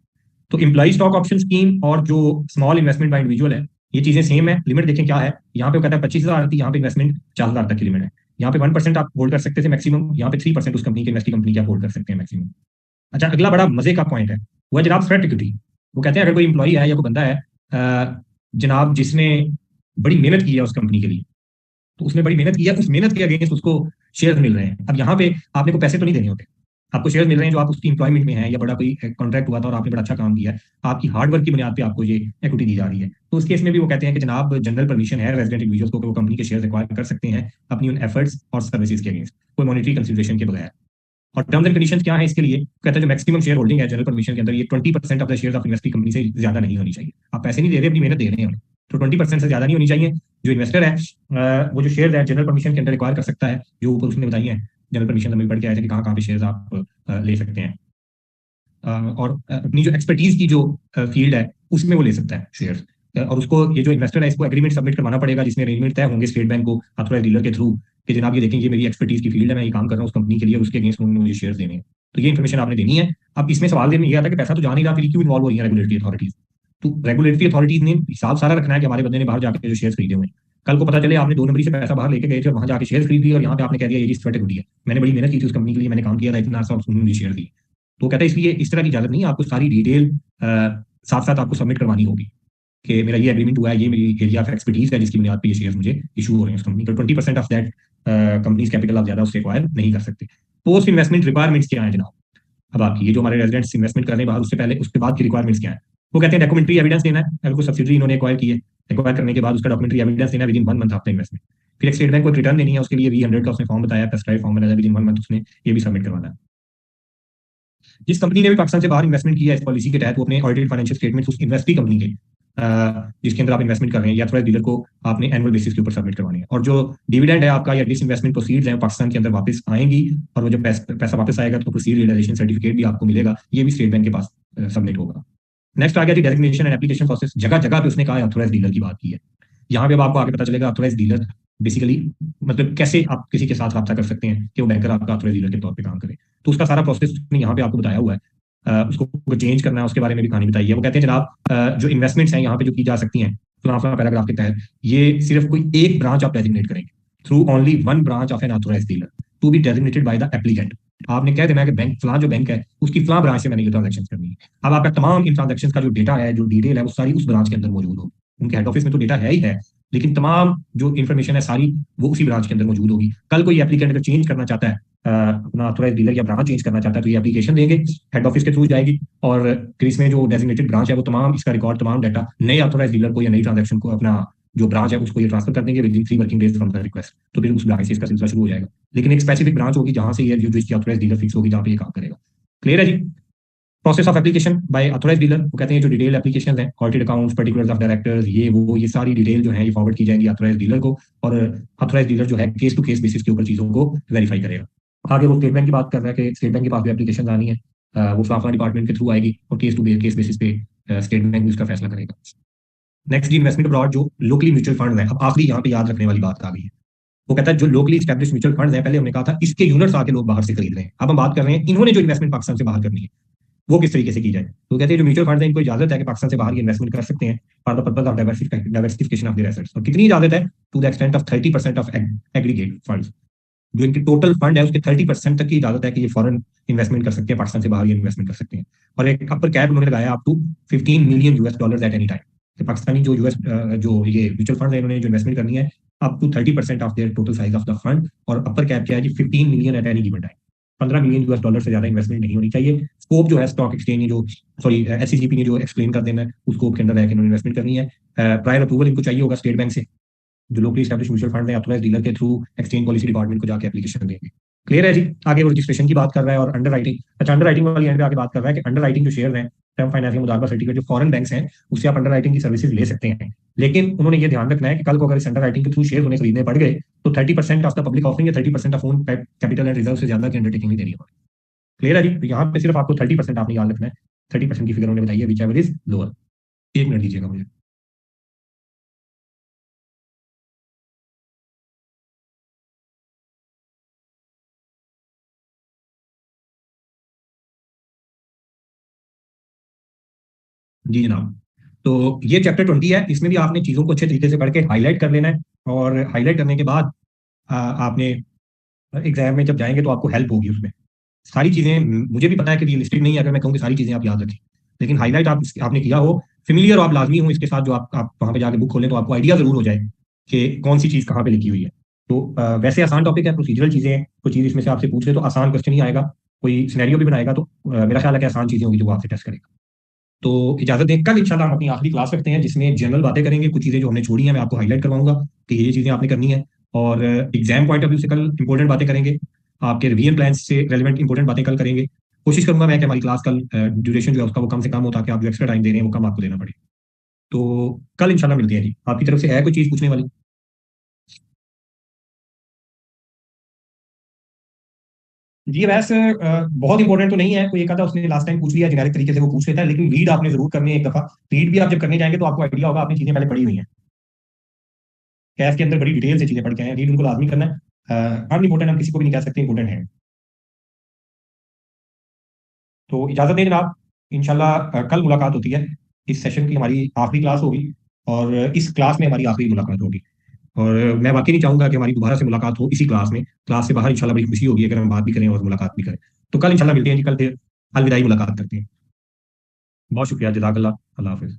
तो एम्प्लॉई स्टॉक ऑप्शन स्कीम और जो स्मॉल इन्वेस्टमेंट बाय इंडिविजुअल है ये चीजें सेम है। लिमिट देखें क्या है, यहाँ पे कहता है 25,000 की, यहाँ पे इन्वेस्टमेंट 50,000 तक की लिमिट है। यहाँ पे 1% आप होल्ड कर सकते थे मैक्सिमम, यहाँ पे 3% उस कंपनी के इन्वेस्टी कंपनी की आप होल्ड कर सकते हैं मैक्सिमम। अच्छा, अगला बड़ा मजे का पॉइंट है वो है जनाब स्वेट इक्विटी। वो कहते हैं अगर कोई इंप्लॉई है या कोई बंदा है जनाब जिसने बड़ी मेहनत की है उस कंपनी के लिए, तो उसने बड़ी मेहनत की है, उस मेहनत के अगेंस्ट उसको शेयर मिल रहे हैं। अब यहाँ पे आपने को पैसे तो नहीं देने होते, आपको शेयर मिल रहे हैं जो आप उसकी इंप्लॉयमेंट में हैं या बड़ा कोई कॉन्ट्रैक्ट हुआ था और आपने बड़ा अच्छा काम किया है, आपकी हार्डवर्क की बुनियाद पे आपको ये इक्विटी दी जा रही है। तो उस केस में भी वो कहते हैं कि जनाब जनरल परमिशन है रेजिडेंट इंडिविजुअल्स को कि वो कंपनी के शेयर एक्वायर कर सकते हैं अपनी उन एफर्ट्स और सर्विसेज के अगेंस्ट, कोई मॉनिटरी कंसिडरेशन के बगैर। और टर्म्स एंड कंडीशन क्या है इसके लिए, कहते हैं जो मैक्सिमम शेयर होल्डिंग है जनरल परमिशन के अंदर, ये 20% of the share of investing company से ज्यादा नहीं होनी चाहिए। आप पैसे नहीं दे रहे, अपनी मेहनत दे रहे हैं उन्हें, तो 20% से ज्यादा नहीं होनी चाहिए। जो इन्वेस्टर है वो जो शेयर है जनरल परमिशन के अंदर एक्वायर कर सकता है, जो ऊपर उसने बताई है जनरल परमिशन में पढ़ के आए थे कि कहाँ कहाँ पे शेयर आप ले सकते हैं। और अपनी जो एक्सपर्टीज की जो फील्ड है उसमें वो ले सकता है शेयर। और उसको ये जो इन्वेस्टर है इसको एग्रीमेंट सबमिट करवाना पड़ेगा जिसमें अरेंजमेंट तय होंगे स्टेट बैंक को ऑथराइज्ड डीलर के थ्रू कि जनाब ये देखें ये मेरी एक्सपर्टीज की फील्ड है, मैं ये काम कर रहा हूँ उस कंपनी के लिए, उसके अगेंस्ट उन्होंने मुझे शेयर देने हैं। तो ये इन्फॉर्मेशन आपने देनी है। अब इसमें सवाल देने ये आता है कि पैसा तो जा नहीं रहा, फिर क्यों इन्वॉल्व हो रही है रेगुलेटरी अथॉरिटीज। तो रेगुलेटरी अथॉरिटीज ने हिसाब सारा रखना है कि हमारे बंदे ने बाहर जाकर जो शेयर खरीदे हुए हैं, कल को पता चले आपने 2 नंबरी से पैसा बाहर लेके गए थे और वहां जाके शेयर खरीद लिए और यहाँ पे आपने कह दिया ये जी स्वेट इक्विटी है, मैंने बड़ी मेहनत की थी उस कंपनी के लिए, मैंने काम किया था इतना सा, मुझे शेयर दिए। तो कहता है इसलिए इस तरह की इजाजत नहीं है, आपको सारी डिटेल साथ साथ आपको सबमिट करवानी होगी कि मेरा ये एग्रीमेंट हुआ है, ये मेरी एरिया ऑफ एक्सपर्टीज है जिसकी बुनियाद पे ये शेयर मुझे इशू हो रहे हैं उस कंपनी। तो 20% ऑफ दैट कंपनीज कैपिटल आप ज्यादा उससे एक्वायर नहीं कर सकते। पोस्ट इन्वेस्टमेंट रिक्वायरमेंट्स क्या है जनाब, अब आपकी ये जो हमारे रेजिडेंट्स इन्वेस्टमेंट करने बाहर उससे पहले उसके बाद की रिक्वायरमेंट्स क्या है। वो कहते हैं डॉक्यूमेंट्री एविडेंस देना है, अगर कोई सब्सिडरी इन्होंने एक्वायर की है, एक्वायर करने के बाद उसका डॉक्यूमेंट्री एविडेंस देना with in 1 month after investment. फिर एक स्टेट बैंक को एक रिटर्न देनी है, उसके लिए V100 का उसने फॉर्म बताया, प्रेस्क्राइब फॉर्म बनाया, विद इन 1 मंथ उसने ये भी सबमिट करवाना है। जिस कंपनी ने भी पाकिस्तान से बाहर इन्वेस्टमेंट किया है इस पॉलिसी के तहत, वो अपने ऑडिटेड फाइनेंशियल स्टेटमेंट्स उस इन्वेस्टी कंपनी के जिसके अंदर आप इन्वेस्टमेंट कर रहे हैं या थोड़ा डीलर को आपने एनुअल बेसिस के ऊपर सबमिट करवानी है। और जो डिविडेंड है आपका या डिस इन्वेस्टमेंट प्रोसीड्स हैं पाकिस्तान के अंदर वापस आएंगी, और वो जब पैसा वापस आएगा तो प्रोसीड रियलाइजेशन सर्टिफिकेट भी आपको मिलेगा, ये भी स्टेट बैंक के पास सबमिट होगा। नेक्स्ट आ गया जी डेजिग्नेशन एंड एप्लीकेशन प्रोसेस। जगह जगह पे उसने कहा ऑथोराइज डीलर की बात की है, यहाँ पे अब आपको आगे पता चलेगा ऑथोराइज डीलर बेसिकली मतलब कैसे आप किसी के साथ रब्ता कर सकते हैं कि वो बैंकर आपका ऑथोराइज डीलर के तौर पे काम करे। तो उसका सारा प्रोसेस उसने यहाँ पे आपको बताया हुआ है। उसको चेंज करना है उसके बारे में भी कहानी बताई है। वो कहते हैं जनाब जो इन्वेस्टमेंट्स हैं यहाँ पे जो की जा सकती हैं फलां पैराग्राफ के तहत, ये सिर्फ कोई एक ब्रांच आप डेजिग्नेट करेंगे through only 1 branch of an authorise dealer to be designated by the applicant. आपने कह देना है कि बैंक फलां जो बैंक है उसकी फलां ब्रांच से मैंने ये ट्रांजेक्शन करनी है। अब आपका तमाम इन ट्रांजेक्शन का जो डेटा है, जो डिटेल है, वो सारी उस ब्रांच के अंदर मौजूद होगी। उनके हेड ऑफिस में तो डेटा है ही है, लेकिन तमाम जो इन्फॉर्मेशन है सारी वो उसी ब्रांच के अंदर मौजूद होगी। कल कोई एप्लीकेंट अगर चेंज करना चाहता है अपना ऑथोराइज डीलर या ब्रांच चेंज करना चाहता है तो ये एप्लीकेशन देंगे, हेड ऑफिस के थ्रू जाएगी, और फिर इसमें जो डेजिग्नेटेड ब्रांच है वो तमाम इसका रिकॉर्ड, तमाम डाटा नए ऑथोराइज डीलर को या नई ट्रांजेक्शन को अपना जो ब्रांच है उसको ये ट्रांसफर कर देंगे with in 3 working days from the request. तो फिर उस ब्रांच से इसका सिलसिला शुरू हो जाएगा, लेकिन एक स्पेसिफिक ब्रांच होगी जहां से ये जो इसकी ऑथोराइज डीलर फिक्स होगी, जहां पे ये काम करेगा। क्लियर है जी। Process of application by authorise dealer, वो कहते हैं जो डिटेल एप्लीकेशन है, audited accounts, particulars of directors, ये सारी डिटेल जो है ये फॉरवर्ड की जाएंगी ऑथोराइज डीलर को, और ऑथोराइज डीलर जो है केस टू केस बेसिस के ऊपर चीजों को वेरीफाई करेगा। आगे वो स्टेट बैंक की बात कर रहा है कि स्टेट बैंक के पास भी एप्लीकेशन आनी है, वो फलाफला डिपार्टमेंट के थ्रू आएगी और केस टू केस बेसिस पे स्टेट बैंक भी उसका फैसला करेगा। नेक्स्ट जी इन्वेस्टमेंट अब्रॉड, जो लोकली म्यूचुअल फंड है। अब आखिरी यहाँ पे याद रखने वाली बात आ गई है। वो कहता है जो लोकली एस्टैब्लिश म्यूचुअल फंड है, पहले हमने कहा था इसके यूनिट्स आके लोग बाहर से खरीद रहे हैं, अब हम बात कर रहे हैं इन्होंने जो इन्वेस्टमेंट पाकिस्तान से बाहर करनी है वो किस तरीके से की जाए। तो कहते हैं जो म्यूचुअल फंड है इनको इजाजत है कि पाकिस्तान से बाहर इन्वेस्टमेंट कर सकते हैं for the purpose of diversification of their assets. और कितनी इजाजत है, to the extent of 30% of aggregate funds. जो इनकी टोटल फंड है उसके 30% तक की इजाजत है कि ये फॉरेन इन्वेस्टमेंट कर सकते हैं, पाकिस्तान से बाहर ये इन्वेस्टमेंट कर सकते हैं। और एक अपर कैप उन्होंने लगाया up to $15 million at any time. कि पाकिस्तानी जो यूएस जो ये म्यूचुअल फंड है इन्होंने जो इन्वेस्टमेंट करनी है up to 30% of their total size of the fund, और अपर कैप क्या है जी 15 million at any given time. $15 million से ज्यादा इन्वेस्टमेंट नहीं होनी चाहिए। स्कोप जो है स्टॉक एक्सचेंज जो SECP ने जो एक्सप्लेन कर देना है उस स्कोप के अंदर है कि इन्होंने इन्वेस्टमेंट करनी है। प्रायर अप्रूवल इनको चाहिए होगा स्टेट बैंक से, जो लोकली एस्टैब्लिश म्यूचुअल फंड है ऑथोराइज डीलर के थ्रू एक्सचेंज पॉलिसी डिपार्टमेंट को जाके एप्लीकेशन देंगे। क्लियर है जी। आगे वो रजिस्ट्रेशन की बात कर रहा है और अंडर राइटिंग। अच्छा, अंडर राइटिंग वाली एंड पे आगे बात कर रहा है कि अंडर राइटिंग जो शेयर हैं, टर्म फाइनेंस मुदारबा सर्टिफिकेट जो फॉरेन बैंक्स हैं उससे आप अंडर राइटिंग की सर्विसेज ले सकते हैं, लेकिन उन्होंने ये ध्यान रखना है कि कल को अगर इस अंडर राइटिंग के थ्रू शेयर उन्हें खरीदने पड़ गए तो 30% ऑफ द पब्लिक ऑफरिंग या 30% of own capital and reserve से ज्यादा की अंडरटेकिंग नहीं देनी होगी। क्लियर है जी। तो यहाँ पे सिर्फ आपको 30% आपने याद रखना है, 30% की फिगर उन्होंने बताई है, which ever is lower. 1 minute दीजिएगा मुझे। जी जनाब। तो ये चैप्टर 20 है, इसमें भी आपने चीजों को अच्छे तरीके से पढ़ के हाईलाइट कर लेना है, और हाईलाइट करने के बाद आपने एग्जाम में जब जाएंगे तो आपको हेल्प होगी उसमें। सारी चीजें मुझे भी पता है कि रियलिस्टिक नहीं है अगर मैं कहूँ कि सारी चीजें आप याद रखें, लेकिन हाईलाइट आपने किया हो, फेमिलियर और आप लाजमी हो इसके साथ, जो आप वहां पे जाके बुक खोलें तो आपको आइडिया जरूर हो जाए कि कौन सी चीज कहाँ पे लिखी हुई है। तो वैसे आसान टॉपिक है, प्रोसीजरल चीजें हैं, कोई चीज इसमें से आपसे पूछ ले तो आसान क्वेश्चन ही आएगा, कोई सिनेरियो भी बनाएगा तो मेरा ख्याल है कि आसान चीजें होंगी जो वो आपसे टेस्ट करेगा। तो इजाजत दें, कल इंशाल्लाह हम अपनी आखिरी क्लास रखते हैं जिसमें जनरल बातें करेंगे, कुछ चीजें जो हमने छोड़ी हैं मैं आपको हाईलाइट करवाऊंगा कि ये चीजें आपने करनी है, और एग्जाम पॉइंट ऑफ व्यू से कल इंपॉर्टेंट बातें करेंगे, आपके रिवीजन प्लान से रेलिवेंट इंपॉर्टेंट बातें कल करेंगे। कोशिश करूंगा मैं कि हमारी क्लास कल ड्यूरेशन जो है उसका वो कम से कम हो, ताकि आप जो एक्स्ट्रा टाइम दे रहे हैं वो कम आपको देना पड़े। तो कल इंशाल्लाह मिलते हैं जी। आपकी तरफ से है कोई चीज पूछने वाली? जी वैसे बहुत इंपॉर्टेंट तो नहीं है, कोई एक आधा उसने लास्ट टाइम पूछ लिया जेनेरिक तरीके से वो पूछ लेता है, लेकिन रीड आपने जरूर करनी है एक दफा। रीड भी आप जब करने जाएंगे तो आपको आइडिया होगा आपने चीजें पहले पढ़ी हुई हैं, कैफ के अंदर बड़ी डिटेल से चीजें पढ़ के आए हैं, रीड उनको लाजमी करना है। अनइम्पोर्टेंट हम किसी को भी नहीं कह सकते इंपॉर्टेंट है। तो इजाजत दें जनाब, इंशाल्लाह कल मुलाकात होती है। इस सेशन की हमारी आखिरी क्लास होगी, और इस क्लास में हमारी आखिरी मुलाकात होगी, और मैं वाकई नहीं चाहूंगा कि हमारी दोबारा से मुलाकात हो इसी क्लास में। क्लास से बाहर इंशाल्लाह बड़ी खुशी होगी अगर हम बात भी करें और मुलाकात भी करें। तो कल इंशाल्लाह मिलते हैं जी, कल फिर अलविदाई मुलाकात करते हैं। बहुत शुक्रिया, जज़ाकल्लाह, अल्लाह हाफिज़।